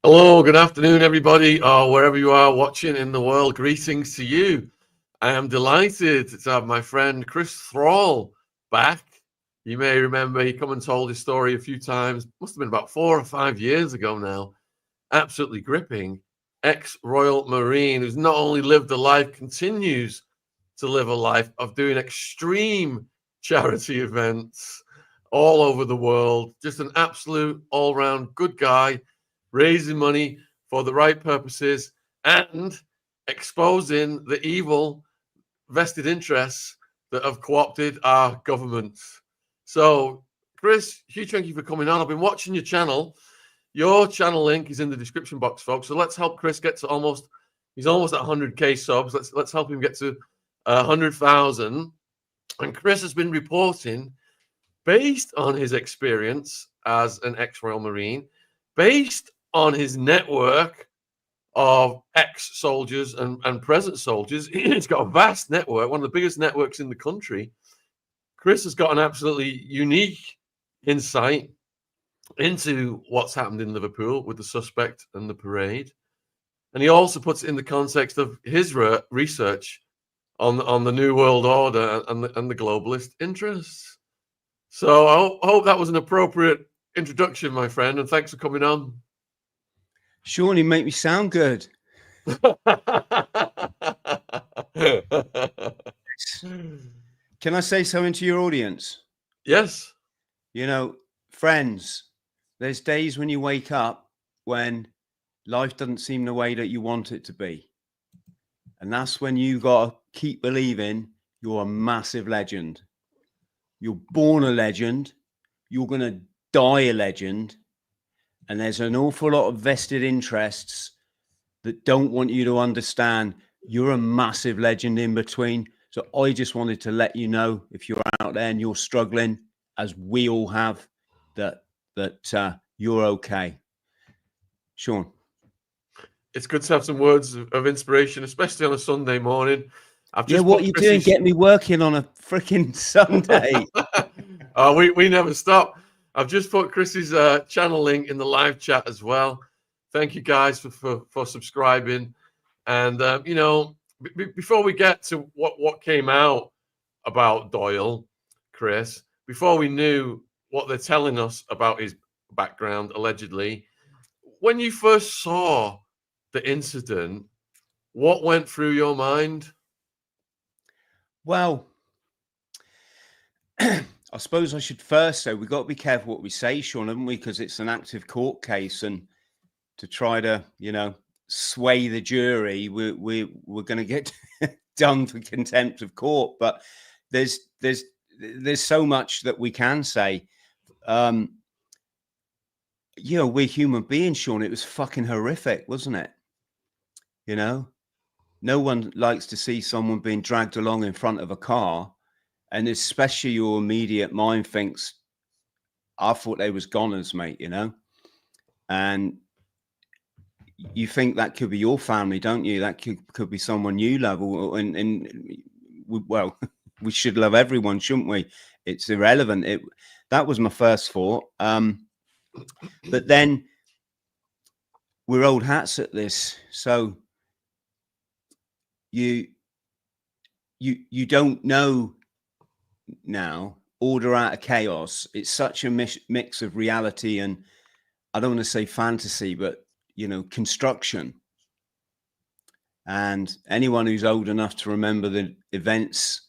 Hello, good afternoon, everybody, or wherever you are watching in the world. Greetings to you. I am delighted to have my friend Chris Thrall back. You may remember he come and told his story a few times. Must have been about 4 or 5 years ago now. Absolutely gripping. Ex-Royal Marine who's not only lived a life, continues to live a life of doing extreme charity events all over the world. Just an absolute all-round good guy, raising money for the right purposes and exposing the evil vested interests that have co-opted our governments. So, Chris, huge thank you for coming on. I've been watching your channel. Your channel link is in the description box, folks. So let's help Chris get to he's almost at 100K subs. Let's help him get to 100,000. And Chris has been reporting, based on his experience as an ex-Royal Marine, based on his network of ex-soldiers and present soldiers. He's got a vast network, one of the biggest networks in the country. Chris has got an absolutely unique insight into what's happened in Liverpool with the suspect and the parade. And he also puts it in the context of his research on the New World Order and the globalist interests. So I hope that was an appropriate introduction, my friend, and thanks for coming on. Shaun, you make me sound good. Can I say something to your audience? Yes. You know, friends, there's days when you wake up when life doesn't seem the way that you want it to be. And that's when you got to keep believing you're a massive legend. You're born a legend. You're going to die a legend. And there's an awful lot of vested interests that don't want you to understand you're a massive legend in between. So I just wanted to let you know, if you're out there and you're struggling, as we all have, that you're okay. Shaun. It's good to have some words of inspiration, especially on a Sunday morning. What are you doing? Get me working on a freaking Sunday. We never stop. I've just put Chris's channel link in the live chat as well. Thank you guys for subscribing. And you know, before we get to what came out about Doyle, Chris, before we knew what they're telling us about his background, allegedly, when you first saw the incident, what went through your mind? Well, I suppose I should first say we've got to be careful what we say, Shaun, haven't we? Because it's an active court case, and to try to, you know, sway the jury, we're going to get done for contempt of court. But there's so much that we can say. You know, we're human beings, Shaun. It was fucking horrific, wasn't it? You know, no one likes to see someone being dragged along in front of a car, and especially your immediate mind thinks, I thought they was goners, mate, you know? And you think that could be your family, don't you? That could be someone you love. Well, we should love everyone, shouldn't we? It's irrelevant. That was my first thought. But then we're old hats at this. So you don't know now. Order out of chaos. It's such a mix of reality and, I don't want to say fantasy, but, you know, construction. And anyone who's old enough to remember the events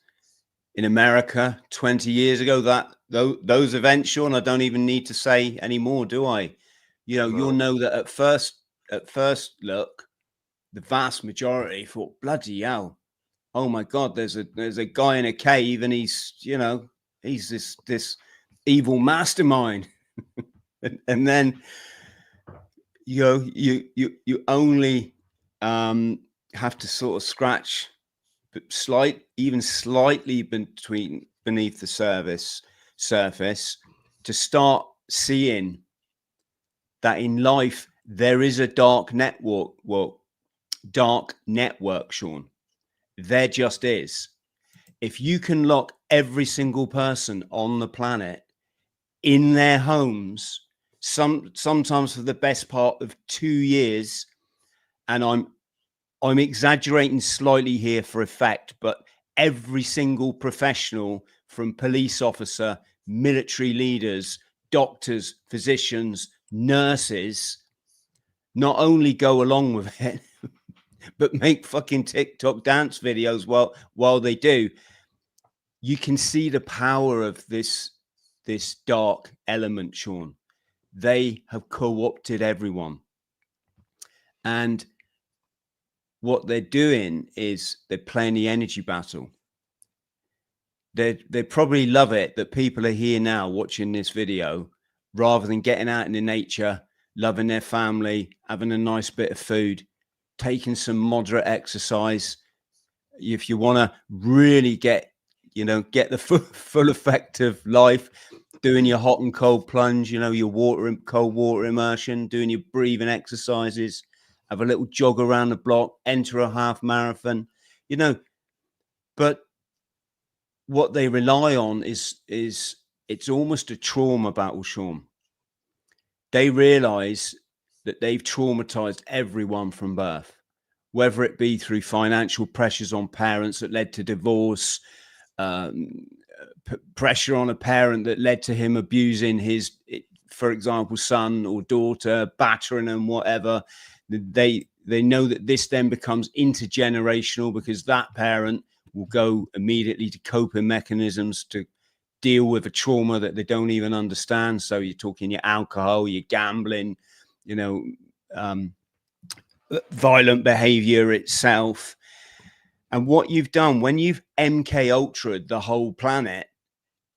in America 20 years ago, those events, Shaun, I don't even need to say anymore, do I? You know, you'll know that at first look, the vast majority thought, bloody hell, oh my God, there's a guy in a cave and he's, you know, he's this evil mastermind. and then, you know, you only have to sort of scratch even slightly beneath the surface to start seeing that in life there is a dark network. Well, dark network, Shaun. There just is. If you can lock every single person on the planet in their homes sometimes for the best part of 2 years, and I'm exaggerating slightly here for effect, but every single professional, from police officer, military leaders, doctors, physicians, nurses, not only go along with it, but make fucking TikTok dance videos while they do. You can see the power of this dark element, Shaun. They have co-opted everyone. And what they're doing is they're playing the energy battle. They probably love it that people are here now watching this video, rather than getting out in the nature, loving their family, having a nice bit of food, taking some moderate exercise. If you want to really get the full effect of life, doing your hot and cold plunge, your cold water immersion, doing your breathing exercises, have a little jog around the block, enter a half marathon, but what they rely on is it's almost a trauma battle, Shaun. They realize that they've traumatized everyone from birth, whether it be through financial pressures on parents that led to divorce, pressure on a parent that led to him abusing his, for example, son or daughter, battering them, whatever. They know that this then becomes intergenerational, because that parent will go immediately to coping mechanisms to deal with a trauma that they don't even understand. So you're talking your alcohol, your gambling, violent behavior itself. And what you've done when you've MK Ultra'd the whole planet,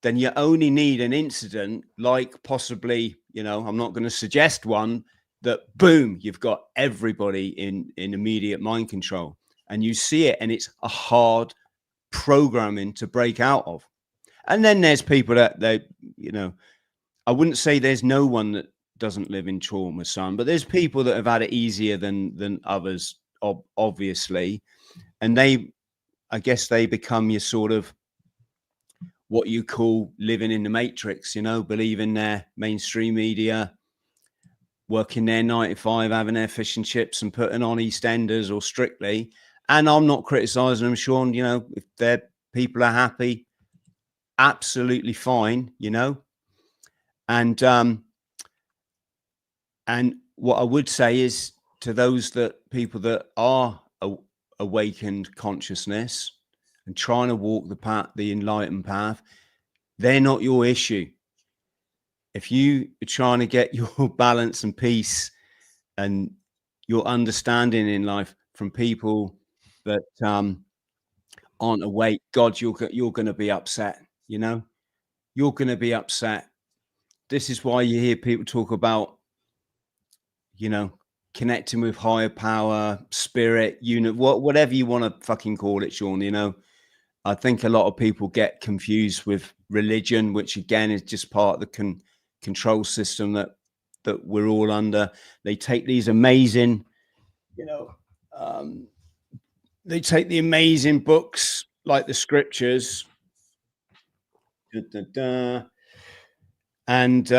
then you only need an incident, like possibly, I'm not going to suggest one, that boom, you've got everybody in immediate mind control, and you see it, and it's a hard programming to break out of. And then there's people that I wouldn't say there's no one that doesn't live in trauma, son, but there's people that have had it easier than others, obviously. And I guess they become your sort of what you call living in the matrix, believing their mainstream media, working their 9 to 5, having their fish and chips and putting on EastEnders or Strictly. And I'm not criticizing them, Shaun. If their people are happy, absolutely fine, And what I would say is, to those people that are awakened consciousness and trying to walk the path, the enlightened path, they're not your issue. If you are trying to get your balance and peace and your understanding in life from people that aren't awake, God, you're going to be upset. You're going to be upset. This is why you hear people talk about, connecting with higher power, spirit, whatever you want to fucking call it, Shaun. I think a lot of people get confused with religion, which again is just part of the control system that we're all under. They take these amazing, they take the amazing books like the scriptures, and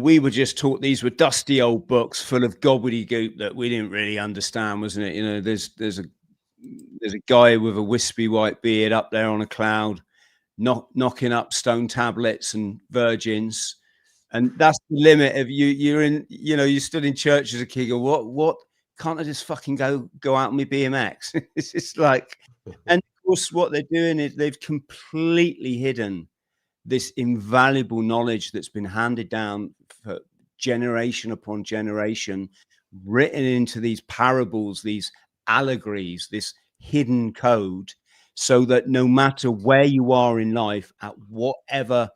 we were just taught these were dusty old books full of gobbledygook that we didn't really understand, wasn't it? There's a guy with a wispy white beard up there on a cloud, knocking up stone tablets and virgins, and that's the limit of you. You're in, you stood in church as a kid. What? Can't I just fucking go out on my BMX? It's just like, and of course, what they're doing is they've completely hidden this invaluable knowledge that's been handed down for generation upon generation, written into these parables, these allegories, this hidden code, so that no matter where you are in life, at whatever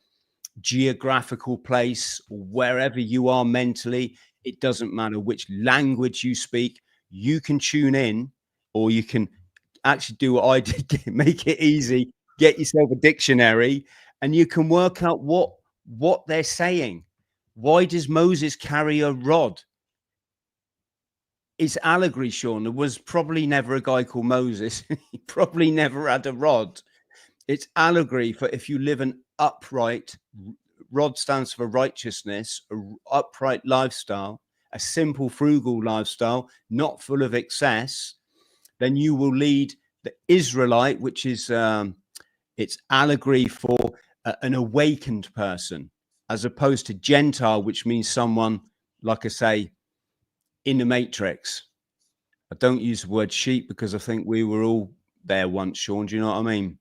geographical place or wherever you are mentally, it doesn't matter which language you speak, you can tune in, or you can actually do what I did, make it easy, get yourself a dictionary, and you can work out what they're saying. Why does Moses carry a rod? It's allegory, Shaun. There was probably never a guy called Moses. He probably never had a rod. It's allegory for if you live an upright, rod stands for righteousness, a upright lifestyle, a simple, frugal lifestyle, not full of excess, then you will lead the Israelite, which is it's allegory for an awakened person, as opposed to Gentile, which means someone, like I say, in the matrix. I don't use the word sheep because I think we were all there once, Shaun. Do you know what I mean?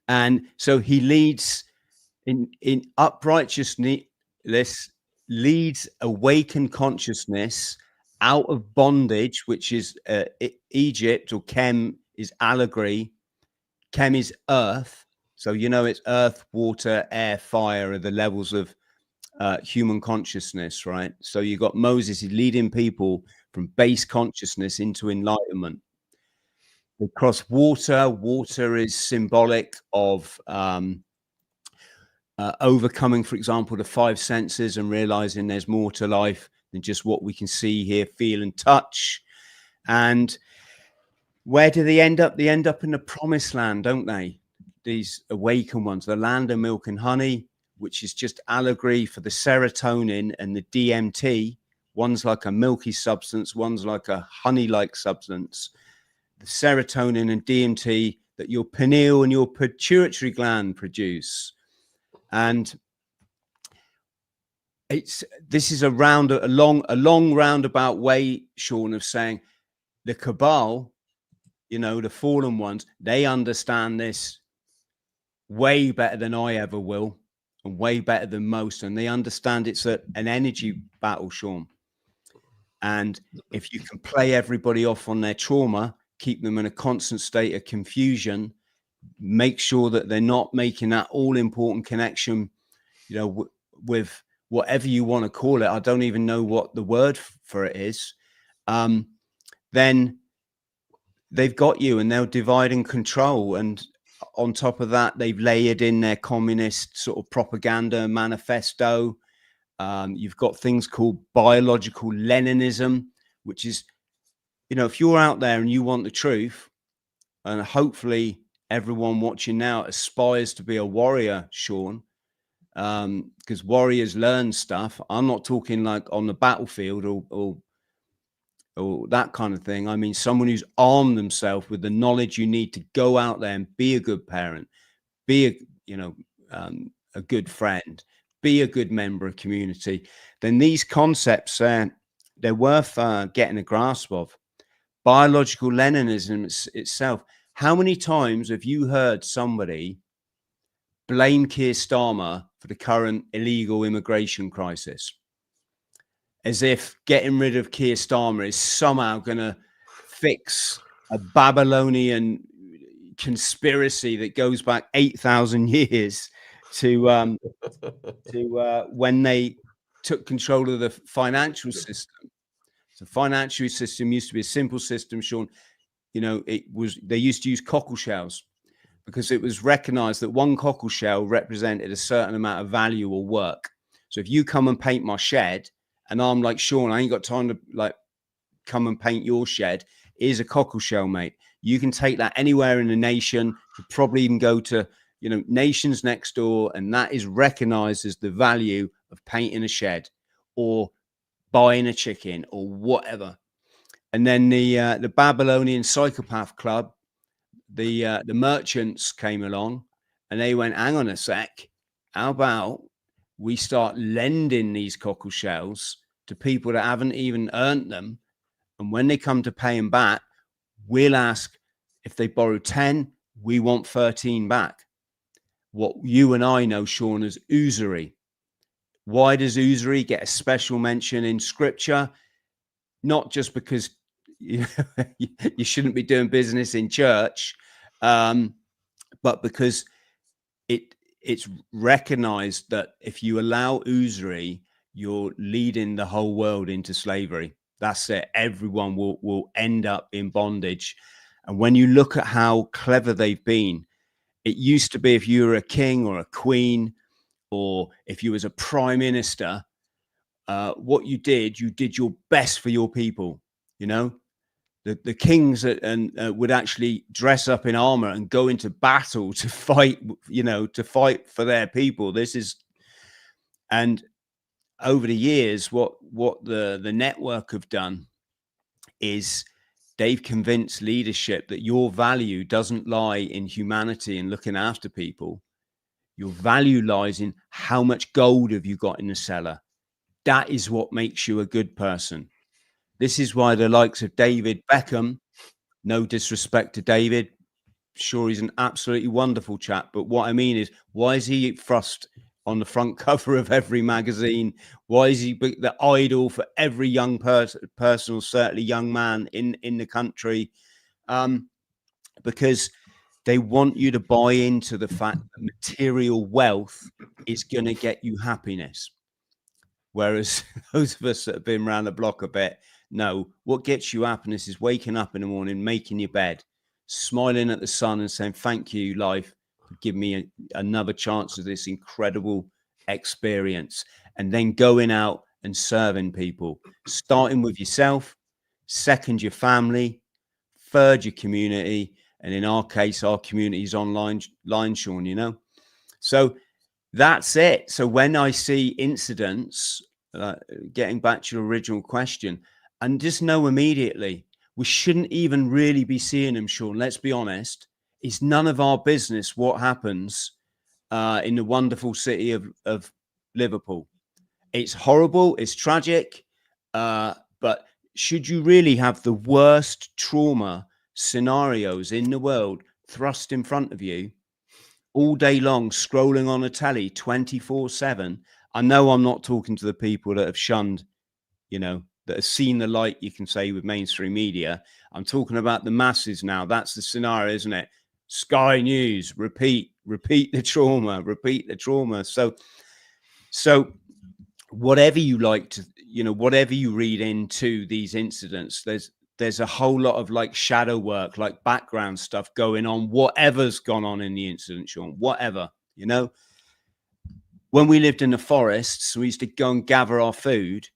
And so he leads in uprightness, leads awakened consciousness out of bondage, which is Egypt, or Chem is allegory. Chem is earth. So, you know, it's earth, water, air, fire are the levels of human consciousness, right? So you got Moses, he's leading people from base consciousness into enlightenment. Across water, water is symbolic of overcoming, for example, the five senses and realizing there's more to life than just what we can see, hear, feel, and touch. And where do they end up? They end up in the promised land, don't they? These awakened ones, the land of milk and honey, which is just allegory for the serotonin and the DMT. One's like a milky substance, one's like a honey-like substance. The serotonin and DMT that your pineal and your pituitary gland produce. And this is a long roundabout way, Shaun, of saying the cabal, you know, the fallen ones, they understand this way better than I ever will, and way better than most. And they understand it's an energy battle, Shaun. And if you can play everybody off on their trauma, keep them in a constant state of confusion, make sure that they're not making that all important connection, you know, with whatever you want to call it. I don't even know what the word for it is. Then they've got you, and they'll divide and control. And on top of that, they've layered in their communist sort of propaganda manifesto. You've got things called biological Leninism, which is, you know, if you're out there and you want the truth, and hopefully everyone watching now aspires to be a warrior, Shaun, because warriors learn stuff. I'm not talking like on the battlefield or that kind of thing. I mean, someone who's armed themselves with the knowledge you need to go out there and be a good parent, be a good friend, be a good member of community. Then these concepts, they're worth getting a grasp of. Biological Leninism itself. How many times have you heard somebody blame Keir Starmer for the current illegal immigration crisis? As if getting rid of Keir Starmer is somehow going to fix a Babylonian conspiracy that goes back 8,000 years to when they took control of the financial system. The financial system used to be a simple system, Shaun. You know, they used to use cockle shells because it was recognized that one cockle shell represented a certain amount of value or work. So if you come and paint my shed, and I'm like, Shaun, I ain't got time to like come and paint your shed. Here's a cockle shell, mate. You can take that anywhere in the nation. You probably even go to, you know, nations next door, and that is recognized as the value of painting a shed or buying a chicken or whatever. And then the Babylonian Psychopath Club, the merchants came along, and they went, hang on a sec, how about we start lending these cockle shells to people that haven't even earned them, and when they come to pay them back, we'll ask if they borrow 10, we want 13 back. What you and I know, Shaun, as usury. Why does usury get a special mention in scripture? Not just because you shouldn't be doing business in church, but because it's recognized that if you allow usury, you're leading the whole world into slavery. That's it. Everyone will end up in bondage. And when you look at how clever they've been, it used to be if you were a king or a queen, or if you was a prime minister, what you did your best for your people. You know, the kings would actually dress up in armor and go into battle to fight, you know, to fight for their people. This is And over the years, what the network have done is they've convinced leadership that your value doesn't lie in humanity and looking after people. Your value lies in how much gold have you got in the cellar. That is what makes you a good person. This is why the likes of David Beckham, no disrespect to David, sure, he's an absolutely wonderful chap, but what I mean is, why is he thrust on the front cover of every magazine? Why is he the idol for every young person, or certainly young man in the country? Because they want you to buy into the fact that material wealth is going to get you happiness. Whereas those of us that have been around the block a bit know what gets you happiness is waking up in the morning, making your bed, smiling at the sun and saying, thank you, life, for giving me another chance of this incredible experience. And then going out and serving people, starting with yourself, second, your family, third, your community. And in our case, our community is online, Shaun, you know? So that's it. So when I see incidents, getting back to your original question, and just know immediately, we shouldn't even really be seeing them, Shaun. Let's be honest. It's none of our business what happens in the wonderful city of Liverpool. It's horrible. It's tragic. But should you really have the worst trauma scenarios in the world thrust in front of you all day long, scrolling on a telly 24/7? I know I'm not talking to the people that have shunned, that have seen the light, you can say, with mainstream media. I'm talking about the masses now. That's the scenario, isn't it? Sky News, repeat the trauma, repeat the trauma. So whatever you like to, whatever you read into these incidents, there's a whole lot of like shadow work, like background stuff going on, whatever's gone on in the incident, Shaun, whatever, When we lived in the forests, we used to go and gather our food.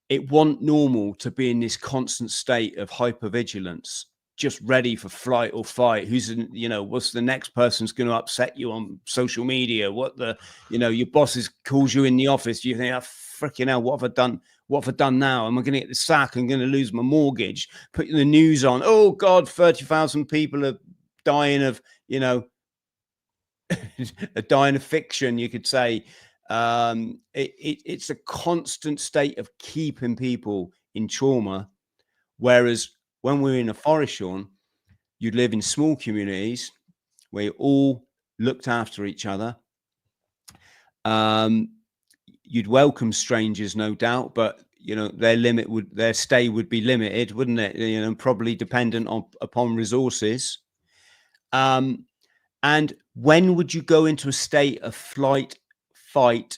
It wasn't normal to be in this constant state of hypervigilance, just ready for flight or fight. What's the next person's going to upset you on social media? Your boss calls you in the office. You think, oh, freaking hell, what have I done? What have I done now? Am I going to get the sack? I'm going to lose my mortgage. Put the news on. Oh God, 30,000 people are dying of, dying of fiction, you could say. It's a constant state of keeping people in trauma. Whereas when we're in a forest, Shaun, you'd live in small communities where you all looked after each other. You'd welcome strangers, no doubt, but their stay would be limited, wouldn't it? Probably dependent upon resources. And when would you go into a state of flight, fight,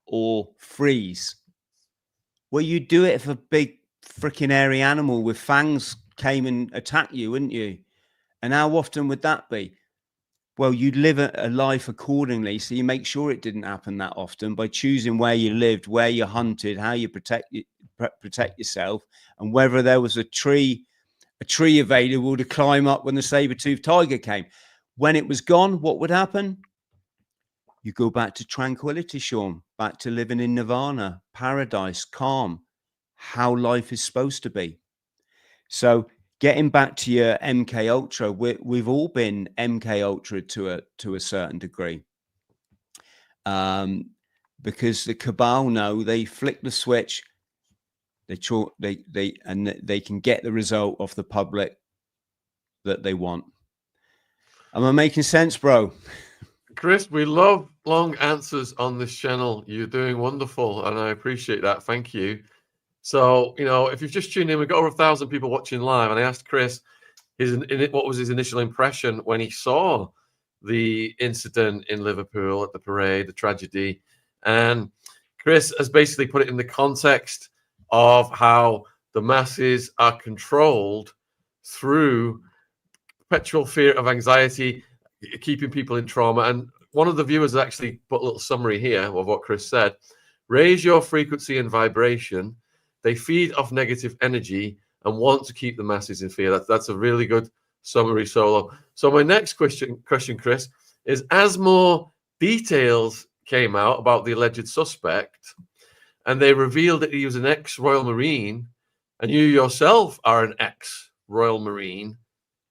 or freeze? Well, you do it if a big freaking hairy animal with fangs came and attacked you, wouldn't you? And how often would that be? Well, you'd live a life accordingly, so you make sure it didn't happen that often by choosing where you lived, where you hunted, how you protect yourself, and whether there was a tree available to climb up when the saber-toothed tiger came. When it was gone, what would happen? You go back to tranquility, Shaun, back to living in nirvana, paradise, calm, how life is supposed to be. So getting back to your MK Ultra, we've all been MK Ultra to a certain degree, because the cabal know they flick the switch, they can get the result of the public that they want. Am I making sense, bro? Chris, we love long answers on this channel. You're doing wonderful, and I appreciate that. Thank you. So, if you've just tuned in, we've got over 1,000 people watching live, and I asked Chris what was his initial impression when he saw the incident in Liverpool at the parade, the tragedy. And Chris has basically put it in the context of how the masses are controlled through perpetual fear of anxiety, keeping people in trauma. And one of the viewers actually put a little summary here of what Chris said. Raise your frequency and vibration. They feed off negative energy and want to keep the masses in fear. That's a really good summary, Solo. So my next question, Chris, is as more details came out about the alleged suspect, and they revealed that he was an ex-Royal Marine, and you yourself are an ex-Royal Marine.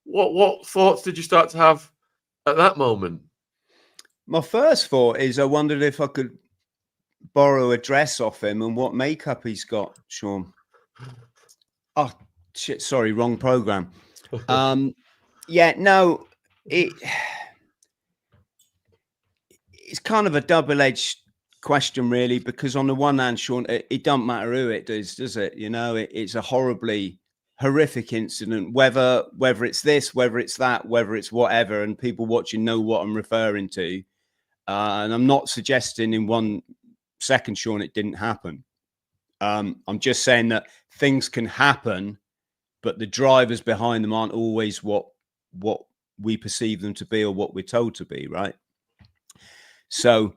What thoughts did you start to have at that moment? My first thought is I wondered if I could borrow a dress off him and what makeup he's got, Shaun. Oh shit! Sorry, wrong program. Yeah, no, it's kind of a double-edged question, really, because on the one hand, Shaun, it don't matter who it does it? You know, it's a horribly horrific incident, whether it's this, whether it's that, whether it's whatever, and people watching know what I'm referring to. And I'm not suggesting in 1 second, Shaun, it didn't happen. I'm just saying that things can happen, but the drivers behind them aren't always what we perceive them to be or what we're told to be, right? So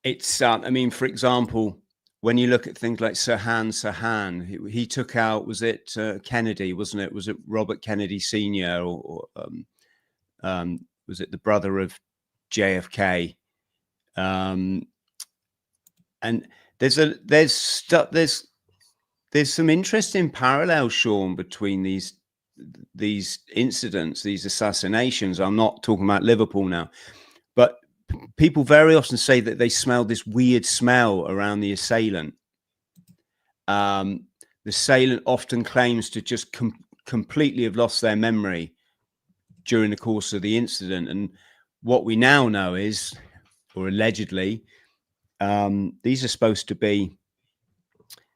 it's, I mean, for example, when you look at things like Sirhan, he took out, was it Kennedy, wasn't it? Was it Robert Kennedy Sr. or was it the brother of JFK? And there's some interesting parallels, Shaun, between these incidents, these assassinations. I'm not talking about Liverpool now, but people very often say that they smell this weird smell around the assailant. The assailant often claims to just completely have lost their memory during the course of the incident. And what we now know is, or allegedly, these are supposed to be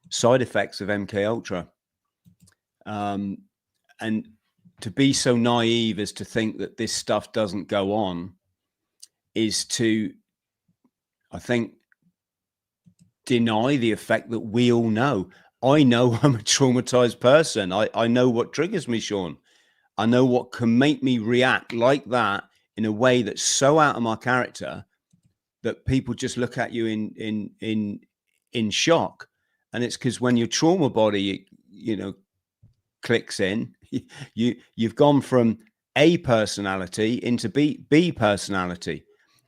side effects of MK Ultra. And to be so naive as to think that this stuff doesn't go on is to, I think, deny the effect that we all know. I know I'm a traumatized person. I know what triggers me, Shaun. I know what can make me react like that in a way that's so out of my character that people just look at you in shock. And it's because when your trauma body, you know, clicks in, you've gone from A personality into B personality.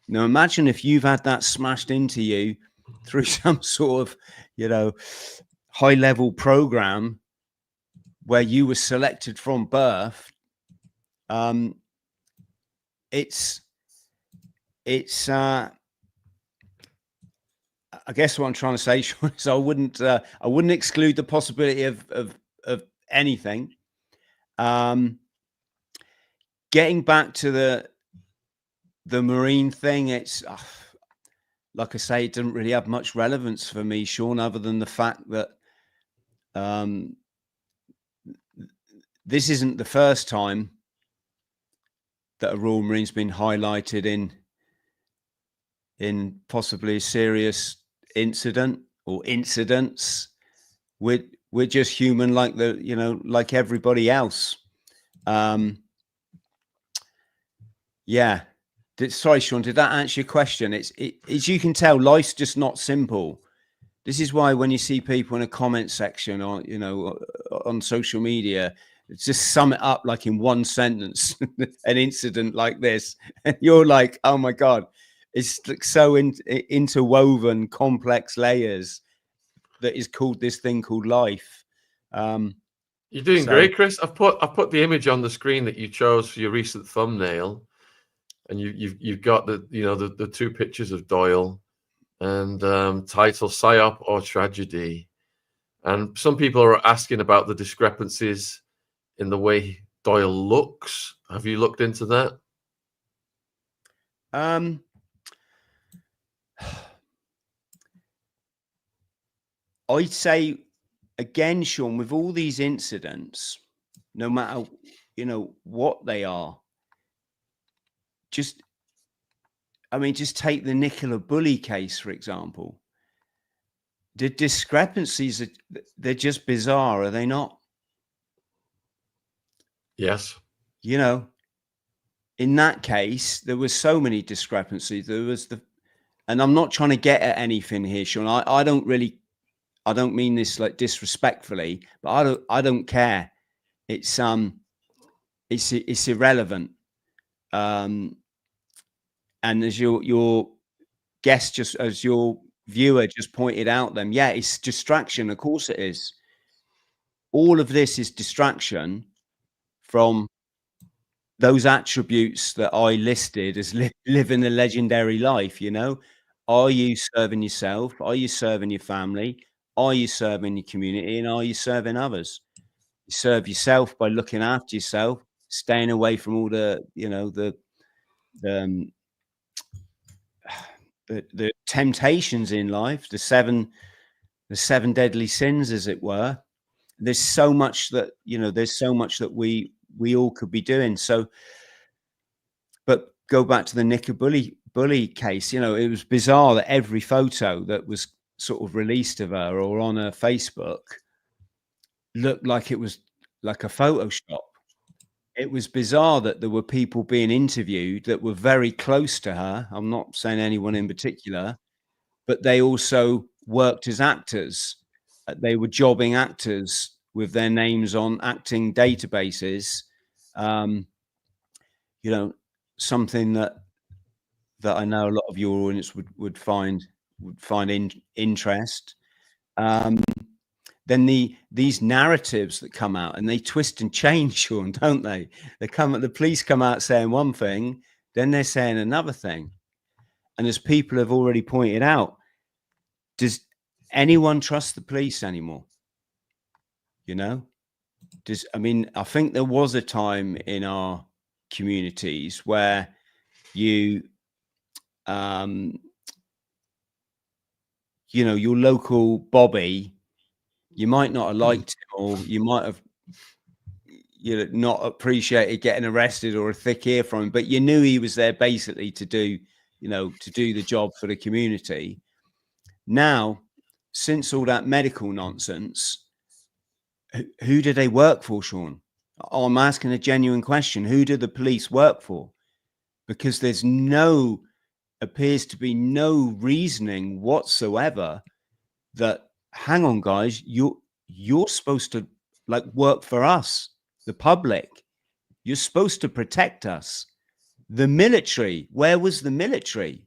Now imagine if you've had that smashed into you through some sort of, you know, high level program where you were selected from birth. It's I guess what I'm trying to say, Shaun, is I wouldn't exclude the possibility of anything. Getting back to the Marine thing, it's like I say, it didn't really have much relevance for me, Shaun, other than the fact that this isn't the first time that a Royal Marine's been highlighted in possibly a serious incident or incidents. We're just human, like like everybody else. Yeah. Sorry, Shaun, did that answer your question? As you can tell, life's just not simple. This is why when you see people in a comment section or, you know, on social media, just sum it up like in one sentence, an incident like this, and you're like, oh my God, it's like so interwoven, complex layers that is called this thing called life. You're doing great, Chris. I've put the image on the screen that you chose for your recent thumbnail, and you've got the two pictures of Doyle and title Psyop or Tragedy. And some people are asking about the discrepancies in the way Doyle looks. Have you looked into that? I'd say, again, Shaun, with all these incidents, no matter, you know, what they are, just take the Nicola Bulley case, for example. The discrepancies, they're just bizarre, are they not? Yes. You know, in that case, there were so many discrepancies. There was and I'm not trying to get at anything here, Shaun. I don't mean this like disrespectfully, but I don't care. It's irrelevant. And as you're guest, just as your viewer just pointed out, then yeah, it's distraction. Of course it is. All of this is distraction from those attributes that I listed as living a legendary life. You know, are you serving yourself? Are you serving your family? Are you serving your community? And are you serving others? You serve yourself by looking after yourself, staying away from all the, you know, the temptations in life, the seven deadly sins, as it were. There's so much that, you know, there's so much that we all could be doing. So, but go back to the Nicker bully case. You know, it was bizarre that every photo that was sort of released of her or on her Facebook looked like it was like a Photoshop. It was bizarre that there were people being interviewed that were very close to her. I'm not saying anyone in particular, but they also worked as actors. They were jobbing actors with their names on acting databases. You know, something that I know a lot of your audience would find interest. Then these narratives that come out, and they twist and change, Shaun, don't they? The police come out saying one thing, then they're saying another thing. And as people have already pointed out, does anyone trust the police anymore? You know, I mean, I think there was a time in our communities where you know, your local Bobby, you might not have liked him, or you might have, you know, not appreciated getting arrested or a thick ear from him, but you knew he was there basically to do, you know, to do the job for the community. Now, since all that medical nonsense, who do they work for, Shaun? I'm asking a genuine question. Who do the police work for? Because there's appears to be no reasoning whatsoever that, hang on, guys, you're supposed to like work for us, the public. You're supposed to protect us. The military, where was the military?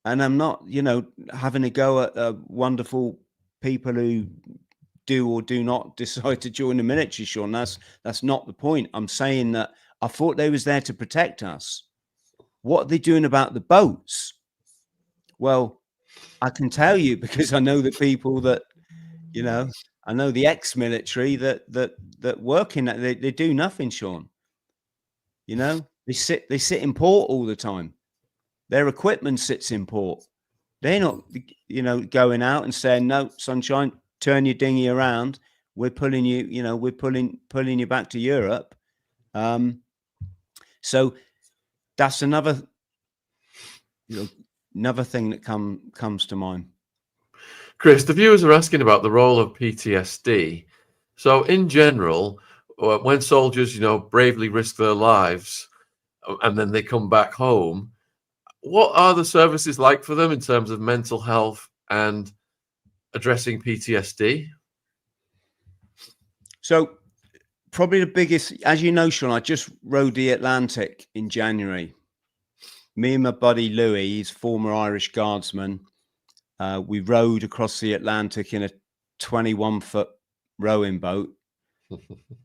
And I'm not, you know, having a go at wonderful people who do or do not decide to join the military, Shaun. That's not the point. I'm saying that I thought they was there to protect us. What are they doing about the boats? Well, I can tell you because I know the people that, you know, I know the ex-military that work in that. They do nothing, Shaun. You know, they sit in port all the time. Their equipment sits in port. They're not, you know, going out and saying, no, sunshine, turn your dinghy around. We're pulling you, you know, we're pulling you back to Europe. So that's another, you know, another thing that comes to mind. Chris, the viewers are asking about the role of PTSD. So in general, when soldiers, you know, bravely risk their lives and then they come back home, what are the services like for them in terms of mental health and addressing PTSD? So probably the biggest, as you know, Shaun, I just rode the Atlantic in January. Me and my buddy Louis, he's former Irish guardsman. We rowed across the Atlantic in a 21-foot rowing boat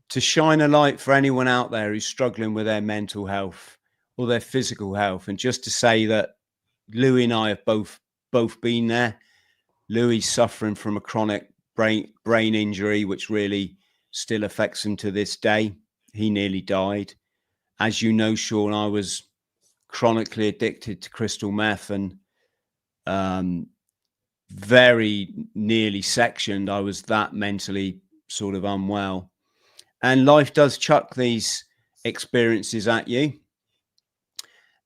to shine a light for anyone out there who's struggling with their mental health or their physical health. And just to say that Louis and I have both been there. Louis suffering from a chronic brain injury, which really still affects him to this day. He nearly died. As you know, Shaun, I was chronically addicted to crystal meth and very nearly sectioned. I was that mentally sort of unwell. And life does chuck these experiences at you.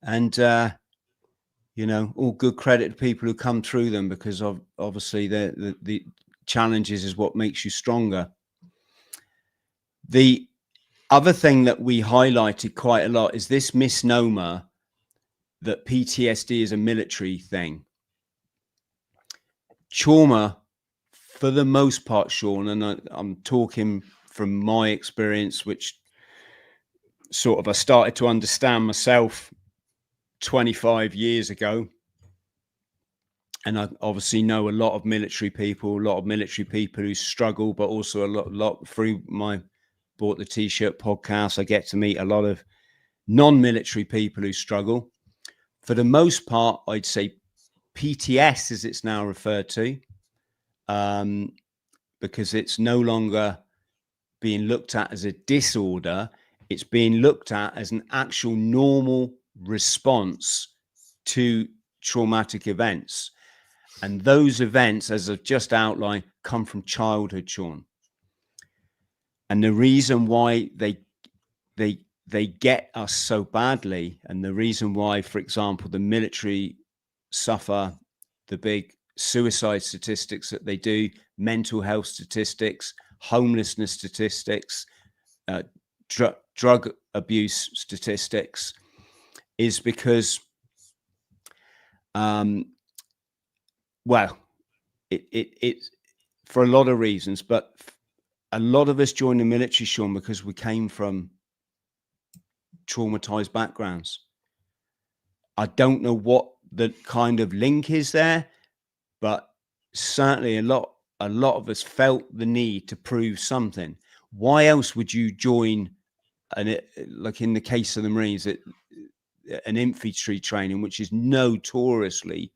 And, you know, all good credit to people who come through them, because of obviously the challenges is what makes you stronger. The other thing that we highlighted quite a lot is this misnomer that PTSD is a military thing. Trauma, for the most part, Shaun, and I'm talking from my experience, which sort of I started to understand myself 25 years ago. And I obviously know a lot of military people who struggle, but also a lot through my Bought the T-shirt podcast. I get to meet a lot of non-military people who struggle. For the most part, I'd say PTS, as it's now referred to, because it's no longer being looked at as a disorder. It's being looked at as an actual normal response to traumatic events. And those events, as I've just outlined, come from childhood, Shaun. And the reason why they get us so badly, and the reason why, for example, the military suffer the big suicide statistics that they do, mental health statistics, homelessness statistics, drug abuse statistics, is because, well, it's for a lot of reasons, but a lot of us joined the military, Shaun, because we came from traumatized backgrounds. I don't know what the kind of link is there, but certainly a lot of us felt the need to prove something. Why else would you join like in the case of the Marines, an infantry training, which is notoriously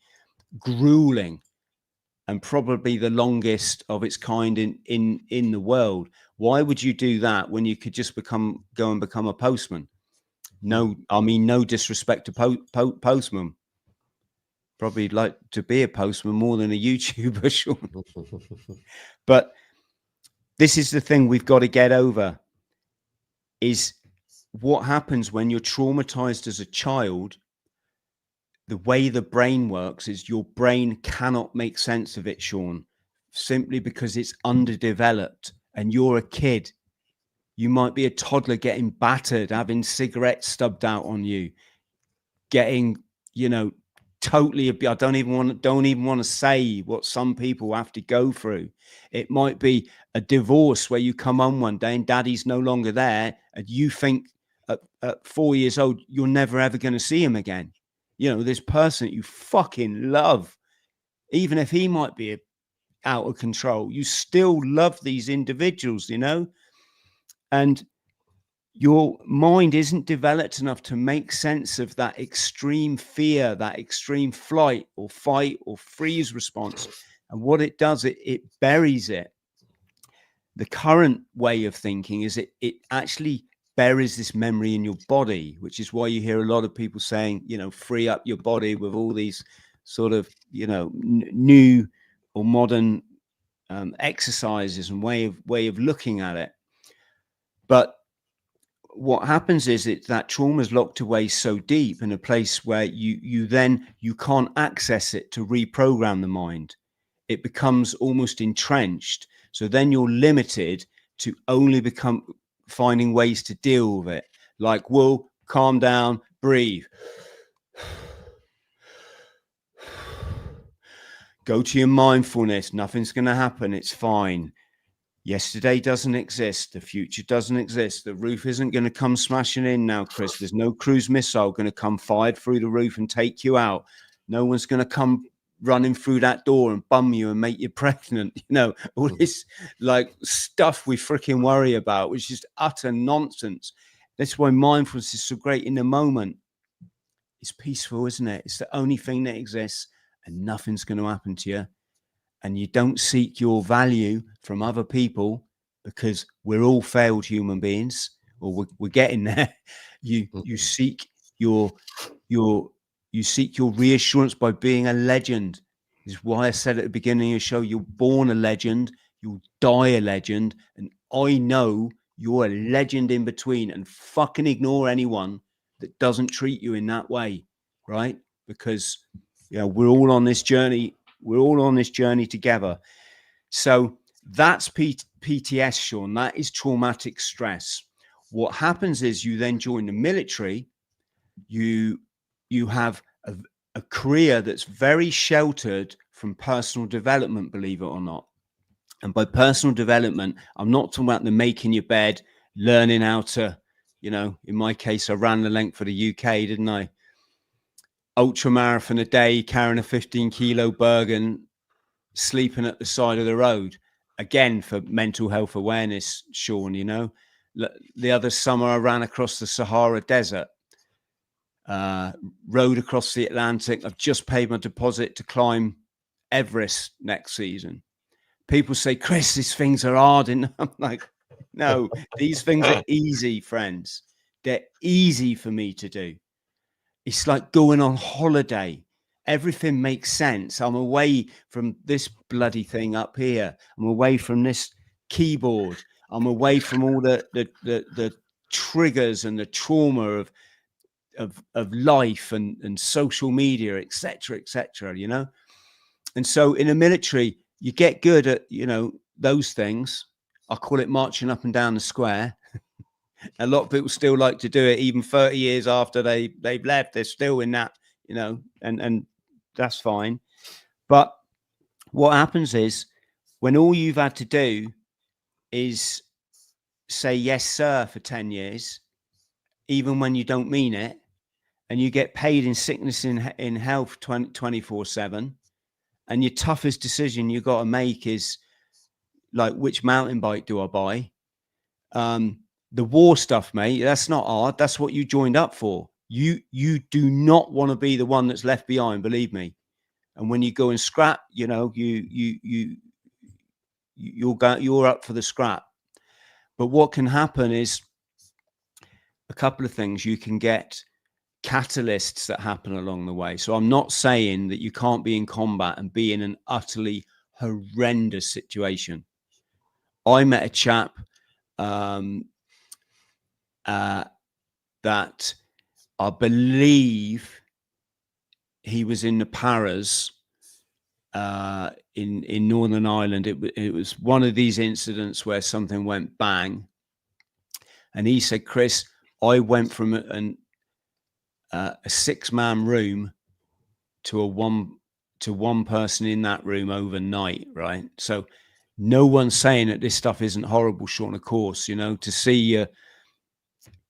grueling and probably the longest of its kind in the world? Why would you do that when you could just go and become a postman? No, I mean, no disrespect to postman. Probably like to be a postman more than a YouTuber, Shaun. But this is the thing we've got to get over, is what happens when you're traumatized as a child. The way the brain works is your brain cannot make sense of it, Shaun, simply because it's underdeveloped. And you're a kid. You might be a toddler getting battered, having cigarettes stubbed out on you, getting, totally. I don't even want to say what some people have to go through. It might be a divorce where you come home one day and daddy's no longer there, and you think at 4 years old you're never ever going to see him again. This person that you fucking love, even if he might be out of control, you still love these individuals, and your mind isn't developed enough to make sense of that extreme fear, that extreme flight or fight or freeze response. And what it does, it buries it. The current way of thinking is it actually buries this memory in your body, which is why you hear a lot of people saying, free up your body with all these sort of, new or modern exercises and way of looking at it. But what happens is that trauma is locked away so deep in a place where you can't access it to reprogram the mind. It becomes almost entrenched. So then you're limited to only finding ways to deal with it. Like, well, calm down, breathe. Go to your mindfulness. Nothing's going to happen. It's fine. Yesterday doesn't exist. The future doesn't exist. The roof isn't going to come smashing in now, Chris. There's no cruise missile going to come fired through the roof and take you out. No one's going to come running through that door and bum you and make you pregnant. All this like stuff we freaking worry about, which is utter nonsense. That's why mindfulness is so great in the moment. It's peaceful, isn't it? It's the only thing that exists, and nothing's going to happen to you. And you don't seek your value from other people, because we're all failed human beings, or we're getting there. You seek your reassurance by being a legend. This is why I said at the beginning of the show, you're born a legend, you'll die a legend. And I know you're a legend in between, and fucking ignore anyone that doesn't treat you in that way, right? Because we're all on this journey. We're all on this journey together. So that's PTS, Shaun. That is traumatic stress. What happens is you then join the military. You have a career that's very sheltered from personal development, believe it or not. And by personal development, I'm not talking about the making your bed, learning how to, in my case, I ran the length for the UK, didn't I? ultra marathon a day, carrying a 15-kilo Bergen, sleeping at the side of the road. Again, for mental health awareness, Shaun, you know. The other summer I ran across the Sahara Desert, rode across the Atlantic. I've just paid my deposit to climb Everest next season. People say, Chris, these things are hard. And I'm like, no, these things are easy, friends. They're easy for me to do. It's like going on holiday. Everything makes sense. I'm away from this bloody thing up here. I'm away from this keyboard. I'm away from all the triggers and the trauma of life and social media, etc., you know. And so in the military, you get good at, you know, those things. I call it marching up and down the square. A lot of people still like to do it, even 30 years after they've left. They're still in that, you know, and that's fine. But what happens is, when all you've had to do is say yes, sir, for 10 years, even when you don't mean it, and you get paid in sickness, in health 24/7, and your toughest decision you got to make is like, which mountain bike do I buy? The war stuff, mate, that's not hard. That's what you joined up for. You do not want to be the one that's left behind, believe me. And when you go and scrap, you know, you're up for the scrap. But what can happen is a couple of things. You can get catalysts that happen along the way. So I'm not saying that you can't be in combat and be in an utterly horrendous situation. I met a chap that I believe he was in the Paras in Northern Ireland. It was one of these incidents where something went bang, and he said, Chris, I went from a 6-man room to one person in that room overnight, right? So no one's saying that this stuff isn't horrible, Shaun, of course, you know, to see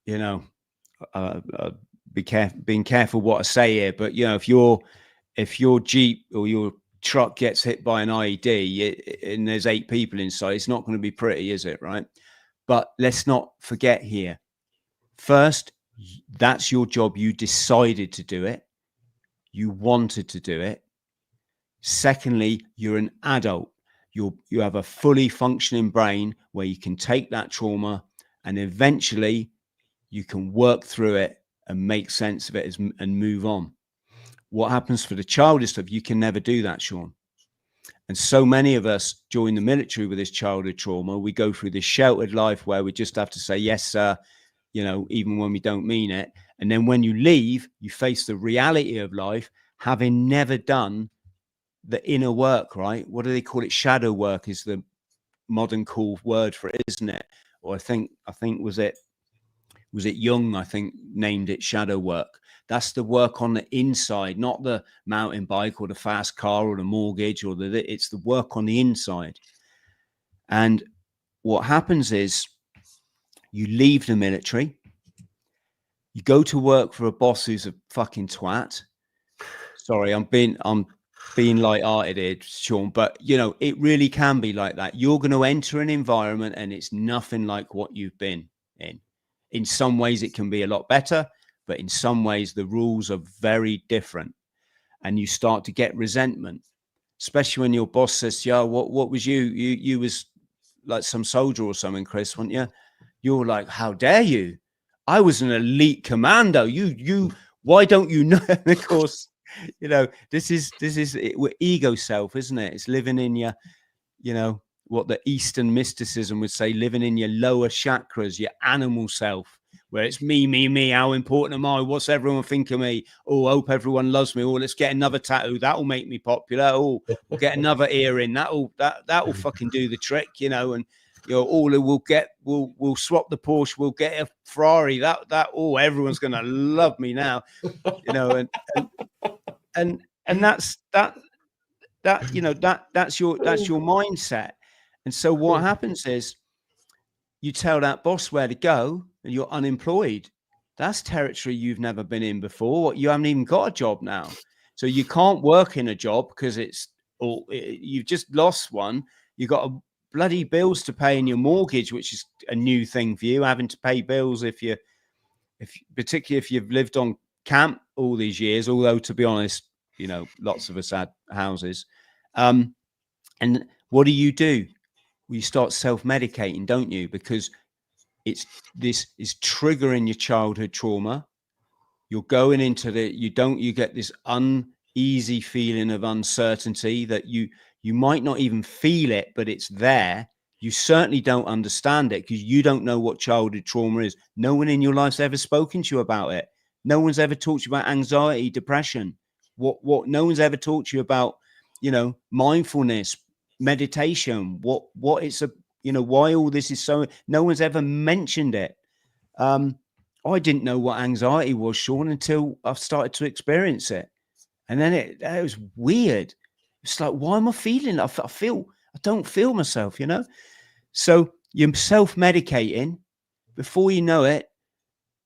you know, being careful what I say here, but you know, if your Jeep or your truck gets hit by an IED and there's 8 people inside, it's not going to be pretty, is it? Right? But let's not forget here. First, that's your job. You decided to do it. You wanted to do it. Secondly, you're an adult. You have a fully functioning brain where you can take that trauma and eventually you can work through it and make sense of it and move on. What happens for the childish stuff, you can never do that, Shaun. And so many of us join the military with this childhood trauma. We go through this sheltered life where we just have to say, yes, sir, you know, even when we don't mean it. And then when you leave, you face the reality of life, having never done the inner work, right? What do they call it? Shadow work is the modern cool word for it, isn't it? Or I think was it Jung, I think, named it shadow work. That's the work on the inside, not the mountain bike or the fast car or the mortgage or it's the work on the inside. And what happens is you leave the military, you go to work for a boss who's a fucking twat. Sorry, I'm being light-hearted here, Shaun, but you know, it really can be like that. You're going to enter an environment and it's nothing like what you've been in. In some ways it can be a lot better, but in some ways the rules are very different, and you start to get resentment, especially when your boss says, yeah, what was you was like some soldier or something, Chris, weren't you? You're like, how dare you? I was an elite commando. You why don't you know? And of course, you know, this is ego self, isn't it? It's living in your, you know, what the Eastern mysticism would say, living in your lower chakras, your animal self, where it's me, how important am I? What's everyone think of me? Oh, I hope everyone loves me. Oh, let's get another tattoo. That'll make me popular. Oh, we'll get another earring. That'll fucking do the trick, you know. And you know, all we'll swap the Porsche. We'll get a Ferrari. Oh, everyone's gonna love me now, you know. And that's you know, that's your mindset. And so what happens is you tell that boss where to go and you're unemployed. That's territory you've never been in before. You haven't even got a job now. So you can't work in a job because you've just lost one. You've got a bloody bills to pay in your mortgage, which is a new thing for you, having to pay bills particularly if you've lived on camp all these years, although to be honest, lots of us had houses. And what do? Well, you start self-medicating, don't you? Because this is triggering your childhood trauma. You're going into you get this uneasy feeling of uncertainty that you might not even feel it, but it's there. You certainly don't understand it because you don't know what childhood trauma is. No one in your life's ever spoken to you about it. No one's ever talked to you about anxiety, depression. No one's ever talked to you about, mindfulness, meditation, what it's why all this is so. No one's ever mentioned it. I didn't know what anxiety was, Shaun, until I've started to experience it. And then it was weird. It's like, why am I feeling? I don't feel myself, So you're self-medicating. Before you know it,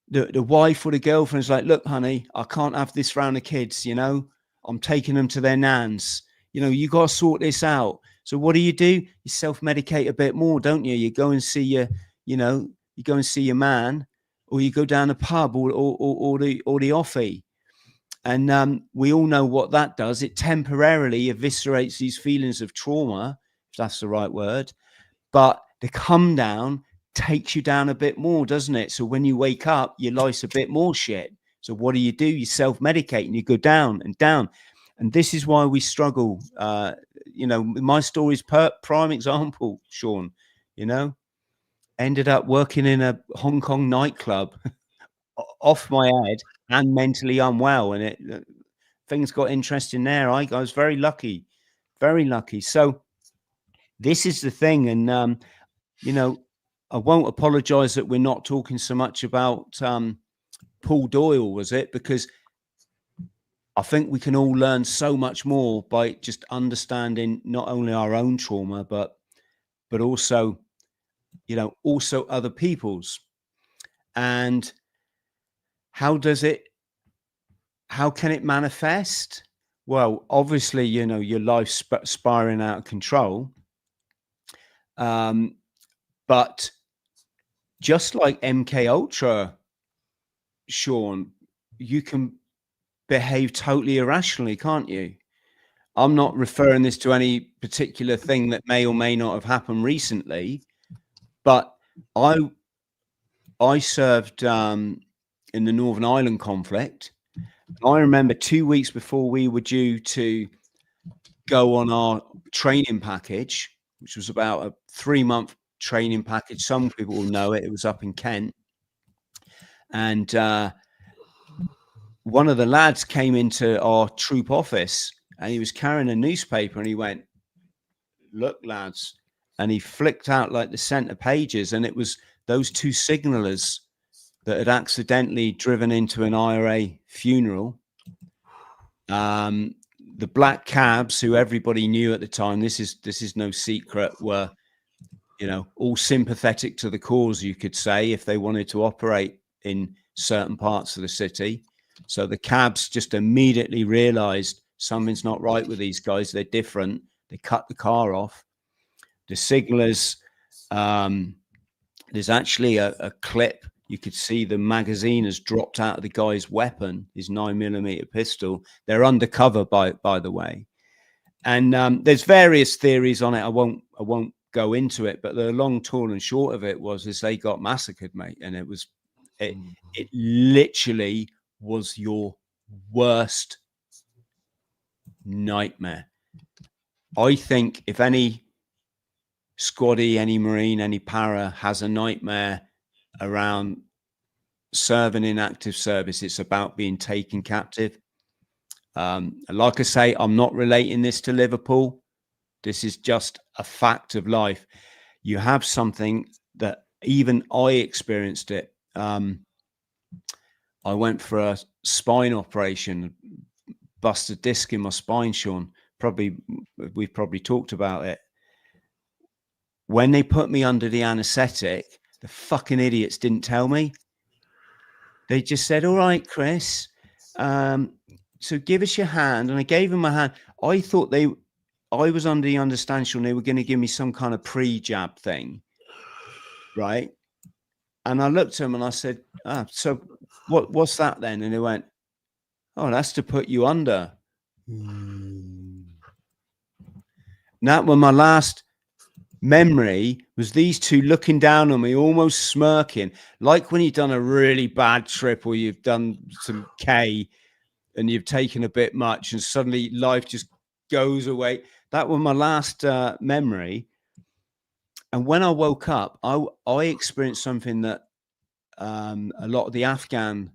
the wife or the girlfriend's like, look, honey, I can't have this round the kids, I'm taking them to their nans. You got to sort this out. So what do? You self-medicate a bit more, don't you? You go and see your man, or you go down the pub or the offie. And we all know what that does. It temporarily eviscerates these feelings of trauma, if that's the right word. But the come down takes you down a bit more, doesn't it? So when you wake up, your life's a bit more shit. So what do? You self-medicate and you go down and down. And this is why we struggle. My story's prime example, Shaun, ended up working in a Hong Kong nightclub off my head and mentally unwell. And things got interesting there. I was very lucky, very lucky. So this is the thing. And, I won't apologize that we're not talking so much about Paul Doyle, was it? Because I think we can all learn so much more by just understanding not only our own trauma, but also, also other people's. And how can it manifest? Well, obviously, your life's spiraling out of control. But just like MK Ultra, Shaun, you can behave totally irrationally, can't you? I'm not referring this to any particular thing that may or may not have happened recently, but I served in the Northern Ireland conflict. I remember 2 weeks before we were due to go on our training package, which was about a 3-month training package. Some people will know it. It was up in Kent. And one of the lads came into our troop office and he was carrying a newspaper and he went, look, lads. And he flicked out like the center pages. And it was those 2 signalers that had accidentally driven into an IRA funeral. The black cabs, who everybody knew at the time, this is no secret, were, all sympathetic to the cause, you could say, if they wanted to operate in certain parts of the city. So the cabs just immediately realized something's not right with these guys. They're different. They cut the car off. The signalers, there's actually a clip. You could see the magazine has dropped out of the guy's weapon, his 9mm pistol. They're undercover, by the way. And there's various theories on it. I won't go into it, but the long, tall, and short of it was they got massacred, mate. And it literally was your worst nightmare. I think if any squaddy, any Marine, any para has a nightmare around serving in active service, it's about being taken captive. Like I say, I'm not relating this to Liverpool. This is just a fact of life. You have something that even I experienced it. I went for a spine operation, busted a disc in my spine, Shaun. We've probably talked about it. When they put me under the anesthetic, the fucking idiots didn't tell me. they just said, all right, Chris, so give us your hand. And I gave him my hand. I thought I was under the understanding they were going to give me some kind of pre-jab thing, right? And I looked at him and I said, so what's that then? And they went, oh, that's to put you under. And that was my last memory, was these two looking down on me, almost smirking, like when you've done a really bad trip or you've done some K and you've taken a bit much and suddenly life just goes away. That was my last memory. And when I woke up, I experienced something that a lot of the Afghan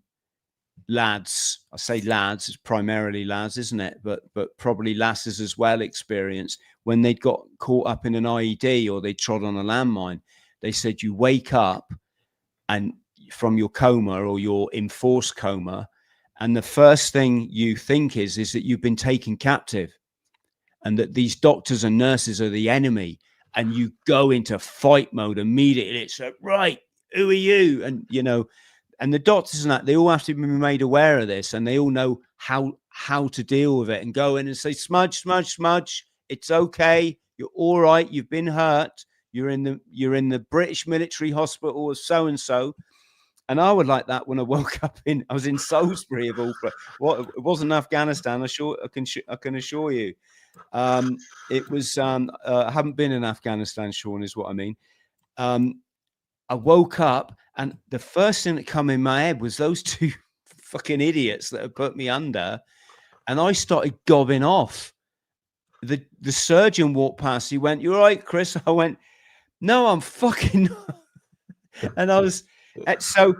lads, I say lads, it's primarily lads, isn't it? But probably lasses as well experienced when they'd got caught up in an IED or they trod on a landmine. They said you wake up and from your coma or your enforced coma, and the first thing you think is that you've been taken captive and that these doctors and nurses are the enemy, and you go into fight mode immediately. It's like, right, who are you? And and the doctors and that, they all have to be made aware of this, and they all know how to deal with it and go in and say, smudge, it's okay, you're all right, you've been hurt, you're in the British military hospital of so and so. And I would like that when I woke up I was in Salisbury of all places. It wasn't Afghanistan, I can assure you. It was I haven't been in Afghanistan, Shaun, is what I mean. I woke up and the first thing that came in my head was those two fucking idiots that had put me under, and I started gobbing off. The surgeon walked past. He went, "You all right, Chris?" I went, "No, I'm fucking not." And I was so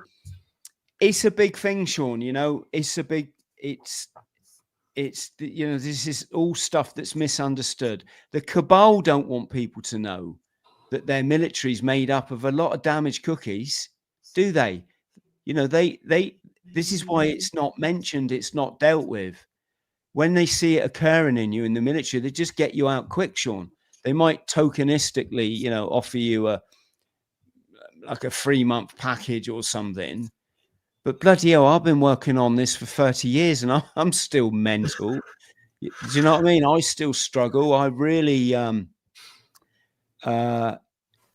it's a big thing, Shaun. It's this is all stuff that's misunderstood. The cabal don't want people to know that their military is made up of a lot of damaged cookies, do they? This is why it's not mentioned, it's not dealt with. When they see it occurring in you in the military, they just get you out quick, Shaun. They might tokenistically, offer you a 3-month package or something. But bloody hell, I've been working on this for 30 years and I'm still mental. Do you know what I mean? I still struggle. I really, I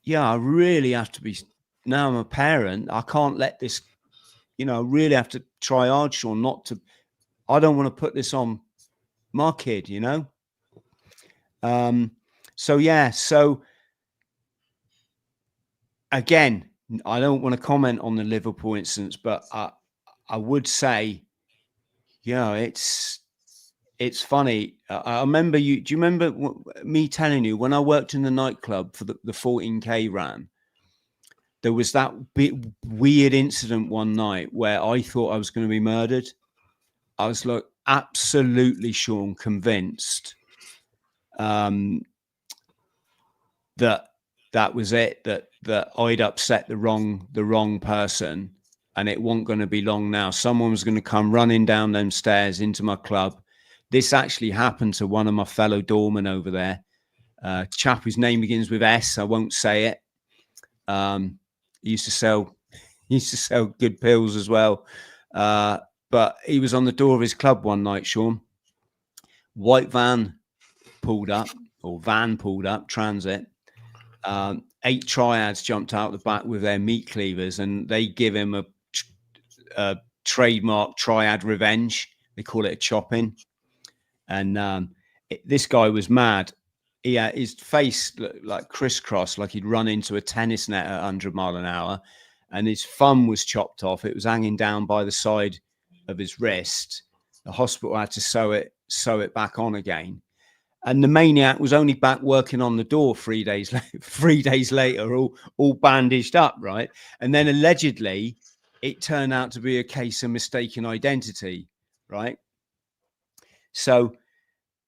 really have to be. Now I'm a parent. I can't let this. I really have to try hard, Shaun, not to. I don't want to put this on my kid. So again, I don't want to comment on the Liverpool incidents, but I would say, it's funny. I remember you. Do you remember me telling you when I worked in the nightclub for the 14K ran? There was that bit weird incident one night where I thought I was going to be murdered. I was like absolutely, Shaun, convinced that was it. That I'd upset the wrong person, and it wasn't going to be long now. Someone was going to come running down them stairs into my club. This actually happened to one of my fellow doormen over there. Chap whose name begins with S. I won't say it. He used to sell good pills as well. But he was on the door of his club one night, Shaun. White van pulled up, transit. 8 triads jumped out the back with their meat cleavers, and they give him a trademark triad revenge. They call it a chopping. And this guy was mad. His face looked like crisscross, like he'd run into a tennis net at 100 mile an hour, and his thumb was chopped off. It was hanging down by the side of his wrist. The hospital had to sew it back on again. And the maniac was only back working on the door 3 days later. 3 days later, all bandaged up, right? And then allegedly, it turned out to be a case of mistaken identity, right? So,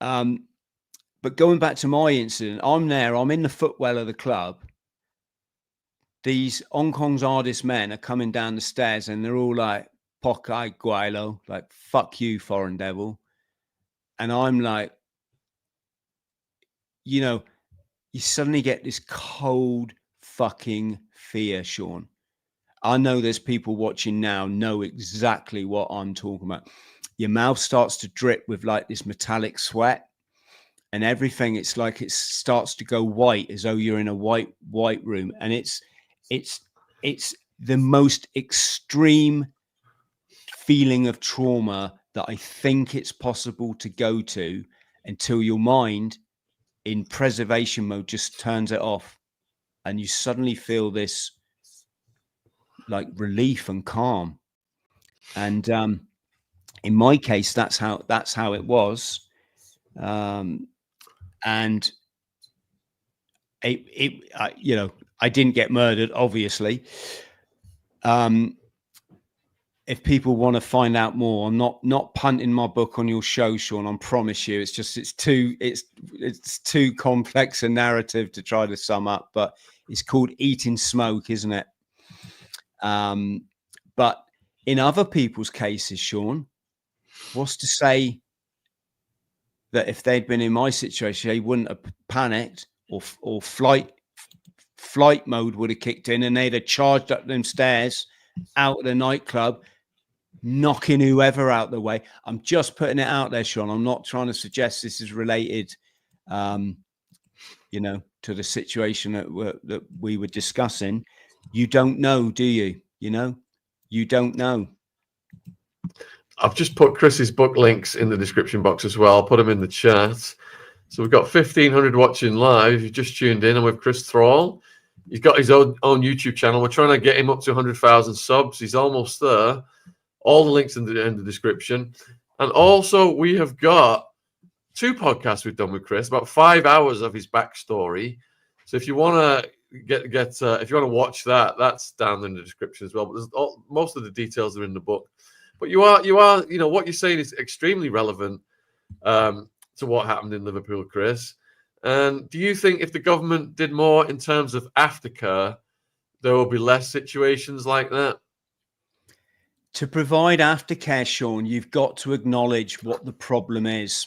but going back to my incident, I'm in the footwell of the club. These Hong Kong's hardest men are coming down the stairs and they're all like, "Pokai Guilo," like, "Fuck you, foreign devil." And I'm like, you suddenly get this cold fucking fear, Shaun. I know there's people watching now know exactly what I'm talking about. Your mouth starts to drip with like this metallic sweat, and everything. It's like it starts to go white, as though you're in a white room, and it's the most extreme feeling of trauma that I think it's possible to go to, until your mind in preservation mode just turns it off, and you suddenly feel this like relief and calm. And in my case, that's how it was. And you know, I didn't get murdered, obviously. If people want to find out more, I'm not punting my book on your show, Shaun. I promise you, it's too complex a narrative to try to sum up. But it's called Eating Smoke, isn't it? But in other people's cases, Shaun, what's to say that if they'd been in my situation, they wouldn't have panicked, or flight mode would have kicked in, and they'd have charged up them stairs out of the nightclub, knocking whoever out the way. I'm just putting it out there, Shaun. I'm not trying to suggest this is related, you know, to the situation that we were discussing. You don't know, do you? You know, you don't know. I've just put Chris's book links in the description box as well. I'll put them in the chat. So we've got 1,500 watching live. You've just tuned in. I'm with Chris Thrall. He's got his own YouTube channel. We're trying to get him up to 100,000 subs. He's almost there. All the links in the description. And also, we have got 2 podcasts we've done with Chris, about 5 hours of his backstory. So if you want to if you want to watch that, that's down in the description as well. But most of the details are in the book. But you are, you know, what you're saying is extremely relevant to what happened in Liverpool, Chris. And do you think if the government did more in terms of aftercare, there will be less situations like that? To provide aftercare, Shaun, you've got to acknowledge what the problem is.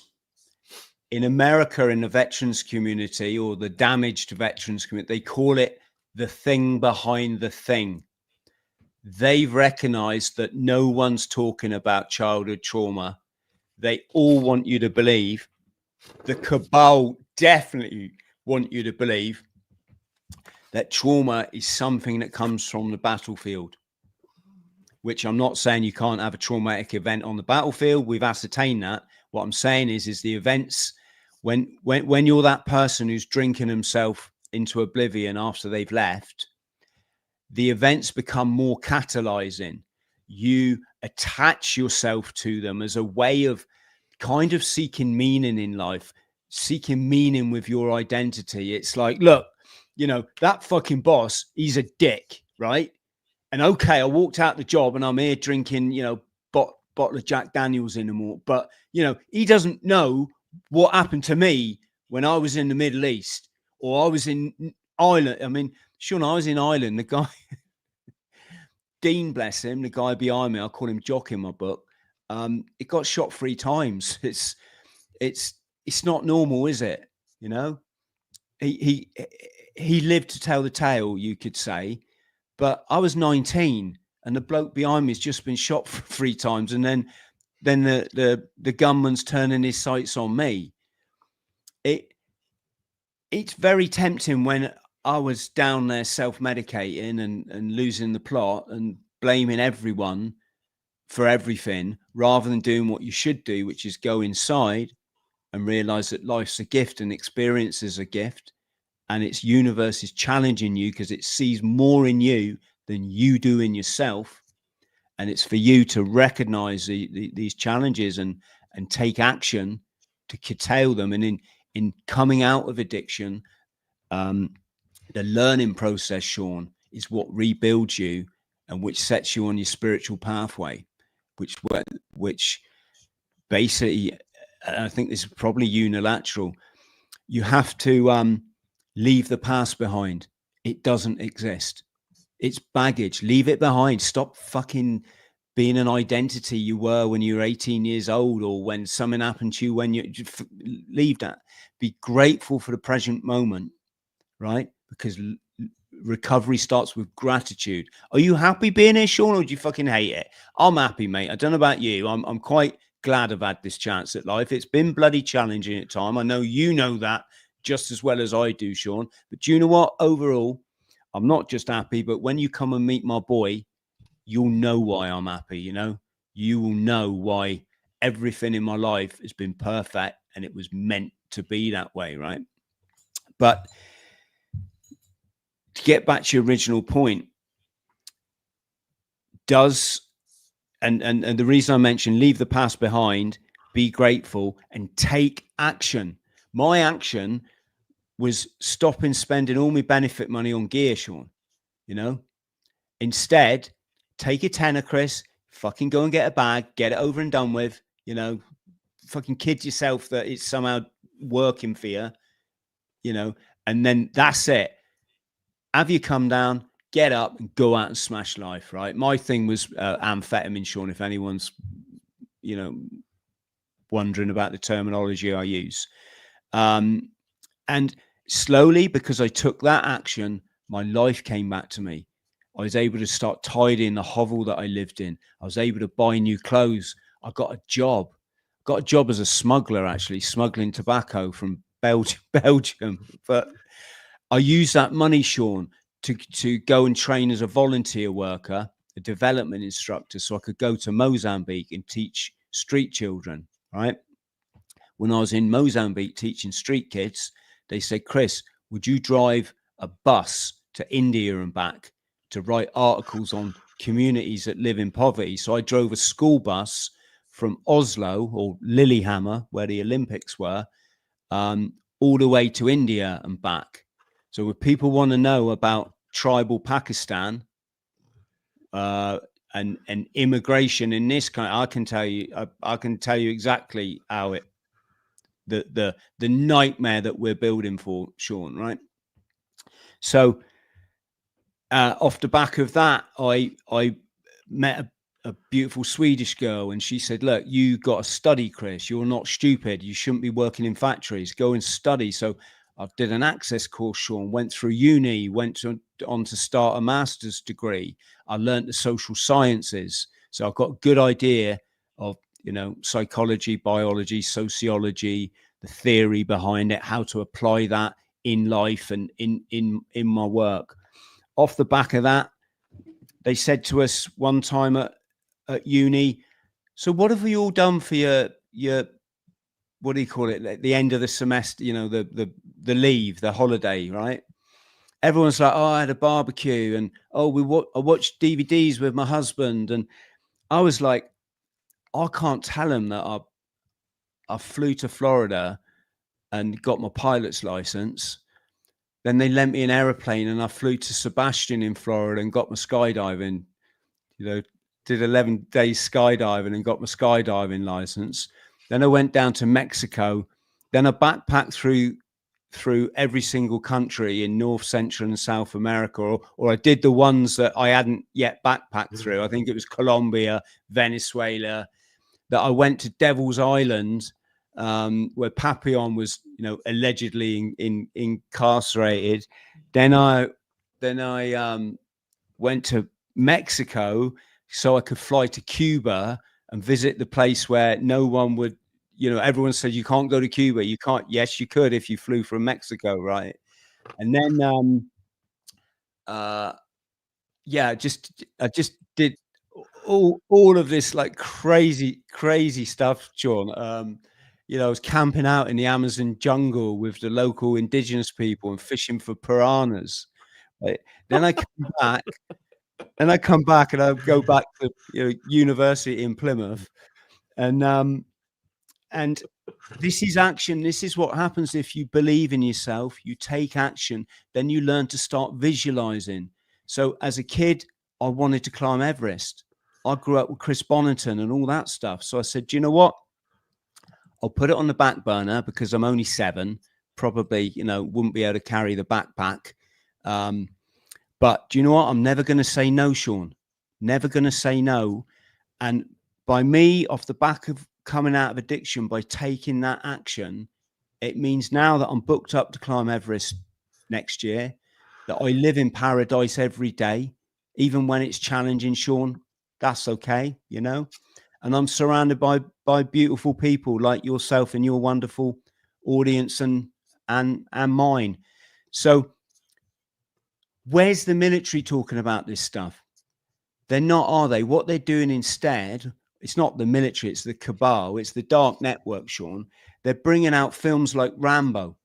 In America, in the veterans community, or the damaged veterans community, they call it the thing behind the thing. They've recognized that no one's talking about childhood trauma. They all want you to believe, the cabal definitely want you to believe, that trauma is something that comes from the battlefield. Which I'm not saying you can't have a traumatic event on the battlefield. We've ascertained that. What I'm saying is the events, when you're that person who's drinking himself into oblivion after they've left, the events become more catalyzing. You attach yourself to them as a way of kind of seeking meaning in life, seeking meaning with your identity. It's like, look, you know, that fucking boss, he's a dick, right? And okay, I walked out the job and I'm here drinking, you know, bottle of Jack Daniels in the morning. But, you know, he doesn't know what happened to me when I was in the Middle East, or I was in Ireland. I mean, Shaun, I was in Ireland. The guy, Dean, bless him, the guy behind me, I call him Jock in my book. It got shot 3 times. It's not normal, is it? You know, he lived to tell the tale, you could say. But I was 19, and the bloke behind me has just been shot 3 times, and then the gunman's turning his sights on me. It's very tempting when I was down there self-medicating and losing the plot and blaming everyone for everything, rather than doing what you should do, which is go inside and realize that life's a gift and experience is a gift. And its universe is challenging you because it sees more in you than you do in yourself. And it's for you to recognize these challenges and take action to curtail them. And in coming out of addiction, the learning process, Shaun, is what rebuilds you and which sets you on your spiritual pathway, which basically, I think this is probably unilateral. You have to leave the past behind. It doesn't exist. It's baggage. Leave it behind. Stop fucking being an identity you were when you were 18 years old, or when something happened to you when you leave that. Be grateful for the present moment, right? Because recovery starts with gratitude. Are you happy being here, Shaun, or do you fucking hate it? I'm happy, mate. I don't know about you. I'm quite glad I've had this chance at life. It's been bloody challenging at time. I know you know that just as well as I do, Shaun. But do you know what? Overall, I'm not just happy, but when you come and meet my boy, you'll know why I'm happy, you know? You will know why everything in my life has been perfect and it was meant to be that way, right? But to get back to your original point, and the reason I mentioned leave the past behind, be grateful, and take action. My action was stopping spending all my benefit money on gear, Shaun, you know? Instead, take a tenner, Chris, fucking go and get a bag, get it over and done with, you know, fucking kid yourself that it's somehow working for you, you know, and then that's it. Have you come down, get up and go out and smash life, right? My thing was amphetamine, Shaun, if anyone's, you know, wondering about the terminology I use. And slowly, because I took that action, my life came back to me. I was able to start tidying the hovel that I lived in. I was able to buy new clothes. I got a job. Got a job as a smuggler, actually, smuggling tobacco from Belgium. But I used that money, Shaun, to go and train as a volunteer worker, a development instructor, so I could go to Mozambique and teach street children, right? When I was in Mozambique teaching street kids, they said, Chris, would you drive a bus to India and back to write articles on communities that live in poverty? So I drove a school bus from Oslo or Lillehammer, where the Olympics were, all the way to India and back. So if people want to know about tribal Pakistan and immigration in this country, I can tell you exactly how it, the nightmare that we're building for, Shaun, right? So off the back of that, I met a beautiful Swedish girl, and she said, look, you got to study, Chris. You're not stupid. You shouldn't be working in factories. Go and study. So I did an access course, Shaun, went through uni, went on to start a master's degree. I learned the social sciences. So I've got a good idea of, you know, psychology, biology, sociology, the theory behind it, how to apply that in life and in my work. Off the back of that, they said to us one time at uni, so what have we all done for your what do you call it, at the end of the semester, you know, the leave, the holiday, right? Everyone's like, oh, I had a barbecue, and oh, I watched DVDs with my husband. And I was like, I can't tell them that I flew to Florida and got my pilot's license. Then they lent me an aeroplane and I flew to Sebastian in Florida and got my skydiving, you know, did 11 days skydiving and got my skydiving license. Then I went down to Mexico. Then I backpacked through every single country in North, Central and South America, or I did the ones that I hadn't yet backpacked through. I think it was Colombia, Venezuela, that I went to Devil's Island, where Papillon was, you know, allegedly incarcerated. Then I went to Mexico so I could fly to Cuba and visit the place where no one would, you know, everyone said you can't go to Cuba. You can't. Yes, you could if you flew from Mexico, right? And then yeah, I just did all of this like crazy stuff, Shaun. You know, I was camping out in the Amazon jungle with the local indigenous people and fishing for piranhas. Right? Then I come back, and I go back to, you know, university in Plymouth, and this is action. This is what happens if you believe in yourself. You take action, then you learn to start visualizing. So as a kid, I wanted to climb Everest. I grew up with Chris Bonington and all that stuff. So I said, do you know what? I'll put it on the back burner because I'm only 7, probably, you know, wouldn't be able to carry the backpack. But do you know what? I'm never going to say no, Shaun. Never going to say no. And by me, off the back of coming out of addiction, by taking that action, it means now that I'm booked up to climb Everest next year. that I live in paradise every day, even when it's challenging, Shaun. That's okay, you know. And I'm surrounded by beautiful people like yourself and your wonderful audience and mine. So where's the military talking about this stuff? They're not, are they? What they're doing instead, it's not the military, it's the cabal, it's the dark network, Shaun. They're bringing out films like Rambo.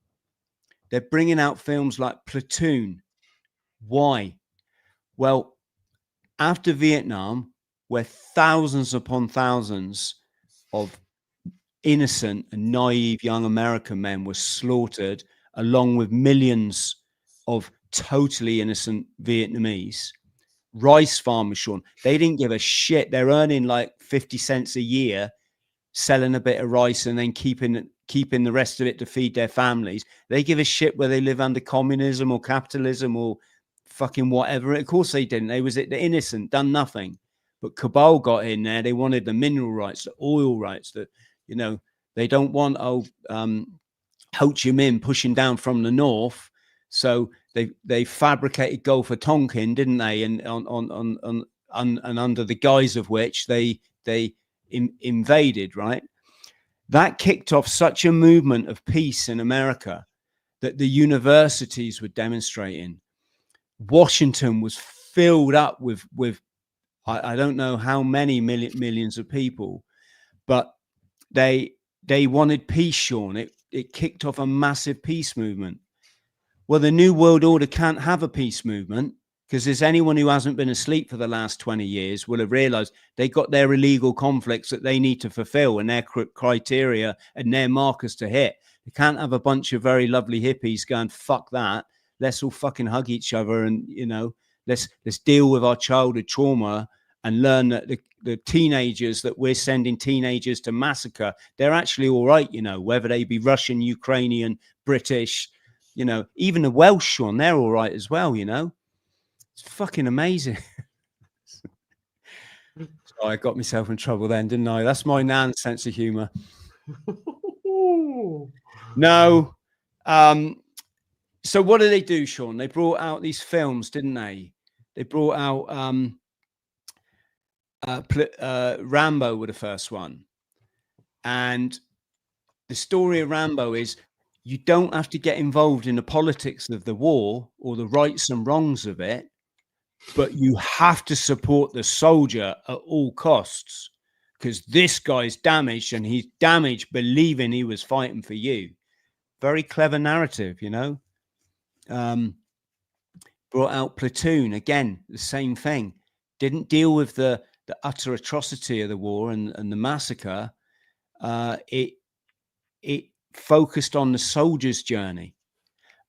They're bringing out films like Platoon. Why? Well, after Vietnam, where thousands upon thousands of innocent and naive young American men were slaughtered, along with millions of totally innocent Vietnamese, rice farmers, Shaun, they didn't give a shit. They're earning like 50 cents a year, selling a bit of rice and then keeping the rest of it to feed their families. They give a shit whether they live under communism or capitalism or fucking whatever. Of course they didn't. They was the innocent, done nothing. But cabal got in there. They wanted the mineral rights, the oil rights, that, you know, they don't want Ho Chi Minh pushing down from the north. So they fabricated Gulf of Tonkin, didn't they? And and under the guise of which they invaded, right? That kicked off such a movement of peace in America that the universities were demonstrating. Washington was filled up with I don't know how many millions of people, but they wanted peace, Shaun. It kicked off a massive peace movement. Well, the New World Order can't have a peace movement, because there's anyone who hasn't been asleep for the last 20 years will have realized they got their illegal conflicts that they need to fulfill and their criteria and their markers to hit. They can't have a bunch of very lovely hippies going, fuck that. Let's all fucking hug each other and, you know, let's deal with our childhood trauma and learn that the teenagers that we're sending teenagers to massacre, they're actually all right, you know, whether they be Russian, Ukrainian, British, you know, even the Welsh, Shaun, they're all right as well, you know. It's fucking amazing. So I got myself in trouble then, didn't I? That's my Nan's sense of humor. No. So what did they do, Shaun? They brought out these films, didn't they? They brought out Rambo were the first one. And the story of Rambo is you don't have to get involved in the politics of the war or the rights and wrongs of it, but you have to support the soldier at all costs, because this guy's damaged, and he's damaged believing he was fighting for you. Very clever narrative, you know. Brought out Platoon, again, the same thing. Didn't deal with the utter atrocity of the war and the massacre. It focused on the soldier's journey,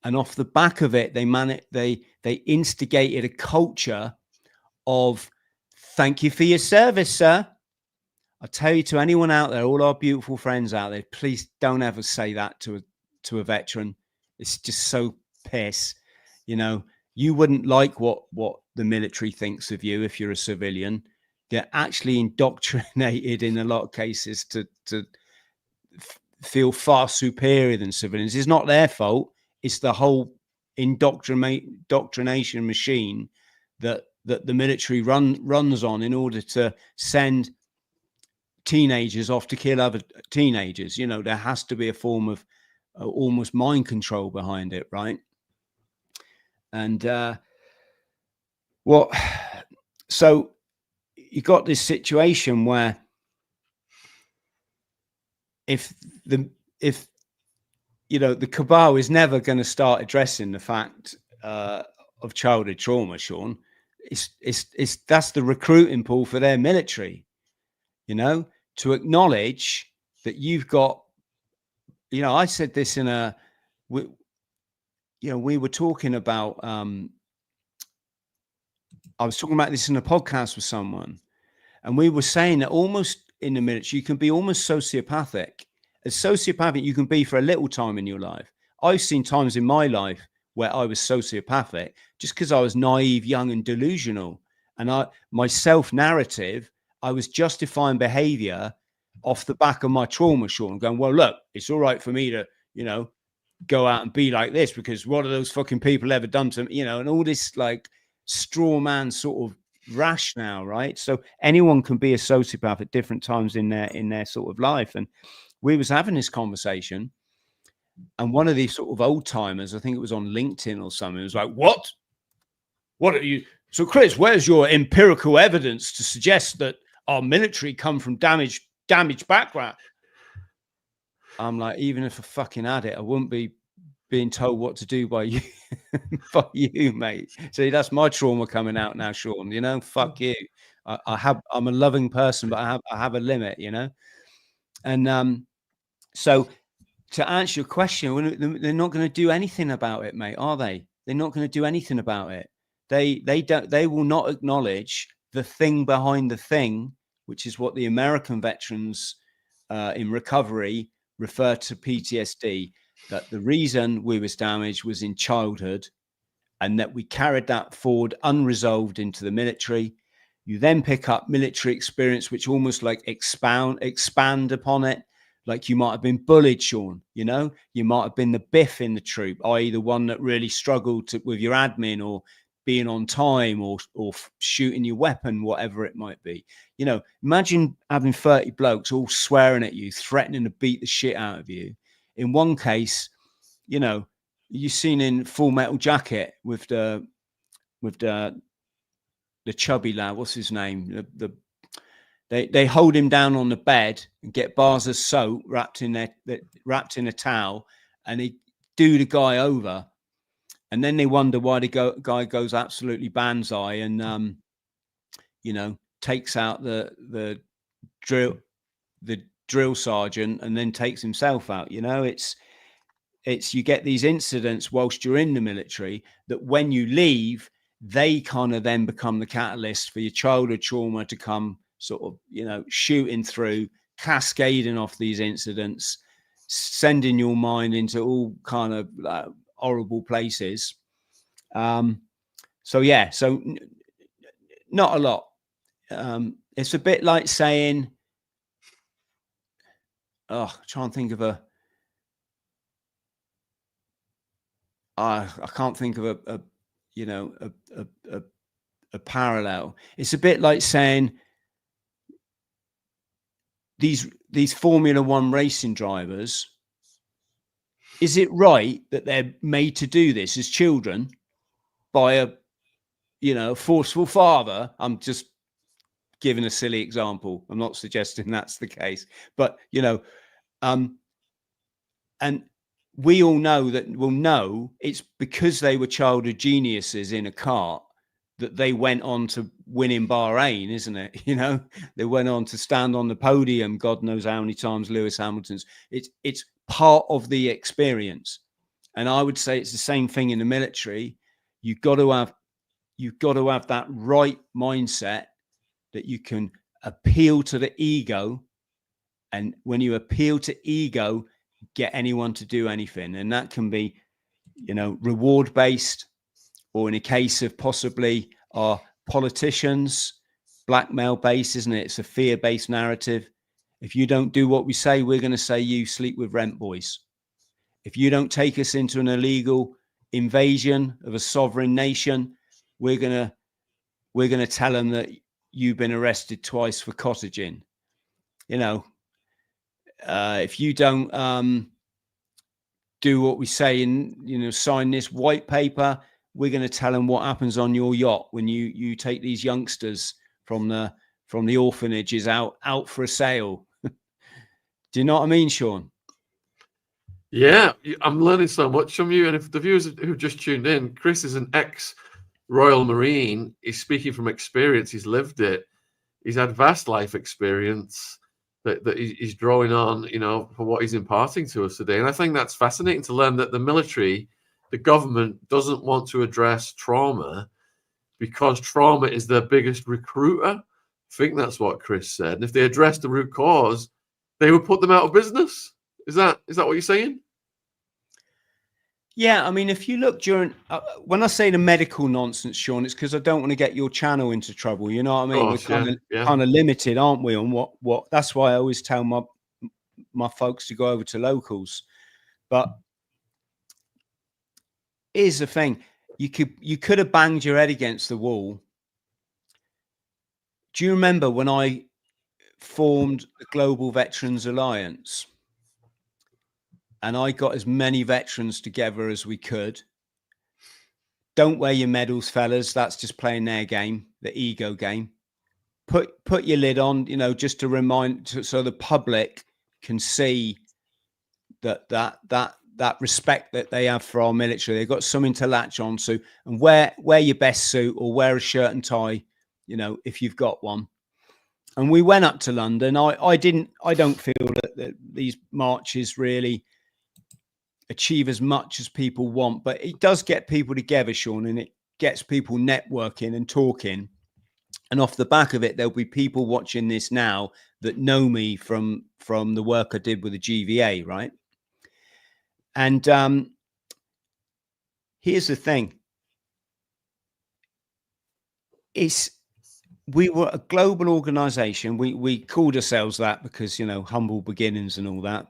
and off the back of it, they instigated a culture of thank you for your service, sir. I tell you, to anyone out there, all our beautiful friends out there, please don't ever say that to a veteran. It's just so piss. You know, you wouldn't like what the military thinks of you if you're a civilian. They're actually indoctrinated in a lot of cases to feel far superior than civilians. It's not their fault. It's the whole indoctrination machine that the military runs on in order to send teenagers off to kill other teenagers. You know, there has to be a form of almost mind control behind it, right? And so you got this situation where if you know, the cabal is never going to start addressing the fact of childhood trauma, Shaun. It's that's the recruiting pool for their military, you know, to acknowledge that you've got, you know, I said this in we were talking about, I was talking about this in a podcast with someone, and we were saying that almost in the military, you can be almost sociopathic. As sociopathic you can be for a little time in your life. I've seen times in my life where I was sociopathic just because I was naive, young, and delusional. And my self-narrative, I was justifying behavior off the back of my trauma, Shaun, going, well, look, it's all right for me to, you know, go out and be like this because what have those fucking people ever done to me? You know, and all this like straw man sort of rationale, right? So anyone can be a sociopath at different times in their sort of life. And we was having this conversation, and one of these sort of old timers, I think it was on LinkedIn or something, was like, "What are you? So, Chris, where's your empirical evidence to suggest that our military come from damaged background?" I'm like, even if I fucking had it, I wouldn't be being told what to do by you, by you, mate. See, that's my trauma coming out now, Shaun. You know, fuck you. I'm a loving person, but I have a limit, you know. And so to answer your question, they're not going to do anything about it, mate, are they? They're not going to do anything about it. They will not acknowledge the thing behind the thing, which is what the American veterans in recovery refer to PTSD, that the reason we was damaged was in childhood and that we carried that forward unresolved into the military. You then pick up military experience, which almost like expand upon it. Like you might have been bullied, Shaun, you know, you might have been the biff in the troop, i.e. the one that really struggled with your admin or being on time or shooting your weapon, whatever it might be. You know, imagine having 30 blokes all swearing at you, threatening to beat the shit out of you. In one case, you know, you've seen in Full Metal Jacket with the chubby lad, what's his name? They hold him down on the bed and get bars of soap wrapped in a towel, and they do the guy over. And then they wonder why the guy goes absolutely banzai and, you know, takes out the drill sergeant and then takes himself out. You know, it's you get these incidents whilst you're in the military that when you leave, they kind of then become the catalyst for your childhood trauma to come sort of, you know, shooting through, cascading off these incidents, sending your mind into all kind of horrible places. So yeah, so not a lot. It's a bit like saying, try and think of I can't think of a parallel. It's a bit like saying these Formula One racing drivers, is it right that they're made to do this as children by a, you know, forceful father? I'm just giving a silly example. I'm not suggesting that's the case, but you know, and we all know that we'll know it's because they were childhood geniuses in a cart that they went on to win in Bahrain, isn't it? You know, they went on to stand on the podium, God knows how many times, Lewis Hamilton's. It's part of the experience. And I would say it's the same thing in the military. You've got to have that right mindset that you can appeal to the ego. And when you appeal to ego, get anyone to do anything. And that can be, you know, reward based, or in a case of possibly our politicians, blackmail based, isn't it? It's a fear based narrative. If you don't do what we say, we're going to say you sleep with rent boys. If you don't take us into an illegal invasion of a sovereign nation, we're going to tell them that you've been arrested twice for cottaging. You know, if you don't do what we say and, you know, sign this white paper, we're going to tell them what happens on your yacht when you take these youngsters from the orphanages out for a sail. Do you know what I mean, Shaun? Yeah, I'm learning so much from you. And if the viewers who just tuned in, Chris is an ex-Royal Marine. He's speaking from experience. He's lived it. He's had vast life experience that he's drawing on, you know, for what he's imparting to us today. And I think that's fascinating to learn that the military, the government, doesn't want to address trauma because trauma is their biggest recruiter. I think that's what Chris said. And if they address the root cause, they would put them out of business. Is that what you're saying? Yeah, I mean, if you look during when I say the medical nonsense, Shaun, it's because I don't want to get your channel into trouble. You know what I mean? Course, we're kind of limited, aren't we? On what? That's why I always tell my folks to go over to Locals. But here's the thing. You could have banged your head against the wall. Do you remember when I formed the Global Veterans Alliance? And I got as many veterans together as we could. Don't wear your medals, fellas. That's just playing their game, the ego game. Put your lid on, you know, just to remind, so the public can see that respect that they have for our military. They've got something to latch on to, and wear your best suit or wear a shirt and tie, you know, if you've got one. And we went up to London. I don't feel that these marches really achieve as much as people want, but it does get people together, Shaun, and it gets people networking and talking. And off the back of it, there'll be people watching this now that know me from the work I did with the GVA, right? And here's the thing. We were a global organization. We called ourselves that because, you know, humble beginnings and all that.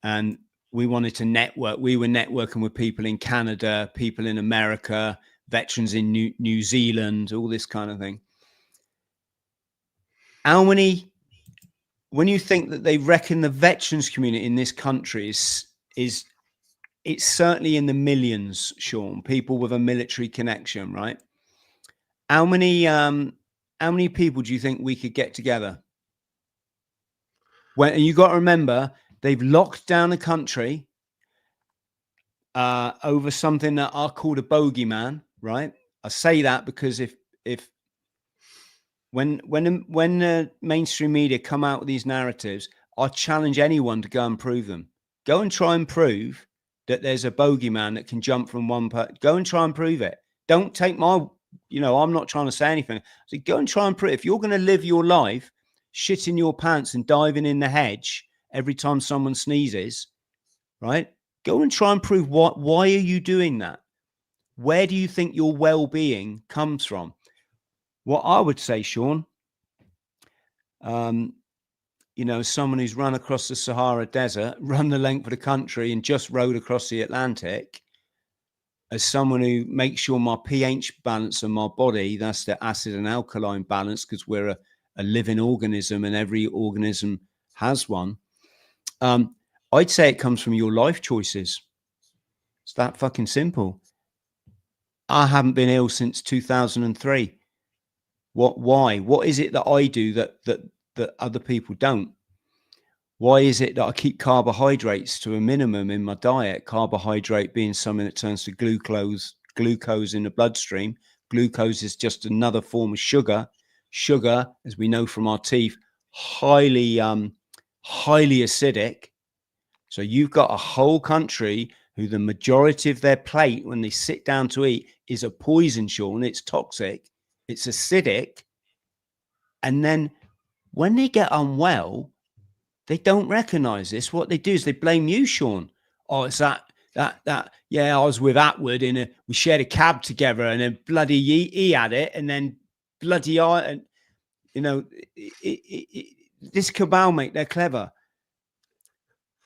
And we wanted to network. We were networking with people in Canada, people in America, veterans in New Zealand, all this kind of thing. How many, when you think that they reckon the veterans community in this country is it's certainly in the millions, Shaun, people with a military connection, right? How many people do you think we could get together? And you got to remember, they've locked down the country over something that I called a bogeyman, right? I say that because when the mainstream media come out with these narratives, I challenge anyone to go and prove them. Go and try and prove that there's a bogeyman that can jump from one part. Go and try and prove it. Don't take my, you know, I'm not trying to say anything. So go and try and prove it. If you're going to live your life shitting your pants and diving in the hedge every time someone sneezes, right? Go and try and prove why are you doing that? Where do you think your well-being comes from? What I would say, Shaun, you know, someone who's run across the Sahara Desert, run the length of the country and just rode across the Atlantic, as someone who makes sure my pH balance in my body, that's the acid and alkaline balance, because we're a living organism and every organism has one. I'd say it comes from your life choices. It's that fucking simple. I haven't been ill since 2003. Why? What is it that I do that other people don't? Why is it that I keep carbohydrates to a minimum in my diet? Carbohydrate being something that turns to glucose in the bloodstream. Glucose is just another form of sugar. Sugar, as we know from our teeth, highly acidic. So you've got a whole country who the majority of their plate when they sit down to eat is a poison, Shaun. It's toxic. It's acidic. And then when they get unwell, they don't recognize this. What they do is they blame you, Shaun. Oh, it's that. Yeah, I was with Attwood we shared a cab together, and then bloody he had it, and then bloody and you know, this cabal, mate, they're clever.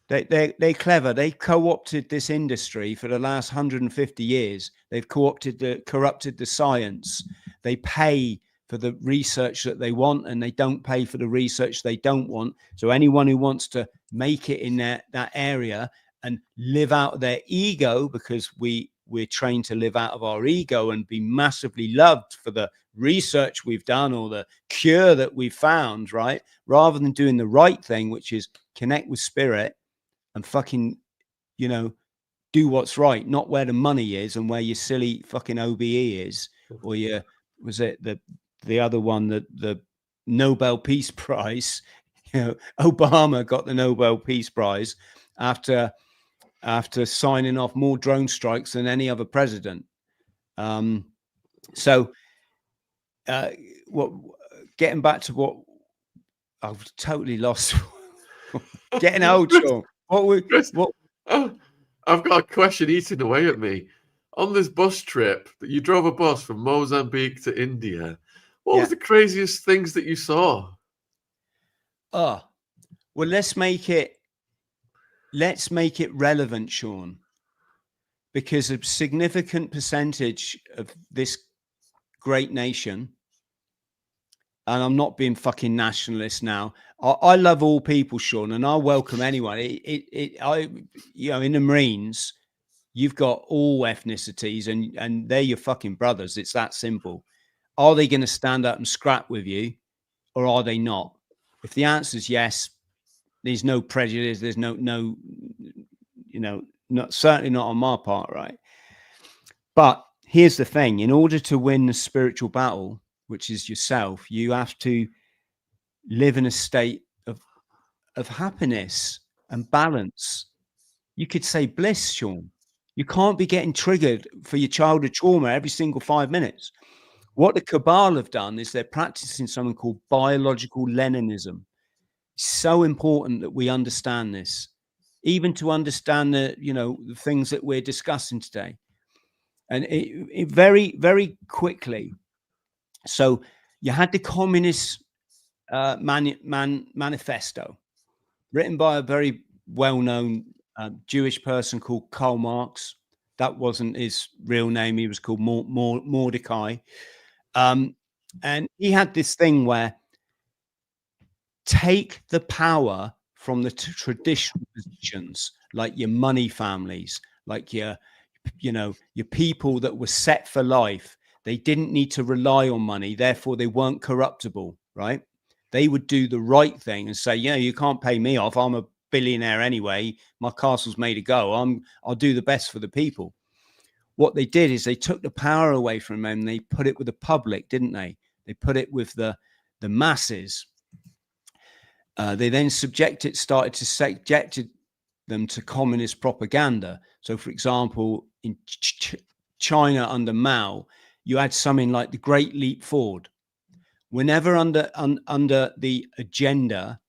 They're clever. They co-opted this industry for the last 150 years. They've corrupted the science. They pay for the research that they want, and they don't pay for the research they don't want. So anyone who wants to make it in that area and live out of their ego, because we're trained to live out of our ego and be massively loved for the research we've done or the cure that we've found, right? Rather than doing the right thing, which is connect with spirit and fucking, you know, do what's right, not where the money is and where your silly fucking OBE is, or your, was it the other one, the Nobel Peace Prize. You know, Obama got the Nobel Peace Prize after signing off more drone strikes than any other president. So getting back to what I've totally lost. Getting old, Shaun. I've got a question eating away at me. On this bus trip, that you drove a bus from Mozambique to India. What was the craziest things that you saw? Well, let's make it relevant, Shaun. because a significant percentage of this great nation, and I'm not being fucking nationalist now. I love all people, Shaun, and I welcome anyone. You know, in the Marines, you've got all ethnicities, and they're your fucking brothers. It's that simple. Are they going to stand up and scrap with you, or are they not? If the answer is yes, there's no prejudice. There's no, you know, certainly not on my part, right? But here's the thing: in order to win the spiritual battle, which is yourself, you have to live in a state of happiness and balance. You could say bliss, Shaun. You can't be getting triggered for your childhood trauma every single 5 minutes. What the cabal have done is they're practicing something called biological Leninism. It's so important that we understand this, even to understand the, you know, the things that we're discussing today. And it very, very quickly. So you had the Communist Manifesto, written by a very well-known Jewish person called Karl Marx. That wasn't his real name. He was called Mordecai. And he had this thing where take the power from the traditional positions, like your money families, like your, you know, your people that were set for life. They didn't need to rely on money, therefore they weren't corruptible, right? They would do the right thing and say, yeah, you can't pay me off. I'm a billionaire anyway. My castle's made to go. I'll do the best for the people. What they did is they took the power away from them and they put it with the public, didn't they? They put it with the masses. They then started to subject them to communist propaganda. So, for example, in China under Mao, you had something like the Great Leap Forward. Whenever under the agenda,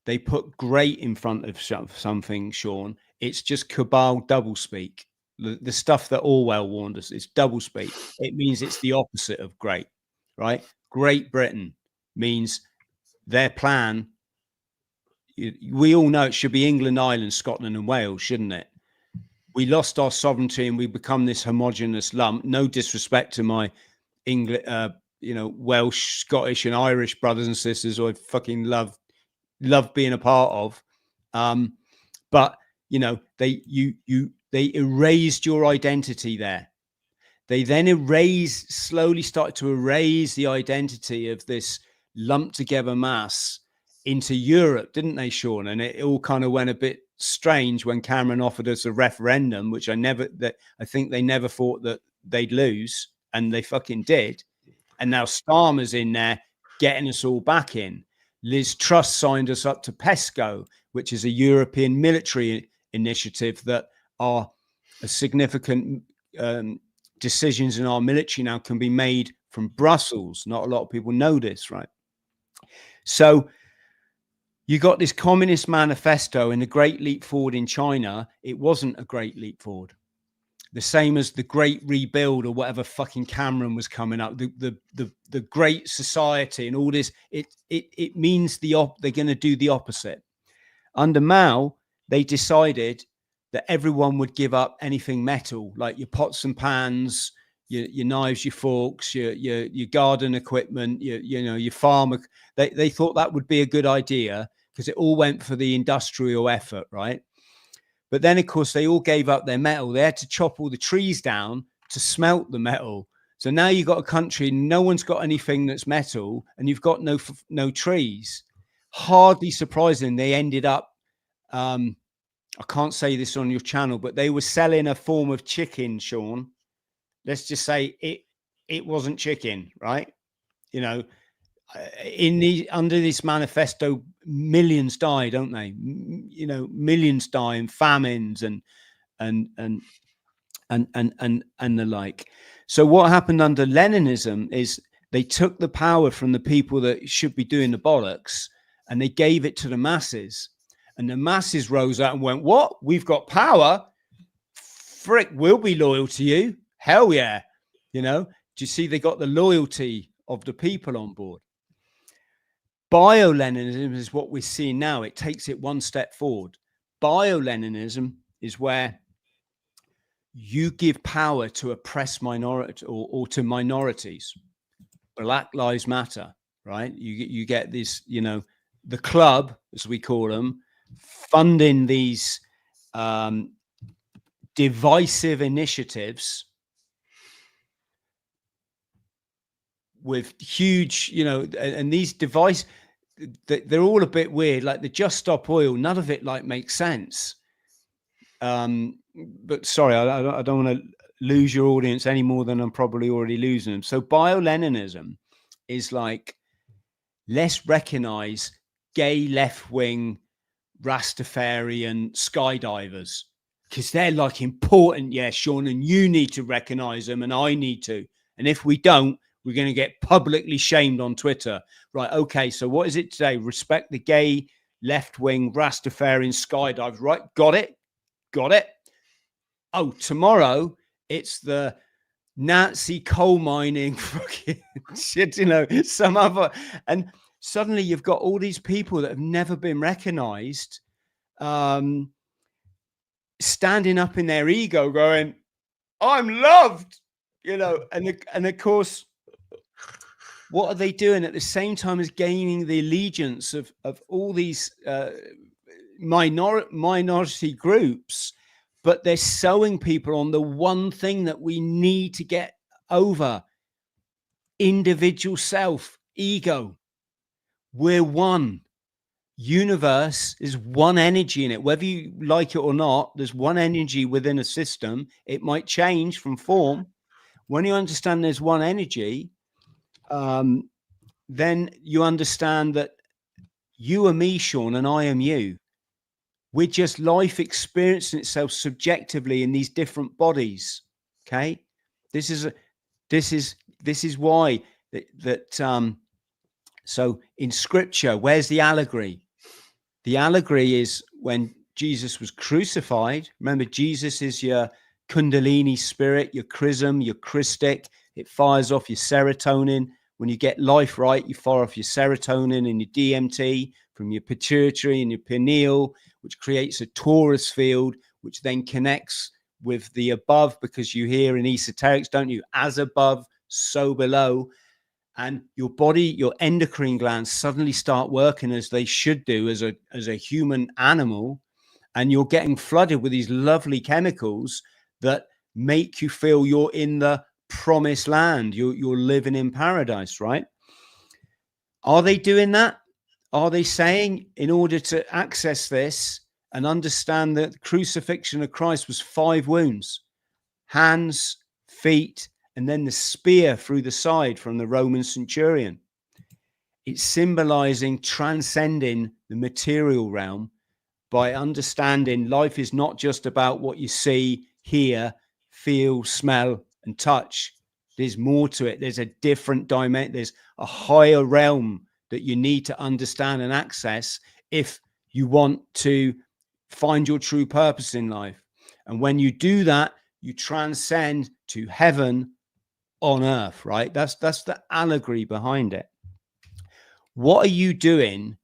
they put great in front of something, Shaun, it's just cabal doublespeak. The stuff that Orwell warned us, it's doublespeak. It means it's the opposite of great, right? Great Britain means their plan. We all know it should be England, Ireland, Scotland, and Wales, shouldn't it? We lost our sovereignty and we become this homogenous lump. No disrespect to my English, you know, Welsh, Scottish, and Irish brothers and sisters, who I fucking love being a part of. But you know, they erased your identity there. They then slowly started to erase the identity of this lumped together mass into Europe, didn't they, Shaun? And it all kind of went a bit strange when Cameron offered us a referendum, which I think they never thought that they'd lose, and they fucking did. And now Starmer's in there getting us all back in. Liz Truss signed us up to PESCO, which is a European military initiative that are a significant decisions in our military now can be made from Brussels. Not a lot of people know this, right? So you got this Communist Manifesto and the Great Leap Forward in China. It wasn't a great leap forward. The same as the Great Rebuild or whatever fucking Cameron was coming up, the Great Society and all this. It means they're going to do the opposite. Under Mao, they decided that everyone would give up anything metal, like your pots and pans, your knives, your forks, your garden equipment, your farm. They thought that would be a good idea because it all went for the industrial effort, right? But then, of course, they all gave up their metal. They had to chop all the trees down to smelt the metal. So now you've got a country, no one's got anything that's metal, and you've got no trees. Hardly surprising, they ended up, I can't say this on your channel, but they were selling a form of chicken, Shaun. Let's just say it wasn't chicken, right? You know, under this manifesto, millions die, don't they? You know, millions die in famines and the like. So what happened under Leninism is they took the power from the people that should be doing the bollocks and they gave it to the masses. And the masses rose up and went, what? We've got power? Frick, we'll be loyal to you. Hell yeah. You know, do you see they got the loyalty of the people on board? Bio-Leninism is what we're seeing now. It takes it one step forward. Bio-Leninism is where you give power to oppressed minority or to minorities. Black Lives Matter, right? You get this, you know, the club, as we call them, funding these divisive initiatives with huge, you know, and these they're all a bit weird. Like the Just Stop Oil, none of it like makes sense. But sorry, I don't want to lose your audience any more than I'm probably already losing them. So bio-Leninism is like, let's recognize gay left-wing Rastafarian skydivers because they're like important. Yeah, Shaun, and you need to recognize them and I need to. And if we don't, we're going to get publicly shamed on Twitter. Right. Okay. So what is it today? Respect the gay left-wing Rastafarian skydivers. Right. Got it. Got it. Oh, tomorrow it's the Nazi coal mining fucking shit, you know, some other. And suddenly you've got all these people that have never been recognized standing up in their ego going, I'm loved, you know, and of course, what are they doing at the same time as gaining the allegiance of all these minority groups? But they're sowing people on the one thing that we need to get over: individual self, ego. We're one. Universe is one energy in it. Whether you like it or not, there's one energy within a system. It might change from form. When you understand there's one energy, then you understand that you are me, Shaun, and I am you. We're just life experiencing itself subjectively in these different bodies. Okay, this is why so in Scripture, where's the allegory? The allegory is when Jesus was crucified. Remember, Jesus is your Kundalini spirit, your chrism, your Christic. It fires off your serotonin. When you get life right, you fire off your serotonin and your DMT from your pituitary and your pineal, which creates a torus field, which then connects with the above, because you hear in esoterics, don't you? As above, so below. And your body, your endocrine glands suddenly start working as they should do as a human animal. And you're getting flooded with these lovely chemicals that make you feel you're in the promised land. You're living in paradise, right? Are they doing that? Are they saying, in order to access this and understand that the crucifixion of Christ was 5 wounds, hands, feet, and then the spear through the side from the Roman centurion? It's symbolizing transcending the material realm by understanding life is not just about what you see, hear, feel, smell, and touch. There's more to it. There's a different dimension. There's a higher realm that you need to understand and access if you want to find your true purpose in life. And when you do that, you transcend to heaven on earth, right? That's the allegory behind it. What are you doing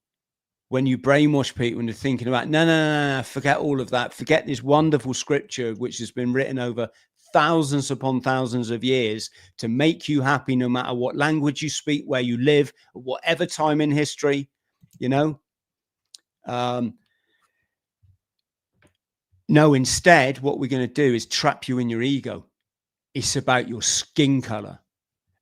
when you brainwash people and they're thinking about, no, forget all of that. Forget this wonderful scripture, which has been written over thousands upon thousands of years to make you happy, no matter what language you speak, where you live, whatever time in history, you know? No, instead, what we're going to do is trap you in your ego. It's about your skin color.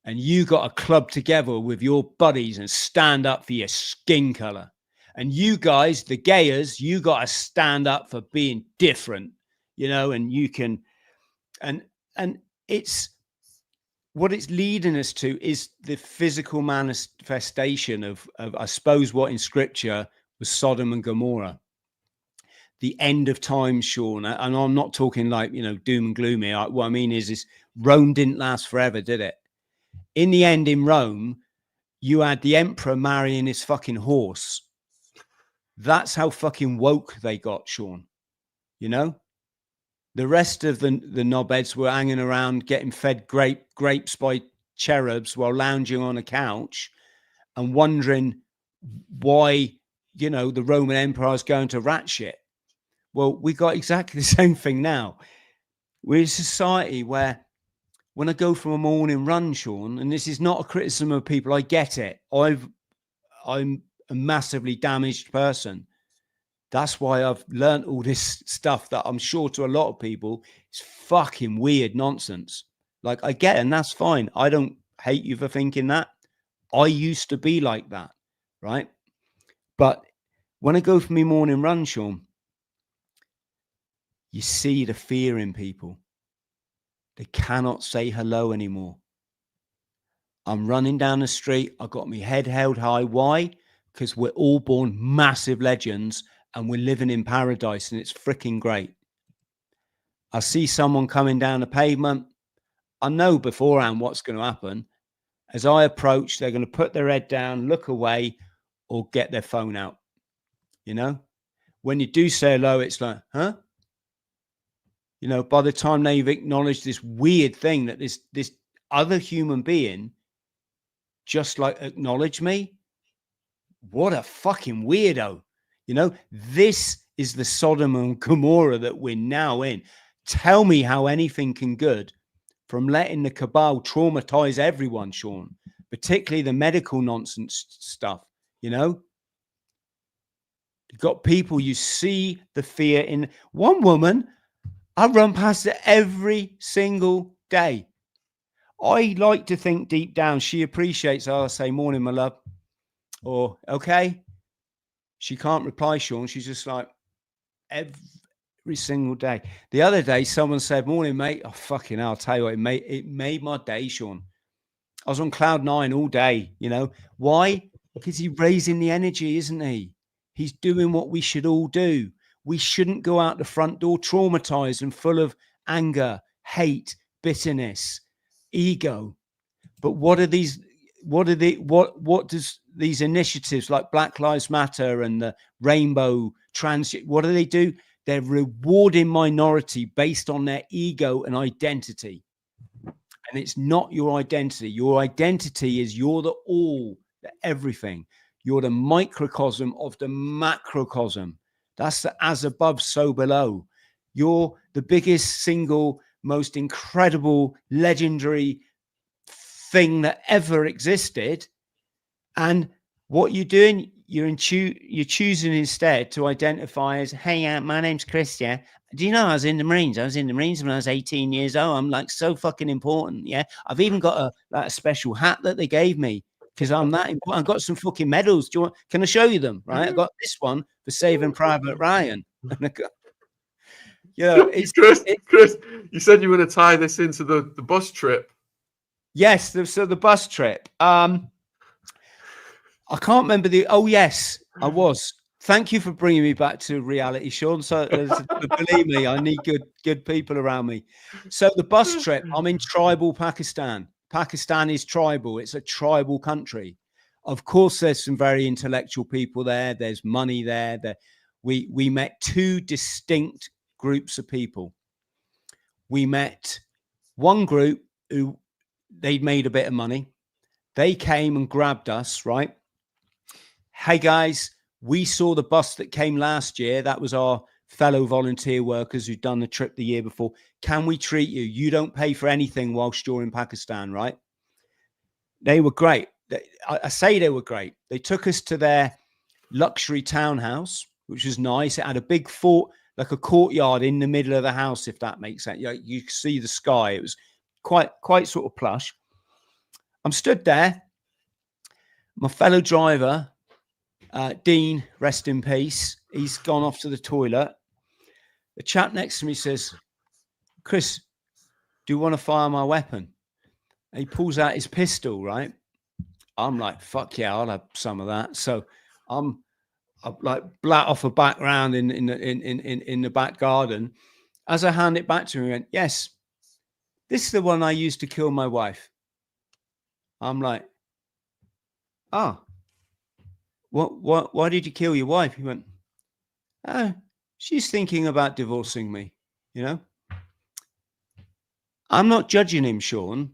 And you got to club together with your buddies and stand up for your skin color. And you guys, the gayers, you got to stand up for being different, you know, and you can, and it's, what it's leading us to is the physical manifestation of I suppose, what in scripture was Sodom and Gomorrah. The end of time, Shaun. And I'm not talking like, you know, doom and gloomy. What I mean is Rome didn't last forever, did it? In the end, in Rome, you had the emperor marrying his fucking horse. That's how fucking woke they got, Shaun. You know? The rest of the knobheads were hanging around getting fed grapes by cherubs while lounging on a couch and wondering why, you know, the Roman Empire is going to rat shit. Well, we got exactly the same thing now. We're a society where when I go for a morning run, Shaun, and this is not a criticism of people, I get it. I'm a massively damaged person. That's why I've learned all this stuff that I'm sure to a lot of people is fucking weird nonsense. Like, I get it, and that's fine. I don't hate you for thinking that. I used to be like that, right? But when I go for my morning run, Shaun, you see the fear in people. They cannot say hello anymore. I'm running down the street. I got my head held high. Why? Because we're all born massive legends and we're living in paradise and it's freaking great. I see someone coming down the pavement. I know beforehand what's going to happen. As I approach, they're going to put their head down, look away, or get their phone out. You know, when you do say hello, it's like, huh? You know, by the time they've acknowledged this weird thing that this other human being just like acknowledge me, what a fucking weirdo. You know, this is the Sodom and Gomorrah that we're now in. Tell me how anything can good from letting the cabal traumatize everyone, Shaun, particularly the medical nonsense stuff. You know, you've got people, you see the fear in one woman. I run past it every single day. I like to think deep down she appreciates how I say morning, my love, or okay. She can't reply, Shaun. She's just like every single day. The other day, someone said, morning, mate. Oh, fucking hell, I'll tell you what, it made my day, Shaun. I was on cloud 9 all day, you know. Why? Because he's raising the energy, isn't he? He's doing what we should all do. We shouldn't go out the front door traumatized and full of anger, hate, bitterness, ego. But what does these initiatives like Black Lives Matter and the Rainbow Trans, what do? They're rewarding minority based on their ego and identity. And it's not your identity. Your identity is you're the all, the everything. You're the microcosm of the macrocosm. That's the as above, so below. You're the biggest single, most incredible, legendary thing that ever existed. And what you're doing, you're choosing instead to identify as, hey, my name's Chris. Yeah. Do you know I was in the Marines? I was in the Marines when I was 18 years old. I'm like so fucking important. Yeah. I've even got a special hat that they gave me because I'm that important. I've got some fucking medals. Do you want? Can I show you them? Right. I got this one for saving Private Ryan. Yeah. Chris, you said you were going to tie this into the bus trip. Yes. So the bus trip. I can't remember oh yes, I was. Thank you for bringing me back to reality, Shaun. So believe me, I need good people around me. So the bus trip, I'm in tribal Pakistan. Pakistan is tribal. It's a tribal country. Of course, there's some very intellectual people there. There's money there. We met two distinct groups of people. We met one group who they'd made a bit of money. They came and grabbed us, right? Hey guys, we saw the bus that came last year. That was our fellow volunteer workers who'd done the trip the year before. Can we treat you? You don't pay for anything whilst you're in Pakistan, right? They were great. I say they were great. They took us to their luxury townhouse, which was nice. It had a big fort, like a courtyard in the middle of the house, if that makes sense. You could see the sky. It was quite sort of plush. I'm stood there. My fellow driver, Dean, rest in peace. He's gone off to the toilet. The chap next to me says, Chris, do you want to fire my weapon? And he pulls out his pistol, right? I'm like, fuck yeah, I'll have some of that. So I'm like blat off a background in the back garden. As I hand it back to him, he went, yes, this is the one I used to kill my wife. I'm like, oh. Why did you kill your wife? He went, oh, she's thinking about divorcing me, you know? I'm not judging him, Shaun.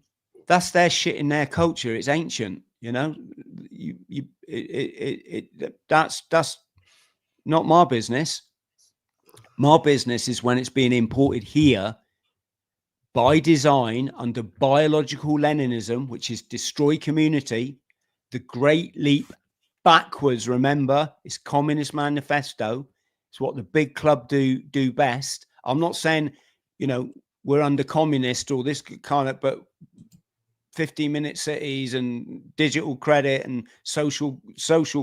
That's their shit in their culture. It's ancient, you know? That's not my business. My business is when it's being imported here by design under biological Leninism, which is destroy community, the great leap backwards. Remember, it's Communist Manifesto. It's what the big club do best. I'm not saying, you know, we're under communist or this kind of, but 15-minute cities and digital credit and social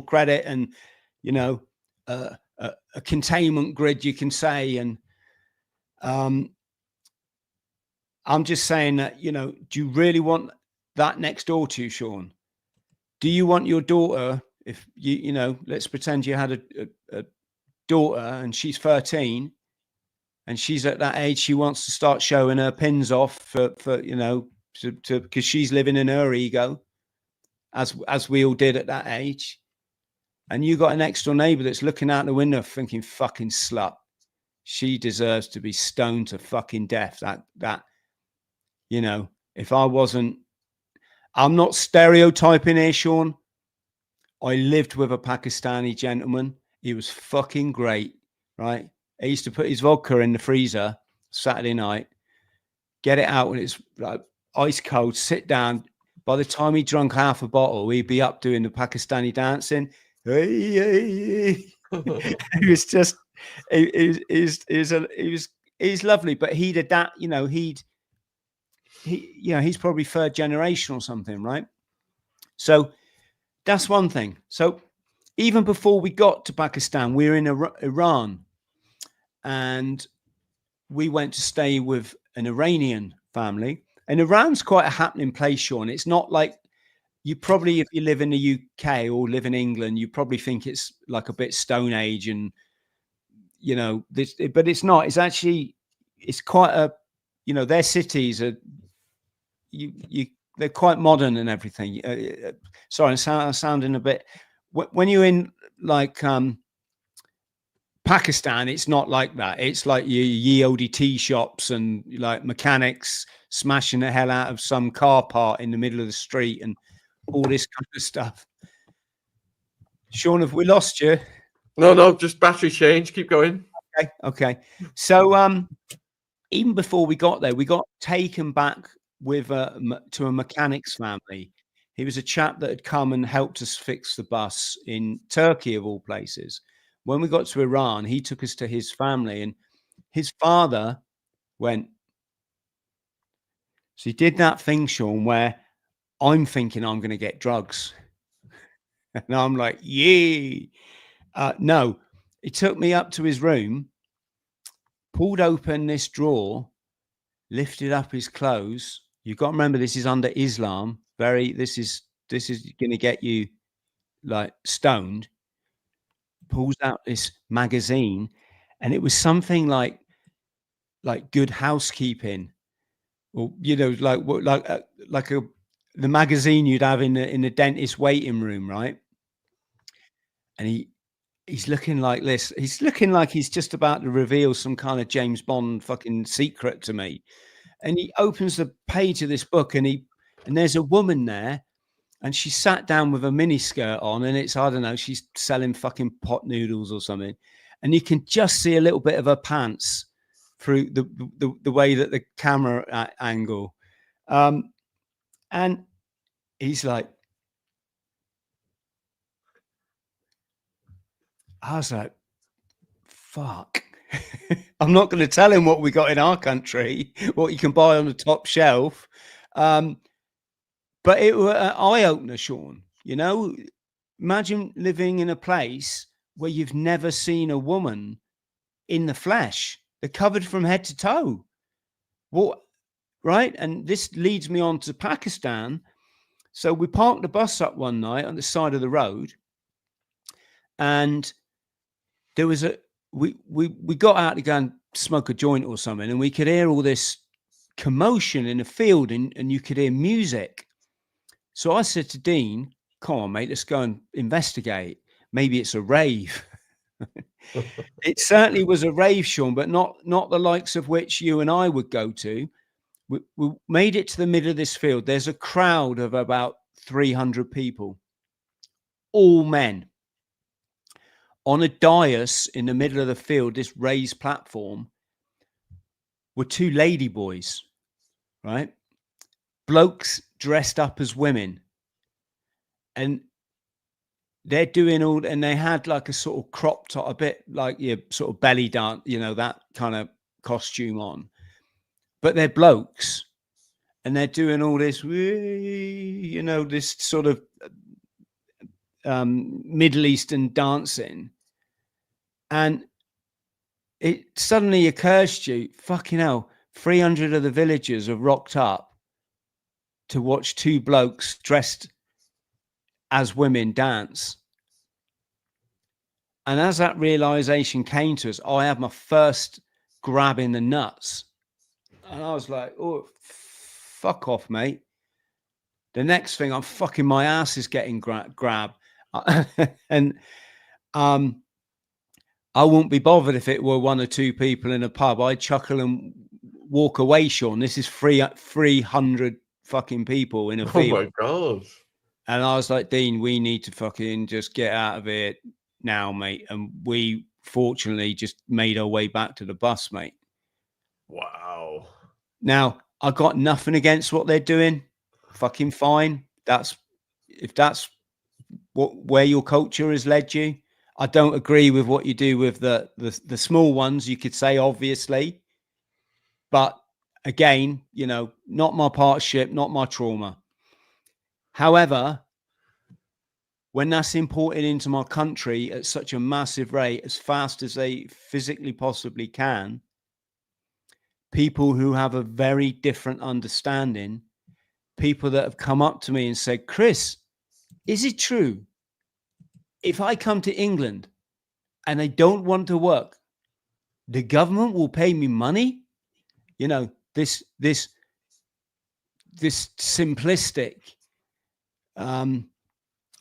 credit and, you know, a containment grid, you can say. And I'm just saying that, you know, do you really want that next door to you, Shaun? Do you want your daughter, if you know, let's pretend you had a daughter and she's 13 and she's at that age, she wants to start showing her pins off for you know, to because she's living in her ego, as we all did at that age. And you got an next door neighbor that's looking out the window thinking, fucking slut, she deserves to be stoned to fucking death. That you know, if I wasn't, I'm not stereotyping here, Shaun. I lived with a Pakistani gentleman. He was fucking great, right? He used to put his vodka in the freezer Saturday night, get it out when it's like ice cold, sit down. By the time he drunk half a bottle, he'd be up doing the Pakistani dancing. Hey, hey, hey. He was just, he's lovely, but he'd adapt, you know, you know, he's probably third generation or something, right? So that's one thing. So even before we got to Pakistan, we were in Iran, and we went to stay with an Iranian family. And Iran's quite a happening place, Shaun. It's not like, you probably, if you live in the UK or live in England, you probably think it's like a bit Stone Age and, you know, this, but it's not. It's actually, it's quite a, you know, their cities are, they're quite modern and everything. Sorry, I'm sounding a bit, when you're in like Pakistan, it's not like that. It's like your tea shops and like mechanics smashing the hell out of some car part in the middle of the street and all this kind of stuff. Shaun, have we lost you? No, just battery change. Keep going. Okay. So even before we got there, we got taken back with to a mechanic's family. He was a chap that had come and helped us fix the bus in Turkey, of all places. When we got to Iran, he took us to his family, and his father went. So he did that thing, Shaun, where I'm thinking I'm going to get drugs. And I'm like, yay. No, he took me up to his room, pulled open this drawer, lifted up his clothes. You've got to remember, this is under Islam. This is going to get you like stoned. Pulls out this magazine, and it was something like Good Housekeeping, or, you know, like the magazine you'd have in the dentist waiting room, right? And he's looking like this. He's looking like he's just about to reveal some kind of James Bond fucking secret to me. And he opens the page of this book, and there's a woman there, and she sat down with a mini skirt on, and it's, I don't know, she's selling fucking pot noodles or something. And you can just see a little bit of her pants through the way that the camera angle. And he's like, I was like, fuck. I'm not going to tell him what we got in our country, what you can buy on the top shelf. But it was an eye-opener, Shaun. You know, imagine living in a place where you've never seen a woman in the flesh. They're covered from head to toe. What, right? And this leads me on to Pakistan. So we parked the bus up one night on the side of the road, and there was we got out to go and smoke a joint or something, and we could hear all this commotion in the field, and you could hear music. So I said to Dean, come on, mate, let's go and investigate. Maybe it's a rave. It certainly was a rave, Shaun, but not the likes of which you and I would go to. We made it to the middle of this field. There's a crowd of about 300 people, all men. On a dais in the middle of the field, this raised platform, were two lady boys. right? Blokes dressed up as women, and they're doing all, and they had like a sort of crop top, a bit like your sort of belly dance, you know, that kind of costume on, but they're blokes, and they're doing all this, you know, this sort of Middle Eastern dancing, and it suddenly occurs to you, fucking hell, 300 of the villagers have rocked up to watch two blokes dressed as women dance. And as that realization came to us, I had my first grab in the nuts. And I was like, oh, fuck off, mate. The next thing, I'm fucking, my ass is getting grabbed. And I wouldn't be bothered if it were one or two people in a pub. I'd chuckle and walk away, Shaun. This is 300 fucking people in a field. Oh my God. And I was like, Dean, we need to fucking just get out of here now, mate. And we fortunately just made our way back to the bus, mate. Wow. Now, I got nothing against what they're doing. Fucking fine. If that's where your culture has led you. I don't agree with what you do with the small ones, you could say, obviously. But again, you know, not my partnership, not my trauma. However, when that's imported into my country at such a massive rate, as fast as they physically possibly can, people who have a very different understanding, people that have come up to me and said, Chris, is it true? If I come to England and I don't want to work, the government will pay me money? You know, this simplistic,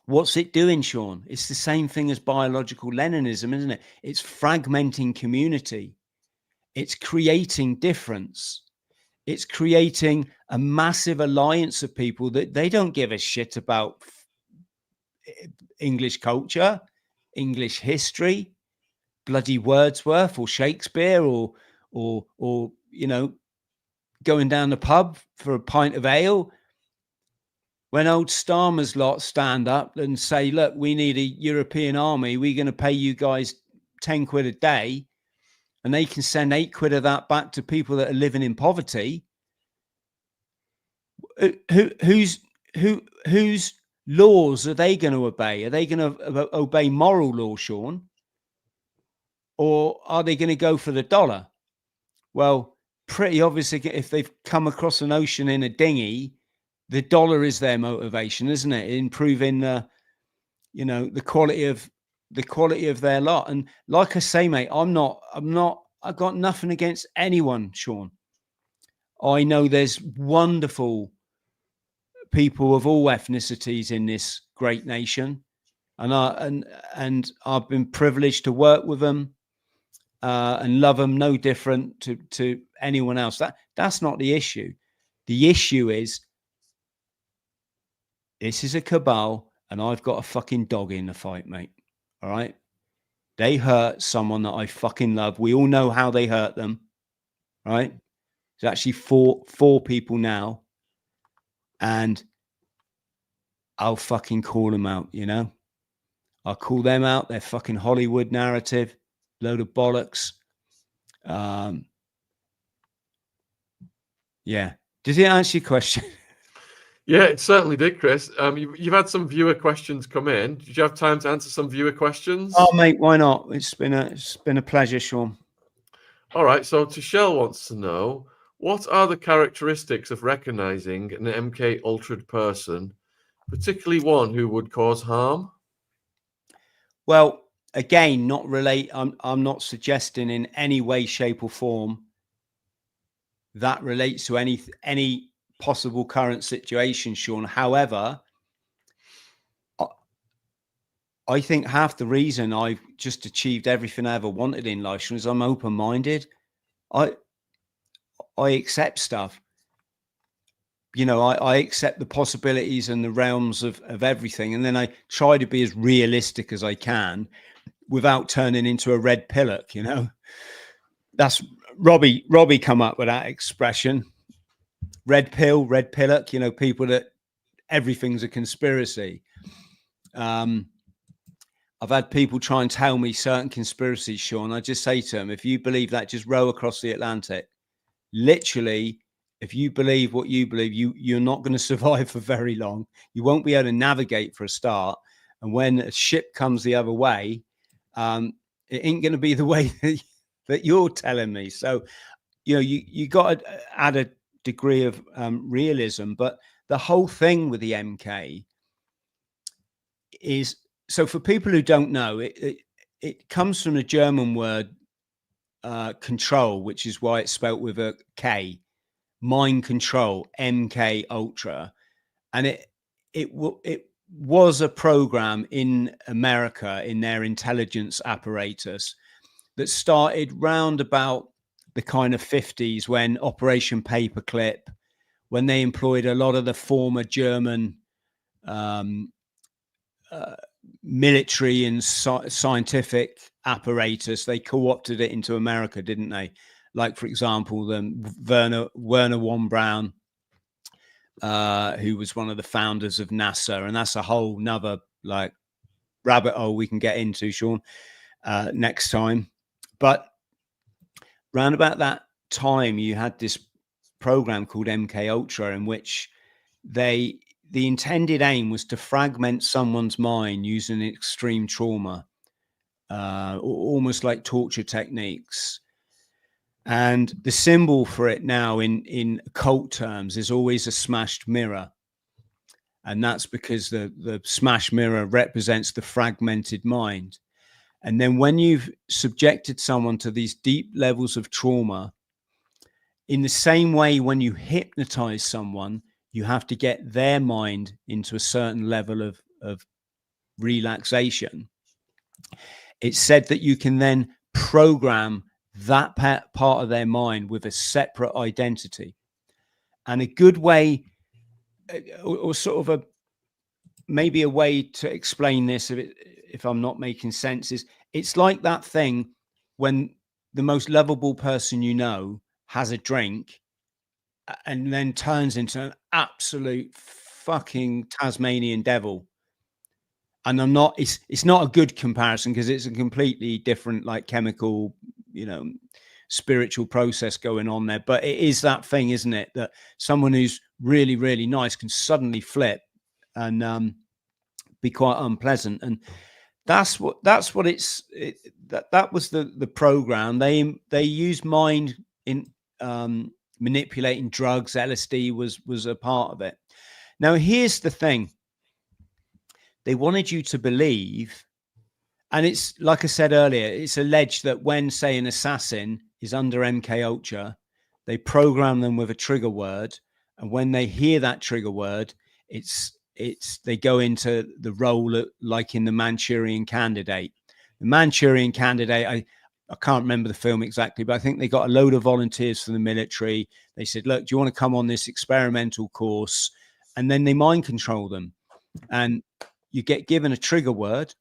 what's it doing, Shaun? It's the same thing as biological Leninism, isn't it? It's fragmenting community. It's creating difference. It's creating a massive alliance of people that they don't give a shit about English culture, English history, bloody Wordsworth or Shakespeare or you know, going down the pub for a pint of ale. When old Starmer's lot stand up and say, look, we need a European army, we're going to pay you guys 10 quid a day, and they can send 8 quid of that back to people that are living in poverty. Whose laws are they going to obey? Are they going to obey moral law, Shaun? Or are they going to go for the dollar? Well, pretty obviously, if they've come across an ocean in a dinghy, the dollar is their motivation, isn't it? Improving you know, the quality of their lot. And like I say, mate, I've got nothing against anyone, Shaun. I know there's wonderful people of all ethnicities in this great nation, and I've been privileged to work with them and love them no different to anyone else. That's not the issue. The issue is this is a cabal, and I've got a fucking dog in the fight, mate. All right, they hurt someone that I fucking love. We all know how they hurt them, right? There's actually four people now. And I'll fucking call them out, you know? I'll call them out. Their fucking Hollywood narrative, load of bollocks. Yeah. Did it answer your question? Yeah, it certainly did, Chris. You've had some viewer questions come in. Did you have time to answer some viewer questions? Oh, mate, why not? It's been a pleasure, Shaun. All right. So Tishelle wants to know, what are the characteristics of recognizing an MK Ultra'd person, particularly one who would cause harm? Well, again, I'm not suggesting in any way, shape, or form that relates to any possible current situation, Shaun. However, I think half the reason I've just achieved everything I ever wanted in life, Shaun, is I'm open-minded. I accept stuff. You know, I accept the possibilities and the realms of everything. And then I try to be as realistic as I can without turning into a red pillock, you know. That's Robbie come up with that expression. red pillock, you know, people that everything's a conspiracy. I've had people try and tell me certain conspiracies, Shaun. I just say to them, if you believe that, just row across the Atlantic. Literally, if you believe what you believe, you're not going to survive for very long. You won't be able to navigate for a start. And when a ship comes the other way, it ain't going to be the way that you're telling me. So, you know, you got to add a degree of realism. But the whole thing with the MK is, so for people who don't know, it comes from the German word control, which is why it's spelt with a K, mind control, MK Ultra. And it was a program in America, in their intelligence apparatus, that started round about the kind of 50s, when Operation Paperclip, when they employed a lot of the former German military and scientific apparatus. They co-opted it into America, didn't they? Like, for example, the Werner von Braun, who was one of the founders of NASA, and that's a whole nother like rabbit hole we can get into, Shaun, next time. But round about that time, you had this program called MK Ultra, in which the intended aim was to fragment someone's mind using extreme trauma, almost like torture techniques. And the symbol for it now in occult terms is always a smashed mirror. And that's because the smashed mirror represents the fragmented mind. And then when you've subjected someone to these deep levels of trauma, in the same way, when you hypnotize someone, you have to get their mind into a certain level of relaxation. It's said that you can then program that part of their mind with a separate identity. And a good way, or sort of maybe a way to explain this, if I'm not making sense, is it's like that thing when the most lovable person you know has a drink and then turns into an absolute fucking Tasmanian devil. And I'm not, it's not a good comparison, because it's a completely different, like, chemical, you know, spiritual process going on there. But it is that thing, isn't it, that someone who's really, really nice can suddenly flip and be quite unpleasant. And that's what that was the program. They used mind in manipulating drugs. LSD was a part of it. Now, here's the thing. They wanted you to believe, and it's like I said earlier, it's alleged that when, say, an assassin is under MK Ultra, they program them with a trigger word, and when they hear that trigger word, they go into the role like in the Manchurian Candidate. The Manchurian Candidate, I can't remember the film exactly, but I think they got a load of volunteers from the military. They said, look, do you want to come on this experimental course? And then they mind control them. And you get given a trigger word.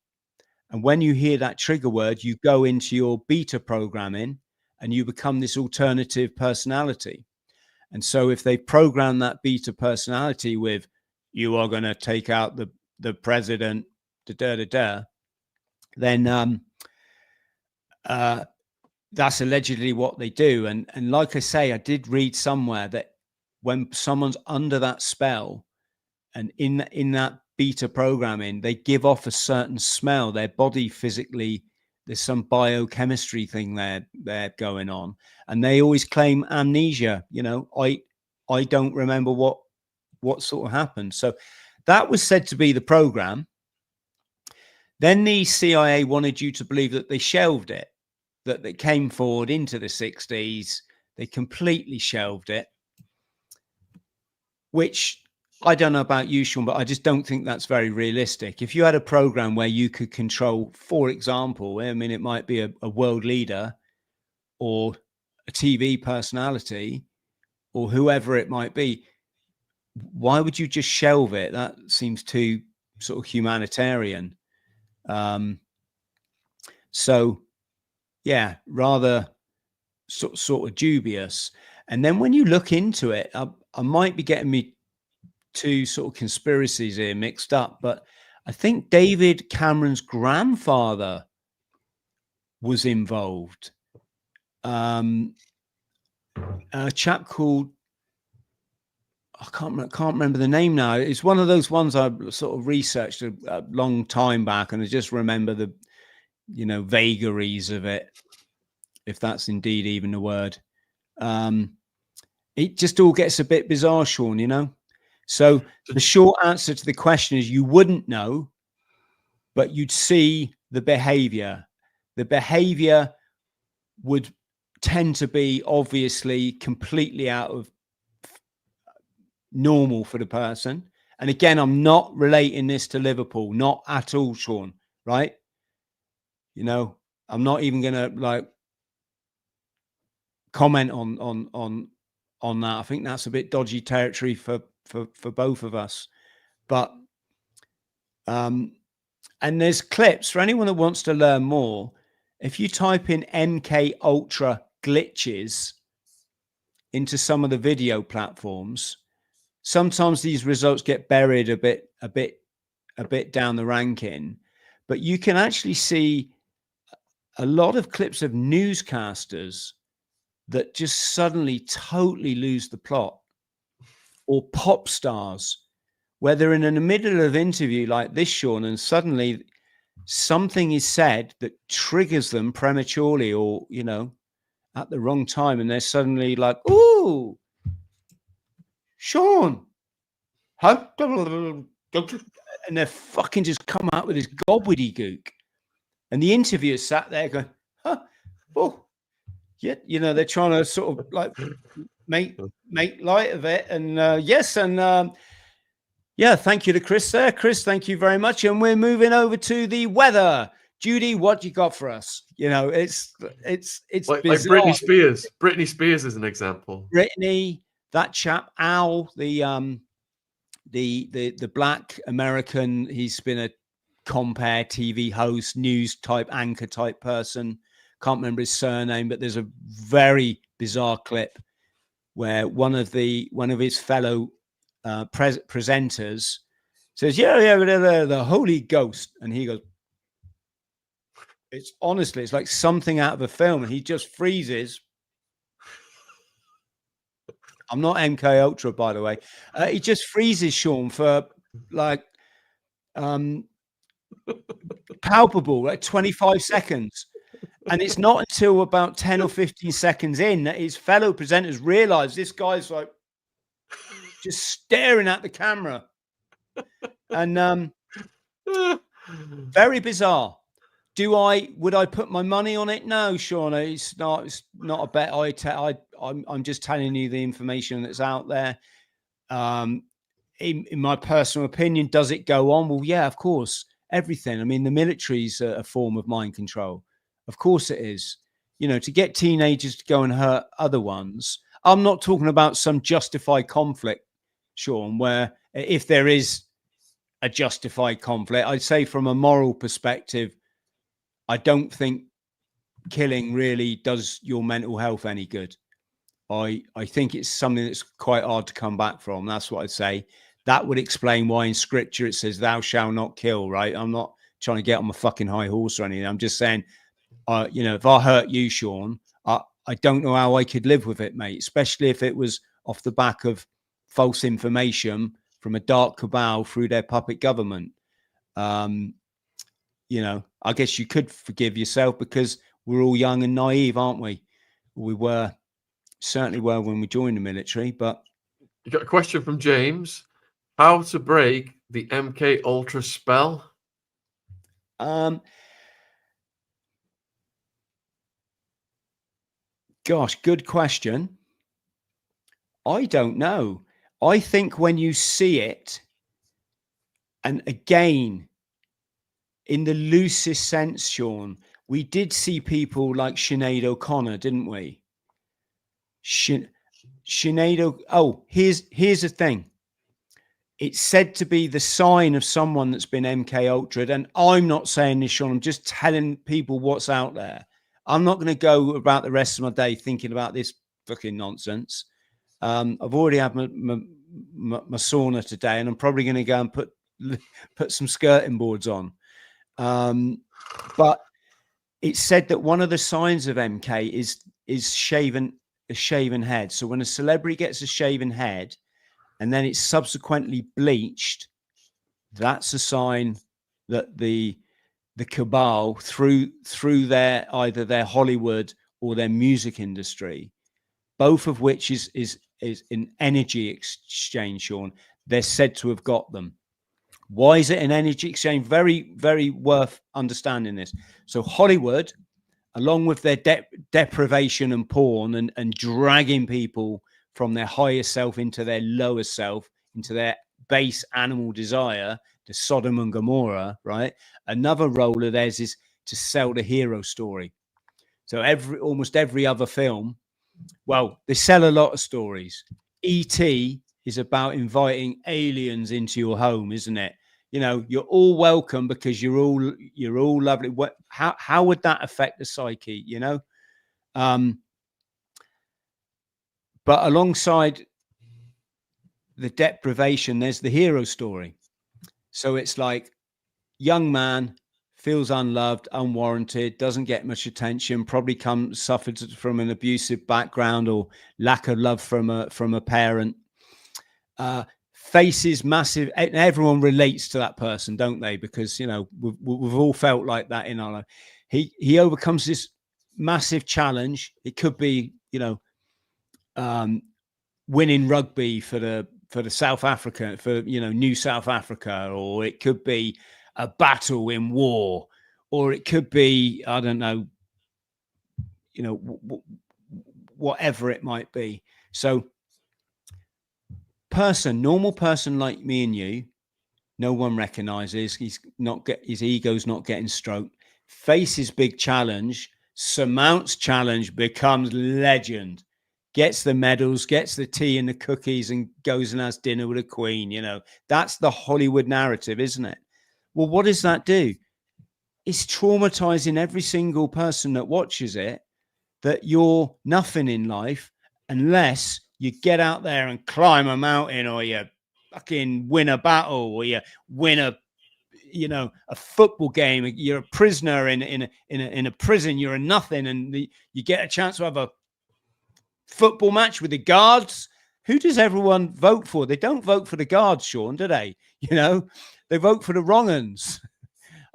And when you hear that trigger word, you go into your beta programming and you become this alternative personality. And so if they program that beta personality with, you are going to take out the president, then that's allegedly what they do. And like I say, I did read somewhere that when someone's under that spell and in that beta programming, they give off a certain smell. Their body physically, there's some biochemistry thing there going on, and they always claim amnesia. You know, I don't remember what sort of happened. So that was said to be the program. Then the CIA wanted you to believe that they shelved it, that they came forward into the 60s. They completely shelved it, which I don't know about you, Shaun, but I just don't think that's very realistic. If you had a program where you could control, for example, I mean, it might be a world leader or a TV personality or whoever it might be, why would you just shelve it? That seems too sort of humanitarian. So, rather sort of dubious. And then when you look into it, I might be getting me two sort of conspiracies here mixed up, but I think David Cameron's grandfather was involved. A chap called, I can't remember the name now. It's one of those ones I sort of researched a long time back, and I just remember the, vagaries of it, if that's indeed even a word. It just all gets a bit bizarre, Shaun, So the short answer to the question is you wouldn't know, but you'd see the behavior. The behavior would tend to be obviously completely out of normal for the person. And again, I'm not relating this to Liverpool, not at all, Shaun, right? I'm not even going to comment on that. I think that's a bit dodgy territory for both of us. But and there's clips for anyone that wants to learn more. If you type in MK Ultra glitches into some of the video platforms, sometimes these results get buried a bit down the ranking, but you can actually see a lot of clips of newscasters that just suddenly totally lose the plot, or pop stars where they're in the middle of an interview like this, Shaun, and suddenly something is said that triggers them prematurely or, at the wrong time. And they're suddenly like, ooh, Shaun. And they're fucking just come out with this gobbledygook. And the interviewer sat there going, oh, yeah, they're trying to sort of like make light of it. And yes, and yeah, thank you to Chris there. Chris, thank you very much. And we're moving over to the weather. Judy, what you got for us? It's like Britney Spears. Britney Spears is an example. Britney, that chap Al, the black American. He's been a compare TV host, news type anchor type person. Can't remember his surname, but there's a very bizarre clip where one of his fellow presenters says, yeah, the Holy Ghost. And he goes, it's like something out of a film. And he just freezes. I'm not MK Ultra, by the way. He just freezes, Shaun, for like palpable, like 25 seconds. And it's not until about 10 or 15 seconds in that his fellow presenters realize this guy's like just staring at the camera. And very bizarre. Would I put my money on it? No, Shaun, it's not a bet I'm just telling you the information that's out there. In my personal opinion, does it go on? Well, yeah, of course. Everything. I mean, the military's a form of mind control. Of course it is. To get teenagers to go and hurt other ones. I'm not talking about some justified conflict, Shaun, where if there is a justified conflict, I'd say from a moral perspective, I don't think killing really does your mental health any good. I think it's something that's quite hard to come back from. That's what I'd say. That would explain why in scripture it says, thou shalt not kill, right? I'm not trying to get on my fucking high horse or anything. I'm just saying, if I hurt you, Shaun, I don't know how I could live with it, mate, especially if it was off the back of false information from a dark cabal through their puppet government. I guess you could forgive yourself because we're all young and naive, aren't we? We certainly were when we joined the military. But you got a question from James: how to break the MK Ultra spell? Gosh, good question. I don't know. I think when you see it, and again, in the loosest sense, Shaun, we did see people like Sinead O'Connor, didn't we? Sinead. Oh, here's the thing. It's said to be the sign of someone that's been MK Ultra'd, and I'm not saying this, Shaun. I'm just telling people what's out there. I'm not going to go about the rest of my day thinking about this fucking nonsense. I've already had my sauna today, and I'm probably going to go and put some skirting boards on. But it's said that one of the signs of MK is a shaven head. So when a celebrity gets a shaven head and then it's subsequently bleached, that's a sign that the cabal through their either their Hollywood or their music industry, both of which is an energy exchange, Shaun. They're said to have got them. Why is it an energy exchange? Very, very worth understanding this. So Hollywood, along with their deprivation and porn and dragging people from their higher self into their lower self, into their base animal desire, the Sodom and Gomorrah, right? Another role of theirs is to sell the hero story. So almost every other film, well, they sell a lot of stories. E.T. is about inviting aliens into your home, isn't it? You know, you're all welcome because you're all lovely. How would that affect the psyche? You know, but alongside the deprivation, there's the hero story. So it's like young man feels unloved, unwarranted, doesn't get much attention, probably suffered from an abusive background or lack of love from a parent. Faces massive, and everyone relates to that person, don't they? Because, you know, we've all felt like that in our life. He overcomes this massive challenge. It could be, you know, winning rugby for the South Africa, for, you know, New South Africa, or it could be a battle in war, or it could be, I don't know, you know, whatever it might be. So normal person like me and you, no one recognizes. His ego's not getting stroked. Faces big challenge, surmounts challenge, becomes legend, gets the medals, gets the tea and the cookies, and goes and has dinner with a queen. You know, that's the Hollywood narrative, isn't it? Well, what does that do? It's traumatizing every single person that watches it, that you're nothing in life unless you get out there and climb a mountain, or you fucking win a battle, or you win a football game. You're a prisoner in a prison. You're a nothing, and you get a chance to have a football match with the guards. Who does everyone vote for? They don't vote for the guards, Shaun, do they? You know, they vote for the wrong uns.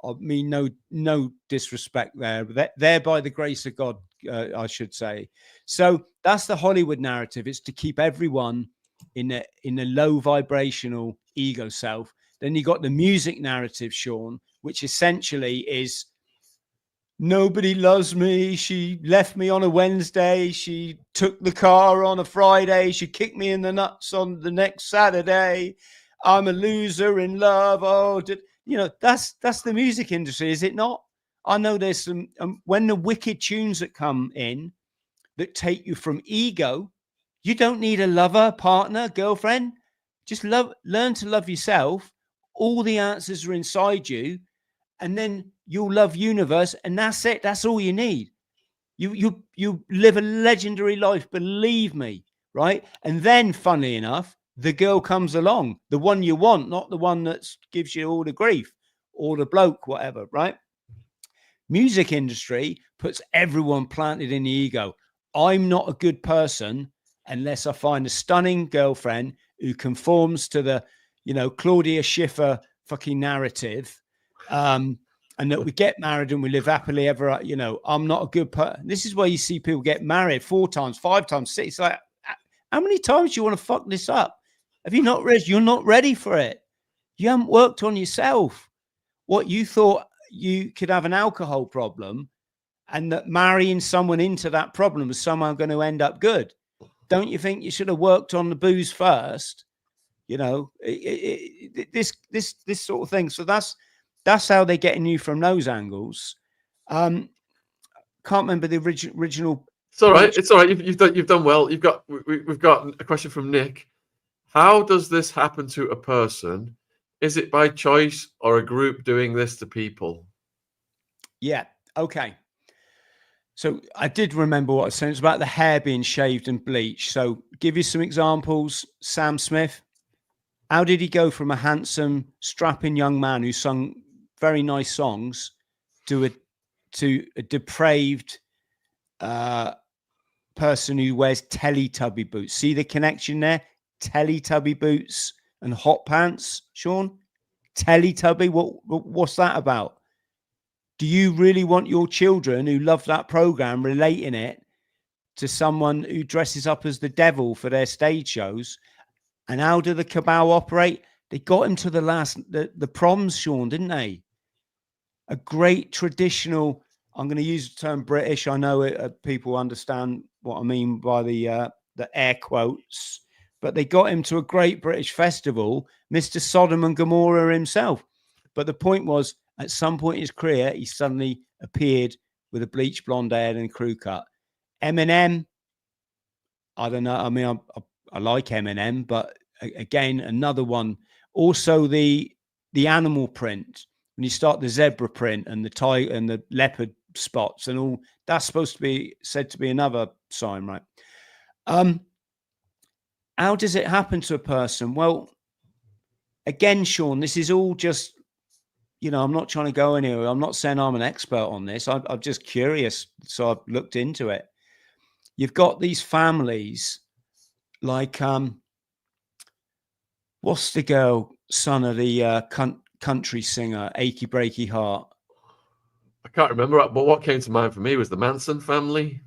I mean, no disrespect there, but they're by the grace of God, I should say. So that's the Hollywood narrative. It's to keep everyone in a low vibrational ego self. Then you got the music narrative, Shaun, which essentially is nobody loves me. She left me on a Wednesday. She took the car on a Friday. She kicked me in the nuts on the next Saturday. I'm a loser in love. Oh, you know, that's the music industry, is it not? I know there's some, when the wicked tunes that come in that take you from ego, you don't need a lover, partner, girlfriend. Just learn to love yourself. All the answers are inside you, and then you'll love universe, and that's it. That's all you need. You live a legendary life, believe me, right? And then, funnily enough, the girl comes along, the one you want, not the one that gives you all the grief or the bloke, whatever, right? Music industry puts everyone planted in the ego. I'm not a good person unless I find a stunning girlfriend who conforms to the, you know, Claudia Schiffer fucking narrative, and that we get married and we live happily ever. You know, I'm not a good person. This is where you see people get married 4 times, 5 times, 6. It's like, how many times do you want to fuck this up? Have you not ready? You're not ready for it. You haven't worked on yourself. What you thought you could have an alcohol problem, and that marrying someone into that problem is somehow going to end up good. Don't you think you should have worked on the booze first? You know, this sort of thing. So that's how they're getting you from those angles. Can't remember the original. It's all right. It's all right. You've done well. We've got a question from Nick. How does this happen to a person? Is it by choice or a group doing this to people? Yeah. Okay. So I did remember what I said. It's about the hair being shaved and bleached. So give you some examples. Sam Smith, how did he go from a handsome, strapping young man who sung very nice songs to a depraved person who wears Teletubby boots? See the connection there? Teletubby boots and hot pants, Shaun? Teletubby, what's that about? Do you really want your children who love that program relating it to someone who dresses up as the devil for their stage shows? And how do the cabal operate? They got him to the proms, Shaun, didn't they? A great traditional, I'm going to use the term British. I know people understand what I mean by the air quotes, but they got him to a great British festival, Mr. Sodom and Gomorrah himself. But the point was, at some point in his career, he suddenly appeared with a bleached blonde hair and a crew cut. Eminem, I don't know. I mean, I like Eminem, but again, another one. Also, the animal print. When you start the zebra print and the tiger and the leopard spots and all, that's supposed to be said to be another sign, right? How does it happen to a person? Well, again, Shaun, this is all just, I'm not trying to go anywhere. I'm not saying I'm an expert on this. I'm just curious. So I've looked into it. You've got these families like, what's the girl, son of the country singer, Achy Breaky Heart? I can't remember, but what came to mind for me was the Manson family.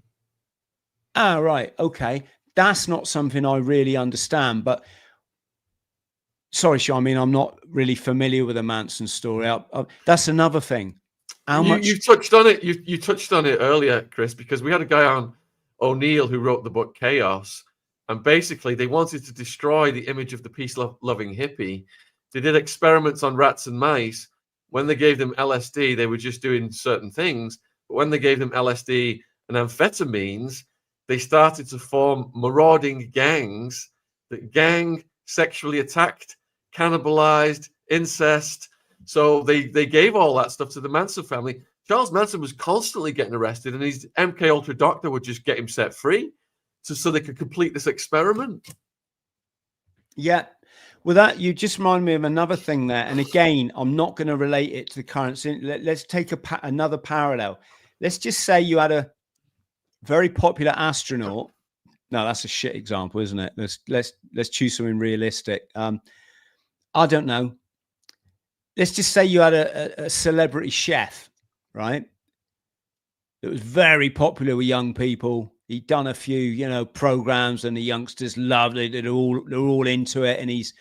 Ah, right. Okay. That's not something I really understand, but sorry, Shaun, I mean, I'm not really familiar with the Manson story. That's another thing. You touched on it. You touched on it earlier, Chris, because we had a guy on, O'Neill, who wrote the book Chaos, and basically they wanted to destroy the image of the peace-loving hippie. They did experiments on rats and mice. When they gave them LSD, they were just doing certain things. But when they gave them LSD and amphetamines, they started to form marauding gangs that sexually attacked, cannibalized, incest. So they gave all that stuff to the Manson family. Charles Manson was constantly getting arrested, and his MK Ultra doctor would just get him set free so they could complete this experiment. Yeah. Well, that you just remind me of another thing there. And again, I'm not going to relate it to the current. Let's take another parallel. Let's just say you had a very popular astronaut. No, that's a shit example, isn't it? Let's choose something realistic. I don't know. Let's just say you had a celebrity chef, right? It was very popular with young people. He'd done a few, programs, and the youngsters loved it. They're all into it, and he's,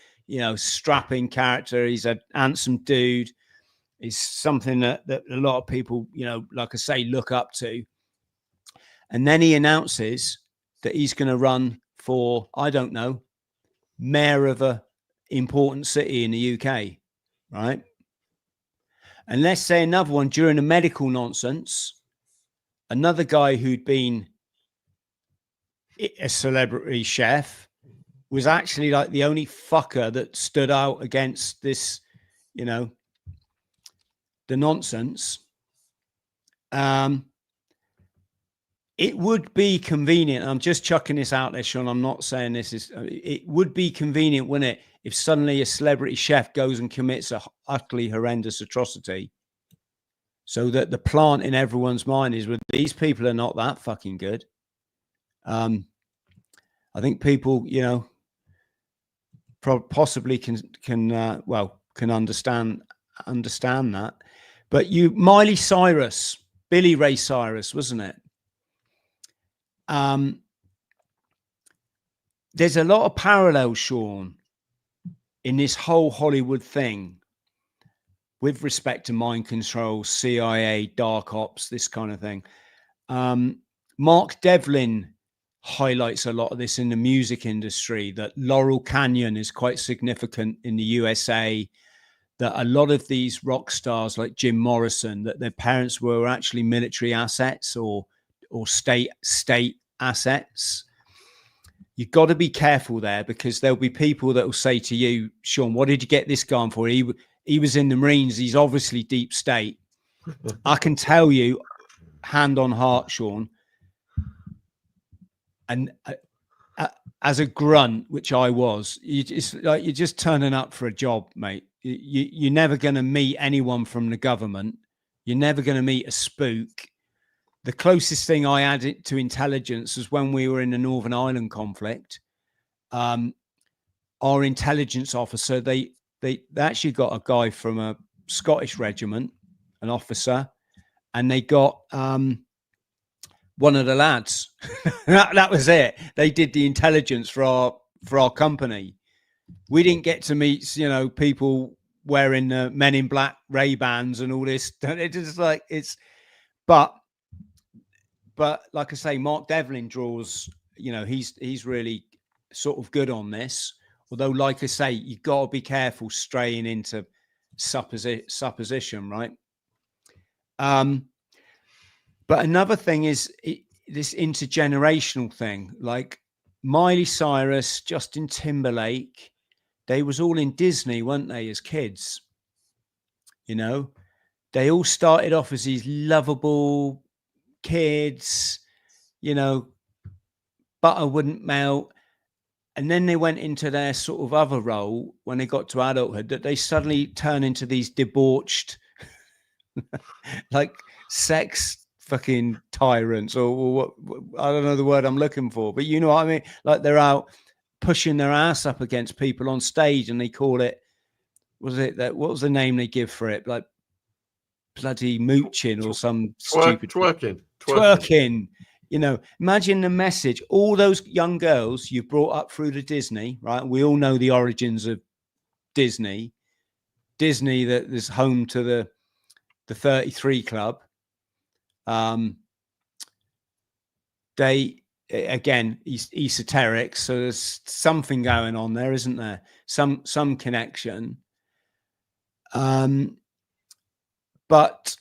strapping character. He's a handsome dude. He's something that a lot of people, like I say, look up to. And then he announces that he's going to run for, I don't know, mayor of a important city in the UK, right? And let's say another one during the medical nonsense, another guy who'd been a celebrity chef was actually like the only fucker that stood out against this, the nonsense. It would be convenient. I'm just chucking this out there, Shaun. I'm not saying this is. It would be convenient, wouldn't it, if suddenly a celebrity chef goes and commits a utterly horrendous atrocity, so that the plant in everyone's mind is, well, these people are not that fucking good. I think people, possibly can understand that. But Miley Cyrus, Billy Ray Cyrus, wasn't it? There's a lot of parallels, Shaun, in this whole Hollywood thing with respect to mind control, CIA, dark ops, this kind of thing. Mark Devlin highlights a lot of this in the music industry, that Laurel Canyon is quite significant in the USA, that a lot of these rock stars like Jim Morrison, that their parents were actually military assets or state assets. You've got to be careful there, because there'll be people that will say to you, Shaun, what did you get this gun for? He was in the Marines. He's obviously deep state. I can tell you hand on heart, Shaun, and as a grunt, which I was, you're just turning up for a job, mate. You're never going to meet anyone from the government. You're never going to meet a spook. The closest thing I had to intelligence was when we were in the Northern Ireland conflict. Our intelligence officer, they actually got a guy from a Scottish regiment, an officer, and they got one of the lads. that was it. They did the intelligence for our company. We didn't get to meet, people wearing Men in Black Ray-Bans and all this. It's just like but like I say, Mark Devlin draws. He's really sort of good on this. Although, like I say, you've got to be careful straying into supposition, right? But another thing is this intergenerational thing. Like Miley Cyrus, Justin Timberlake, they was all in Disney, weren't they, as kids? They all started off as these lovable kids, butter wouldn't melt. And then they went into their sort of other role when they got to adulthood, that they suddenly turn into these debauched, like sex fucking tyrants, or what, I don't know the word I'm looking for, but you know what I mean? Like they're out pushing their ass up against people on stage, and they call it, what was the name they give for it? Like bloody mooching or some stupid twerking. Imagine the message. All those young girls you've brought up through the Disney, right? We all know the origins of Disney that is home to the 33 Club. They, again, esoteric. So there's something going on there, isn't there? Some connection. But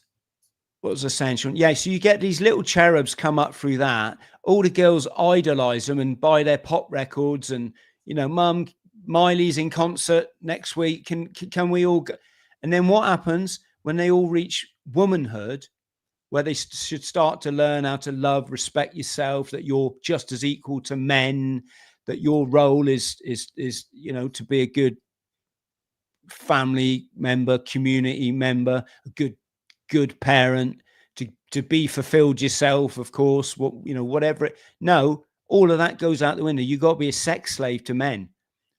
what was essential? Yeah, so you get these little cherubs come up through that. All the girls idolize them and buy their pop records. And Mum, Miley's in concert next week. Can we all go? And then what happens when they all reach womanhood, where they should start to learn how to love, respect yourself, that you're just as equal to men, that your role is to be a good family member, community member, a good parent, to be fulfilled yourself, of course, whatever. No, all of that goes out the window. You got to be a sex slave to men,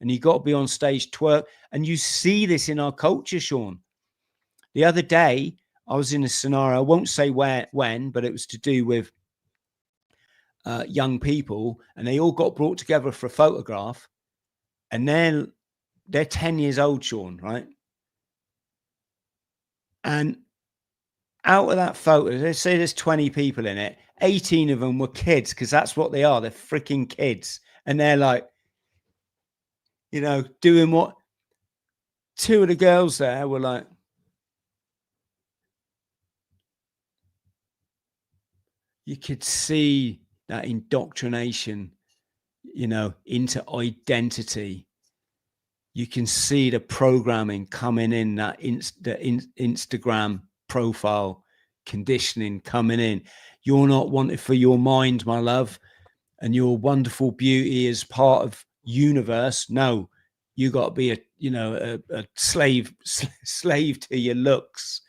and you got to be on stage twerk. And you see this in our culture, Shaun. The other day, I was in a scenario, I won't say when, but it was to do with young people, and they all got brought together for a photograph, and they're 10 years old, Shaun, right? And out of that photo, let's say there's 20 people in it, 18 of them were kids, because that's what they are. They're freaking kids. And they're like, doing what? Two of the girls there were like, you could see that indoctrination, into identity. You can see the programming coming in, that Instagram profile conditioning coming in. You're not wanted for your mind, my love, and your wonderful beauty is part of universe. No, you got to be a slave to your looks.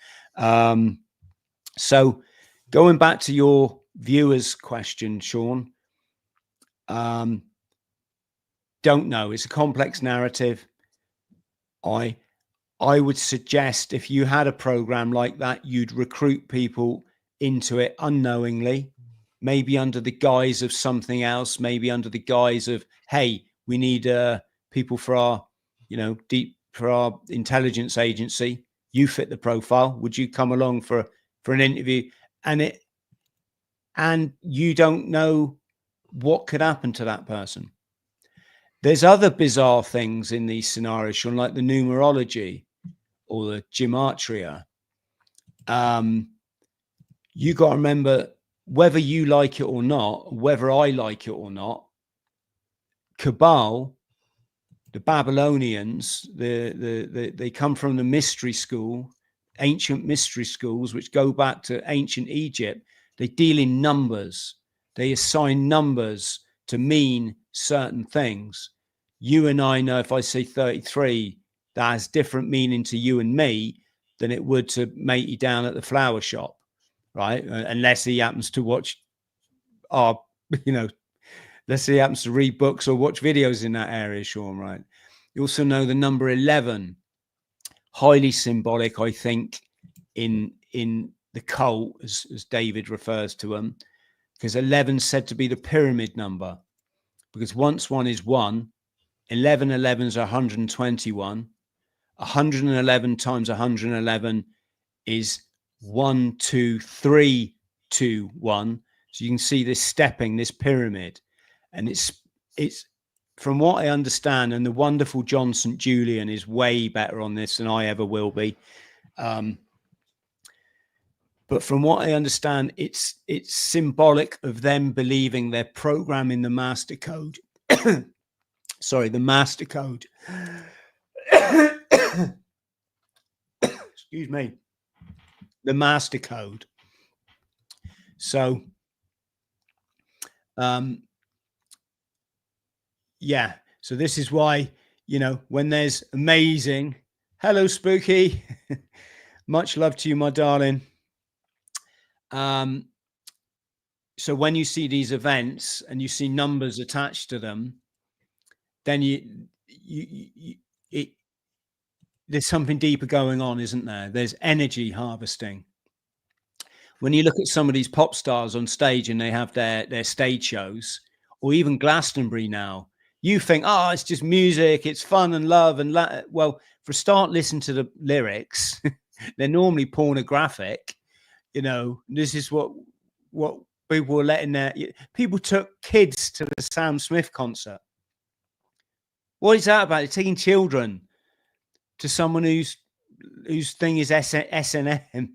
So going back to your viewers' question, Shaun, don't know. It's a complex narrative. I would suggest if you had a program like that, you'd recruit people into it unknowingly, maybe under the guise of something else, maybe under the guise of, hey, we need people for our, for our intelligence agency. You fit the profile. Would you come along for an interview? And you don't know what could happen to that person. There's other bizarre things in these scenarios, Shaun, like the numerology or the gematria. You got to remember, whether you like it or not, whether I like it or not, cabal, the Babylonians, they come from the mystery school, ancient mystery schools, which go back to ancient Egypt. They deal in numbers. They assign numbers to mean certain things. You and I know if I say 33, that has different meaning to you and me than it would to matey down at the flower shop, right? Unless he happens to watch our, unless he happens to read books or watch videos in that area, Shaun, right? You also know the number 11, highly symbolic, I think, in the cult, as David refers to them, because 11 is said to be the pyramid number, because once one is 1, 11 11s are 121. 111 times 111 is 1 2 3 2 1. So you can see this stepping, this pyramid, and it's from what I understand, and the wonderful John St. Julian is way better on this than I ever will be. But from what I understand, it's symbolic of them believing they're programming the master code. Sorry, the master code. Excuse me. The master code. So, yeah. So this is why, when there's amazing, hello, Spooky. Much love to you, my darling. So when you see these events and you see numbers attached to them, then there's something deeper going on, isn't there? There's energy harvesting. When you look at some of these pop stars on stage and they have their stage shows, or even Glastonbury now, you think, oh, it's just music, it's fun and love. And well, for a start, listen to the lyrics. They're normally pornographic. This is what people were letting people took kids to the Sam Smith concert. What is that about? They're taking children to someone whose thing is S&M.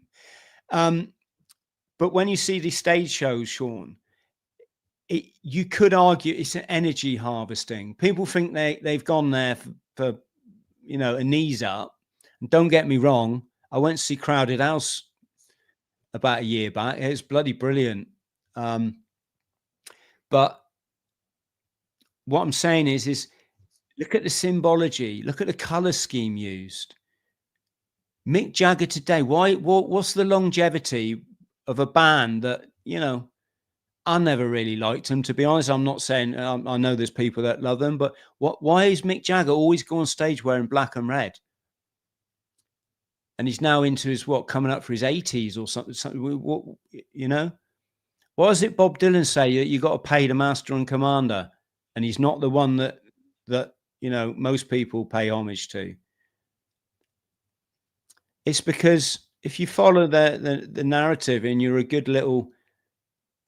But when you see these stage shows, Shaun, you could argue it's an energy harvesting. People think they've gone there for a knees up. And don't get me wrong, I went to see Crowded House about a year back. It was bloody brilliant. But what I'm saying is look at the symbology, look at the color scheme used. Mick Jagger today, what's the longevity of a band that, I never really liked them, to be honest. I'm not saying, I know there's people that love them, but why is Mick Jagger always go on stage wearing black and red? And he's now into his, coming up for his 80s or something, Why does it Bob Dylan say that you got to pay the master and commander? And he's not the one that most people pay homage to. It's because if you follow the narrative and you're a good little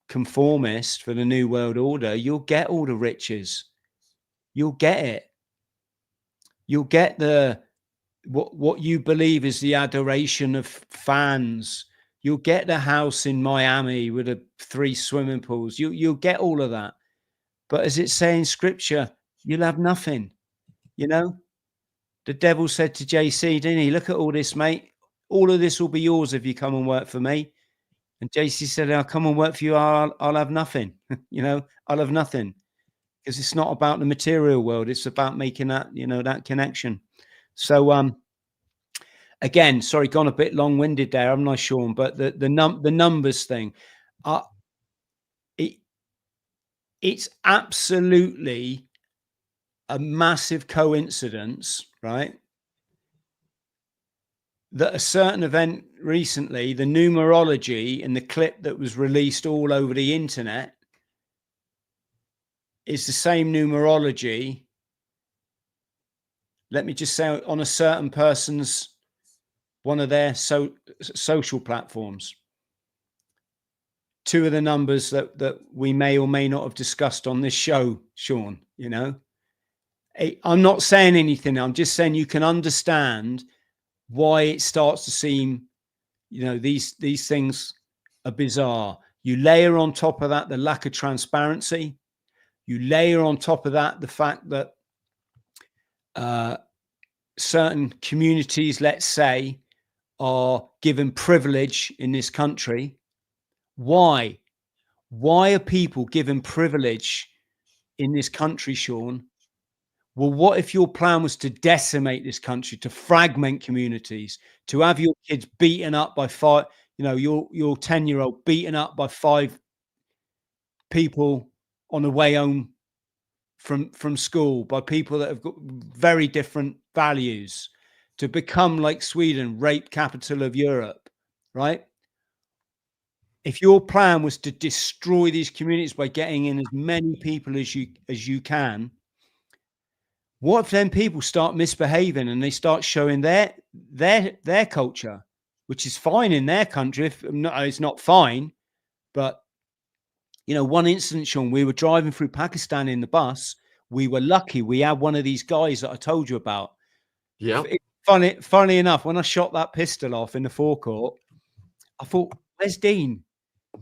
conformist for the New World Order, you'll get all the riches. You'll get it. You'll get what you believe is the adoration of fans. You'll get the house in Miami with 3 swimming pools. You'll get all of that. But as it says in scripture, you'll have nothing. The devil said to JC, didn't he? Look at all this, mate. All of this will be yours if you come and work for me. And JC said, I'll come and work for you. I'll have nothing. I'll have nothing. Because it's not about the material world. It's about making that, that connection. So, again, sorry, gone a bit long-winded there. I'm not sure, but the numbers thing, it's absolutely a massive coincidence, right? That a certain event recently, the numerology in the clip that was released all over the internet is the same numerology. Let me just say, on a certain person's, one of their social platforms. 2 of the numbers that we may or may not have discussed on this show, Shaun, I'm not saying anything. I'm just saying you can understand why it starts to seem, these things are bizarre. You layer on top of that the lack of transparency. You layer on top of that the fact that certain communities, let's say, are given privilege in this country, Why? Why are people given privilege in this country, Shaun? Well, what if your plan was to decimate this country, to fragment communities, to have your kids beaten up by five, your 10-year-old beaten up by 5 people on the way home from school, by people that have got very different values, to become like Sweden, rape capital of Europe, right? If your plan was to destroy these communities by getting in as many people as you can, what if then people start misbehaving and they start showing their culture, which is fine in their country? It's not fine, but one incident, Shaun, we were driving through Pakistan in the bus. We were lucky. We had one of these guys that I told you about. Yeah. Funny enough, when I shot that pistol off in the forecourt, I thought, where's Dean?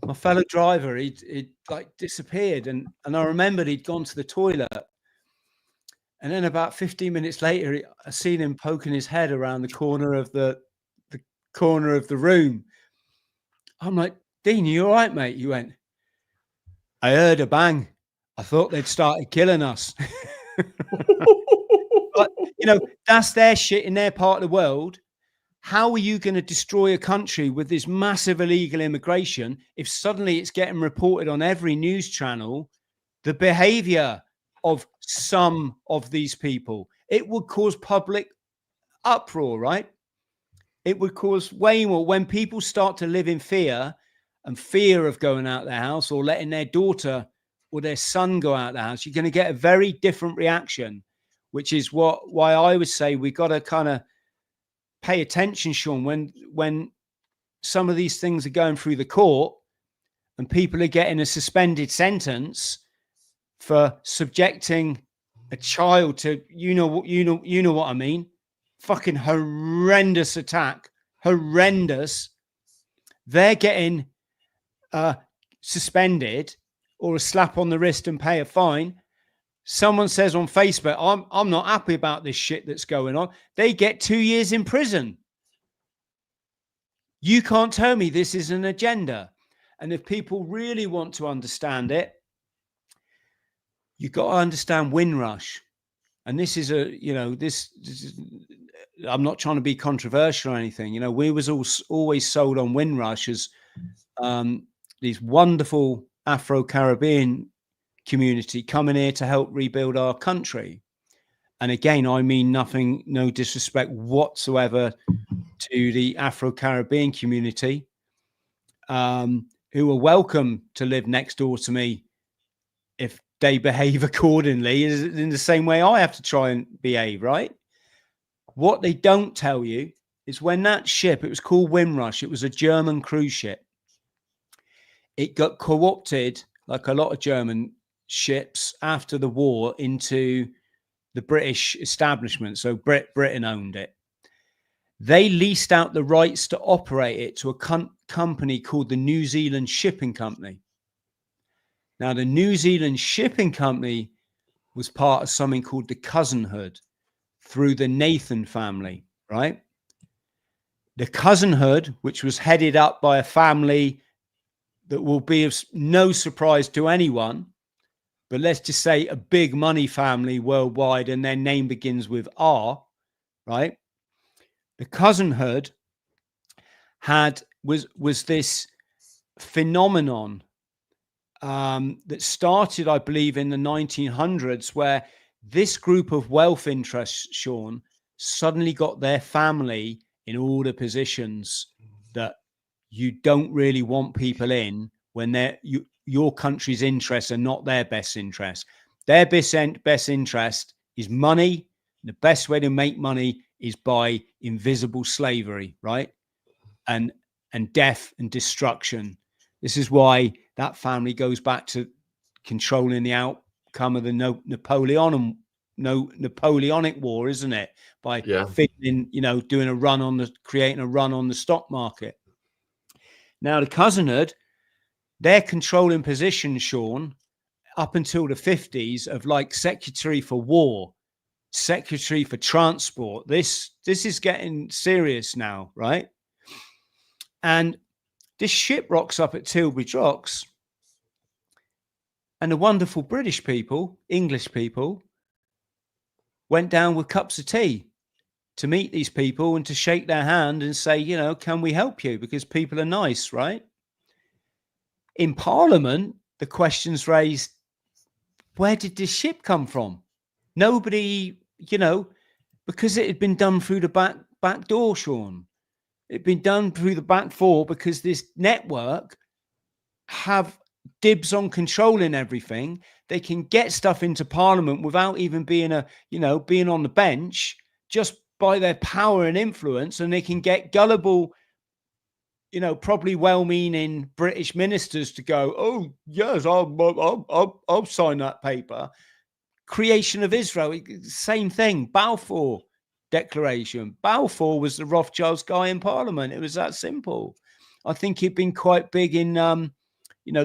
My fellow driver, he'd like disappeared. And I remembered he'd gone to the toilet. And then about 15 minutes later, I seen him poking his head around the corner of the corner of the room. I'm like, Dean, you all right, mate? He went, I heard a bang. I thought they'd started killing us. But, that's their shit in their part of the world. How are you going to destroy a country with this massive illegal immigration if suddenly it's getting reported on every news channel, the behavior of some of these people? It would cause public uproar, right? It would cause way more when people start to live in fear and fear of going out their house or letting their daughter or their son go out the house. You're going to get a very different reaction, which is why I would say we got to kind of pay attention, Shaun, when some of these things are going through the court and people are getting a suspended sentence for subjecting a child to, you know what I mean? Fucking horrendous attack, horrendous. They're getting suspended or a slap on the wrist and pay a fine. Someone says on Facebook, I'm not happy about this shit that's going on. They get 2 years in prison. You can't tell me this is an agenda. And if people really want to understand it, you've got to understand Windrush. And this is I'm not trying to be controversial or anything. We was always sold on Windrush as these wonderful Afro-Caribbean community coming here to help rebuild our country. And again, I mean nothing, no disrespect whatsoever to the Afro-Caribbean community, who are welcome to live next door to me if they behave accordingly, in the same way I have to try and behave, right? What they don't tell you is when that ship, it was called Windrush, it was a German cruise ship. It got co-opted, like a lot of German ships after the war, into the British establishment. So Britain owned it. They leased out the rights to operate it to a company called the New Zealand Shipping Company. Now, the New Zealand Shipping Company was part of something called the cousinhood through the Nathan family, right? The cousinhood, which was headed up by a family that will be of no surprise to anyone, but let's just say a big money family worldwide, and their name begins with R, right? The cousinhood was this phenomenon that started, I believe, in the 1900s, where this group of wealth interests, Shaun, suddenly got their family in all the positions that you don't really want people in when your country's interests are not their best interest. Their best interest is money. The best way to make money is by invisible slavery, right? And death and destruction. This is why that family goes back to controlling the outcome of the Napoleonic War, isn't it? By creating a run on the stock market. Now, the cousinhood, their controlling position, Shaun, up until the 50s, of like secretary for war, secretary for transport. This is getting serious now, right? And This ship rocks up at Tilbury Docks, and the wonderful British people, English people, went down with cups of tea to meet these people and to shake their hand and say, you know, can we help you? Because people are nice, right? In Parliament, the questions raised, where did this ship come from? Nobody, you know, because it had been done through the back door, Shaun. It'd been done through the back door because this network have dibs on controlling everything. They can get stuff into Parliament without even being being on the bench, just by their power and influence, and they can get gullible, you know, probably well-meaning British ministers to go, oh yes, I'll sign that paper. Creation of Israel, same thing. Balfour Declaration. Balfour was the Rothschilds guy in Parliament. It was that simple. I think he'd been quite big in, the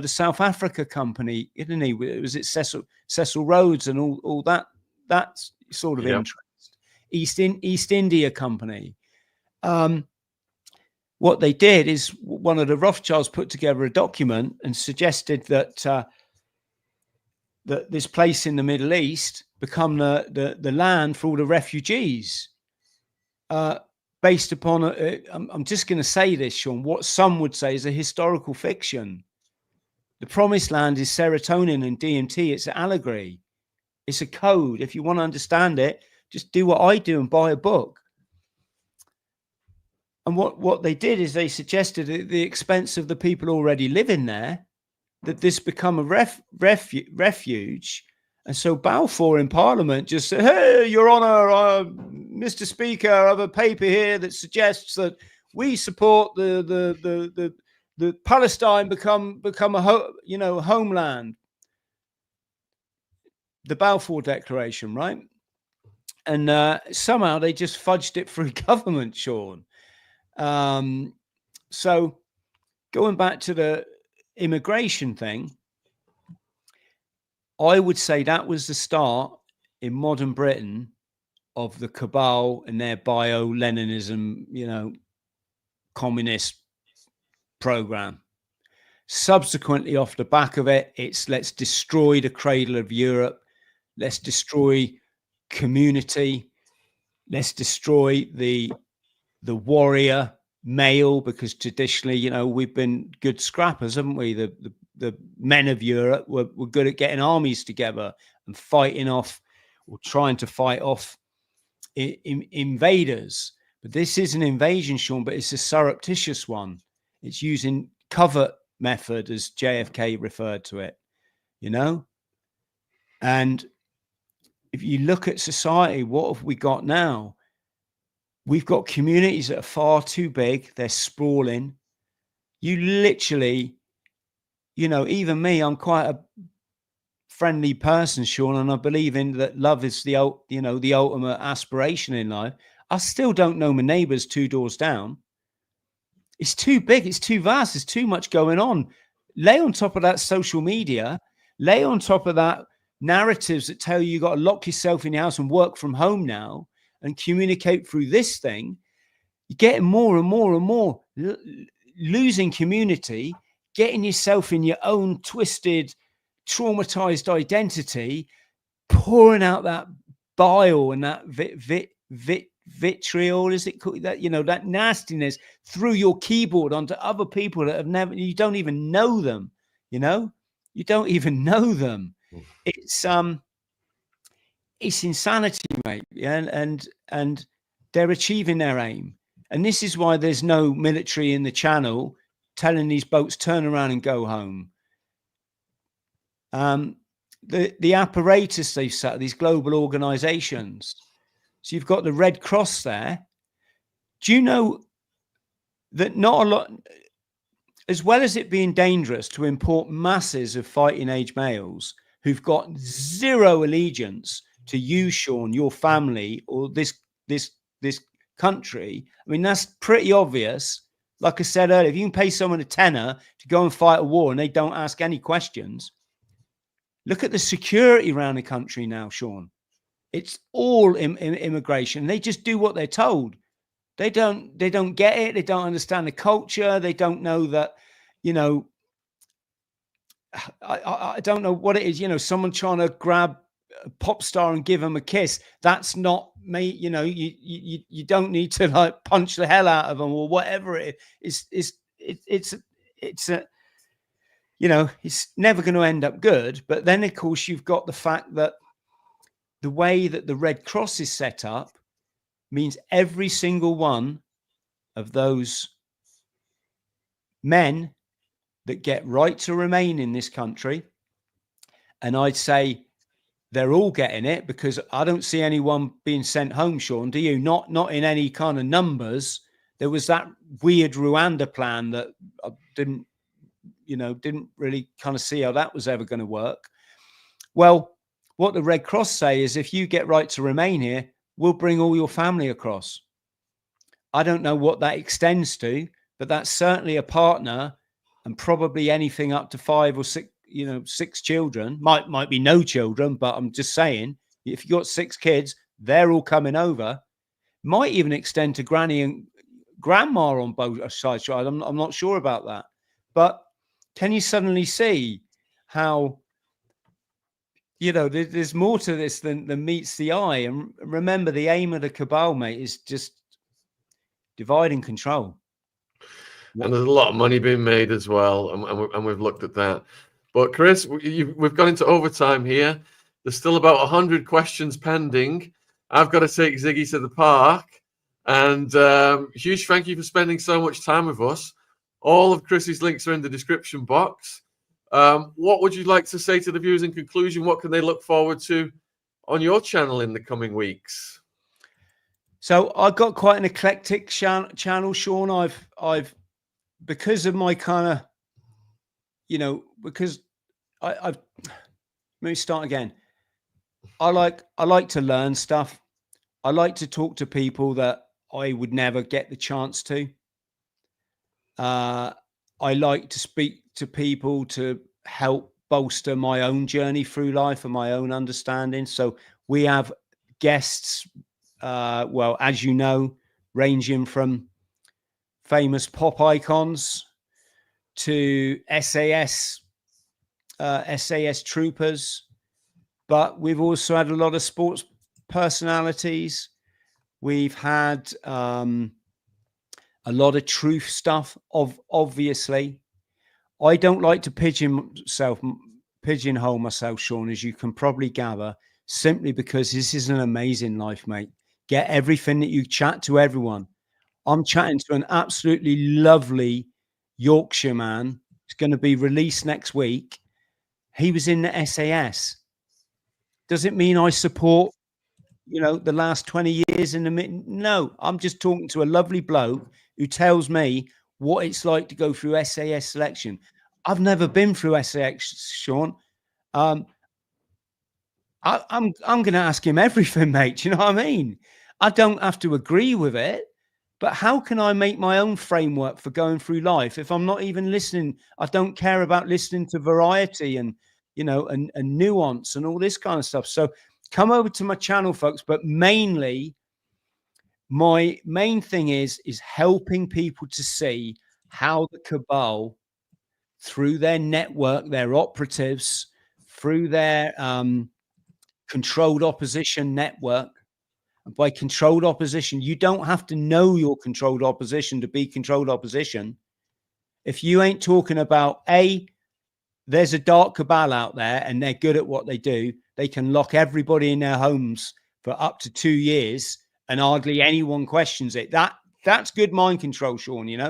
South Africa company, didn't he? It was Cecil Rhodes and all that sort of interest. East India Company. What they did is one of the Rothschilds put together a document and suggested that that this place in the Middle East become the land for all the refugees, based upon I'm just going to say this, Shaun, what some would say is a historical fiction. The promised land is serotonin and DMT. It's an allegory. It's a code. If you want to understand it, just do what I do and buy a book. And what they did is they suggested at the expense of the people already living there, that this become a refuge. And so Balfour in Parliament just said, hey, Your Honour, Mr. Speaker, I have a paper here that suggests that we support the Palestine become a homeland. The Balfour Declaration, right? And somehow they just fudged it through government, Shaun. So going back to the immigration thing, I would say that was the start in modern Britain of the cabal and their bio-Leninism, communist program. Subsequently, off the back of it, it's let's destroy the cradle of Europe. Let's destroy community. Let's destroy the warrior male, because traditionally, we've been good scrappers, haven't we? The men of Europe were good at getting armies together and fighting off, or trying to fight off invaders. But this is an invasion, Shaun, but it's a surreptitious one. It's using covert method, as JFK referred to it, And if you look at society, what have we got now? We've got communities that are far too big. They're sprawling. You literally, even me, I'm quite a friendly person, Shaun, and I believe in that love is the ultimate aspiration in life. I still don't know my neighbors 2 doors down. It's too big. It's too vast. There's too much going on. Lay on top of that social media. Lay on top of that narratives that tell you got to lock yourself in your house and work from home now and communicate through this thing. You're getting more and more and more losing community, getting yourself in your own twisted, traumatized identity, pouring out that bile and that vitriol, is it called that? That nastiness through your keyboard onto other people that you don't even know them. You don't even know them. It's insanity, mate. Yeah, and they're achieving their aim. And this is why there's no military in the Channel telling these boats turn around and go home. The apparatus they've set, these global organizations. So you've got the Red Cross there. Do you know that not a lot, as well as it being dangerous to import masses of fighting age males who've got zero allegiance to you, Shaun, your family, or this country. I mean, that's pretty obvious. Like I said earlier, if you can pay someone a tenner to go and fight a war and they don't ask any questions, look at the security around the country now, Shaun. It's all immigration. They just do what they're told. They don't get it. They don't understand the culture. They don't know that, you know, I don't know what it is. You know, someone trying to grab a pop star and give them a kiss. That's not me. You know, you don't need to like punch the hell out of them or whatever it is. It's a, you know, it's never going to end up good. But then, of course, you've got the fact that the way that the Red Cross is set up means every single one of those men that get right to remain in this country, and I'd say they're all getting it, because I don't see anyone being sent home, Shaun, do you? Not in any kind of numbers. There was that weird Rwanda plan that I didn't really kind of see how that was ever going to work. Well, what the Red Cross say is, if you get right to remain here, we'll bring all your family across. I don't know what that extends to, but that's certainly a partner, and probably anything up to 5 or 6, 6 children. Might be no children, but I'm just saying, if you've got 6 kids, they're all coming over. Might even extend to granny and grandma on both sides. I'm not sure about that. But can you suddenly see how, there's more to this than meets the eye? And remember, the aim of the cabal, mate, is just divide and control. And there's a lot of money being made as well, and we've looked at that. But Chris, we've gone into overtime here. There's still about 100 questions pending. I've got to take Ziggy to the park. And huge thank you for spending so much time with us. All of Chris's links are in the description box. What would you like to say to the viewers in conclusion? What can they look forward to on your channel in the coming weeks? So I've got quite an eclectic channel, Shaun. I've because of my kind of, because I've let me start again. I like to learn stuff. I like to talk to people that I would never get the chance to. I like to speak to people to help bolster my own journey through life and my own understanding. So we have guests, well, as you know, ranging from famous pop icons to SAS troopers, but we've also had a lot of sports personalities. We've had a lot of truth stuff. Obviously, I don't like to pigeonhole myself, Shaun, as you can probably gather, simply because this is an amazing life, mate. Get everything that you chat to everyone. I'm chatting to an absolutely lovely Yorkshire man. It's going to be released next week. He was in the SAS. Does it mean I support, the last 20 years in the mid? No, I'm just talking to a lovely bloke who tells me what it's like to go through SAS selection. I've never been through SAS, Shaun. I'm going to ask him everything, mate. Do you know what I mean? I don't have to agree with it, but how can I make my own framework for going through life if I'm not even listening? I don't care about listening to variety and, and nuance and all this kind of stuff. So come over to my channel, folks. But mainly, my main thing is helping people to see how the cabal, through their network, their operatives, through their controlled opposition network. And by controlled opposition, you don't have to know your controlled opposition to be controlled opposition. If you ain't talking about, there's a dark cabal out there and they're good at what they do. They can lock everybody in their homes for up to 2 years and hardly anyone questions it. That's good mind control, Shaun, If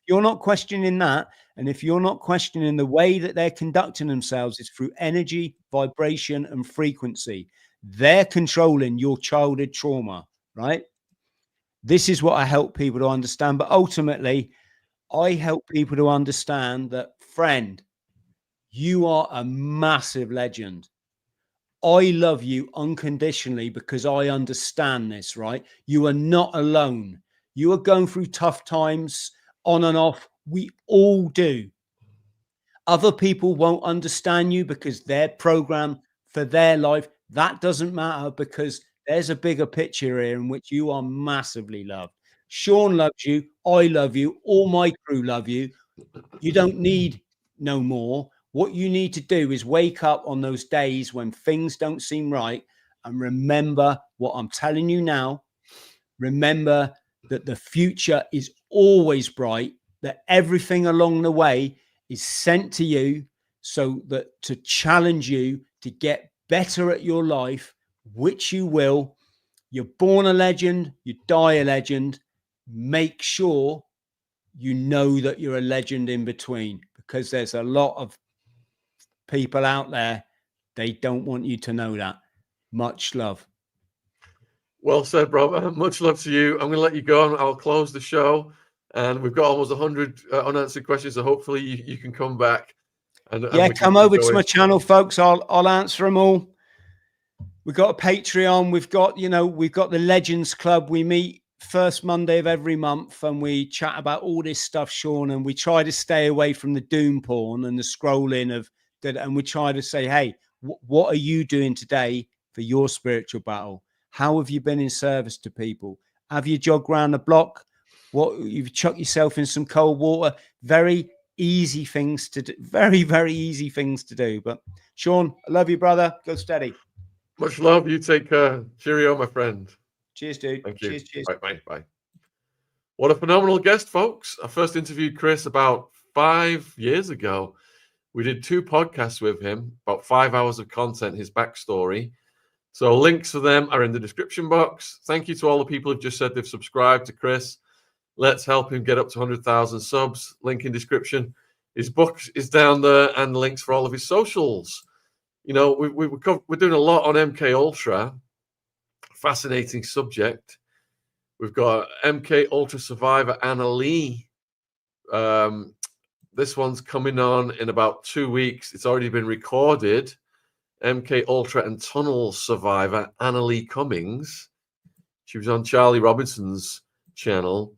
you're not questioning that, and if you're not questioning the way that they're conducting themselves is through energy, vibration, and frequency, they're controlling your childhood trauma, right? This is what I help people to understand. But ultimately, I help people to understand that, friend, you are a massive legend. I love you unconditionally because I understand this, right? You are not alone. You are going through tough times on and off. We all do. Other people won't understand you because they're programmed for their life. That doesn't matter, because there's a bigger picture here in which you are massively loved. Shaun loves you. I love you. All my crew love you. You don't need no more. What you need to do is wake up on those days when things don't seem right and remember what I'm telling you now. Remember that the future is always bright, that everything along the way is sent to you so that to challenge you to get better at your life, which you will. You're born a legend, you die a legend. Make sure you know that you're a legend in between, because there's a lot of people out there, they don't want you to know that. Much love. Well said, brother. Much love to you. I'm going to let you go and I'll close the show. And we've got almost 100 unanswered questions, so hopefully you can come back. And we come over to my channel, folks. I'll answer them all. We've got a Patreon. We've got the Legends Club. We meet first Monday of every month and we chat about all this stuff, Shaun, and we try to stay away from the doom porn and the scrolling of that. And we try to say, hey, what are you doing today for your spiritual battle? How have you been in service to people? Have you jogged around the block? What, you've chucked yourself in some cold water? Very easy things to do. Very, very easy things to do. But Shaun, I love you, brother. Go steady. Much love. You take care. Cheerio, my friend. Cheers, dude. Thank you. Cheers. Bye. What a phenomenal guest, folks. I first interviewed Chris about 5 years ago. We did 2 podcasts with him, about 5 hours of content, his backstory. So links for them are in the description box. Thank you to all the people who've just said they've subscribed to Chris. Let's help him get up to 100,000 subs. Link in description. His book is down there and links for all of his socials. You know, we're doing a lot on MK Ultra. Fascinating subject. We've got MK Ultra survivor Anna Lee. This one's coming on in about 2 weeks. It's already been recorded. MK Ultra and tunnel survivor Anna Lee Cummings. She was on Charlie Robinson's channel.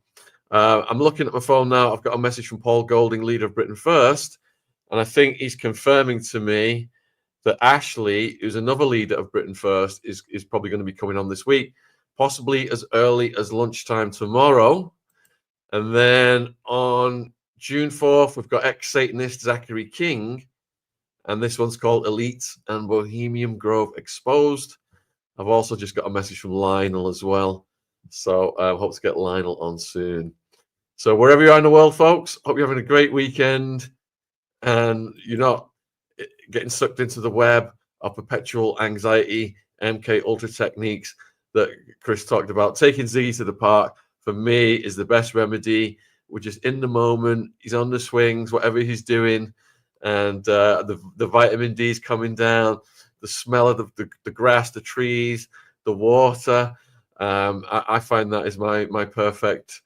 I'm looking at my phone now. I've got a message from Paul Golding, leader of Britain First, and I think he's confirming to me that Ashley, who's another leader of Britain First, is probably going to be coming on this week, possibly as early as lunchtime tomorrow. And then on June 4th, we've got ex-Satanist Zachary King, and this one's called Elite and Bohemian Grove Exposed. I've also just got a message from Lionel as well. So I hope to get Lionel on soon. So wherever you are in the world, folks, hope you're having a great weekend and you're not getting sucked into the web of perpetual anxiety, MK Ultra techniques that Chris talked about. Taking Ziggy to the park, for me, is the best remedy. We're just in the moment. He's on the swings, whatever he's doing. And the vitamin D is coming down, the smell of the grass, the trees, the water. I find that is my perfect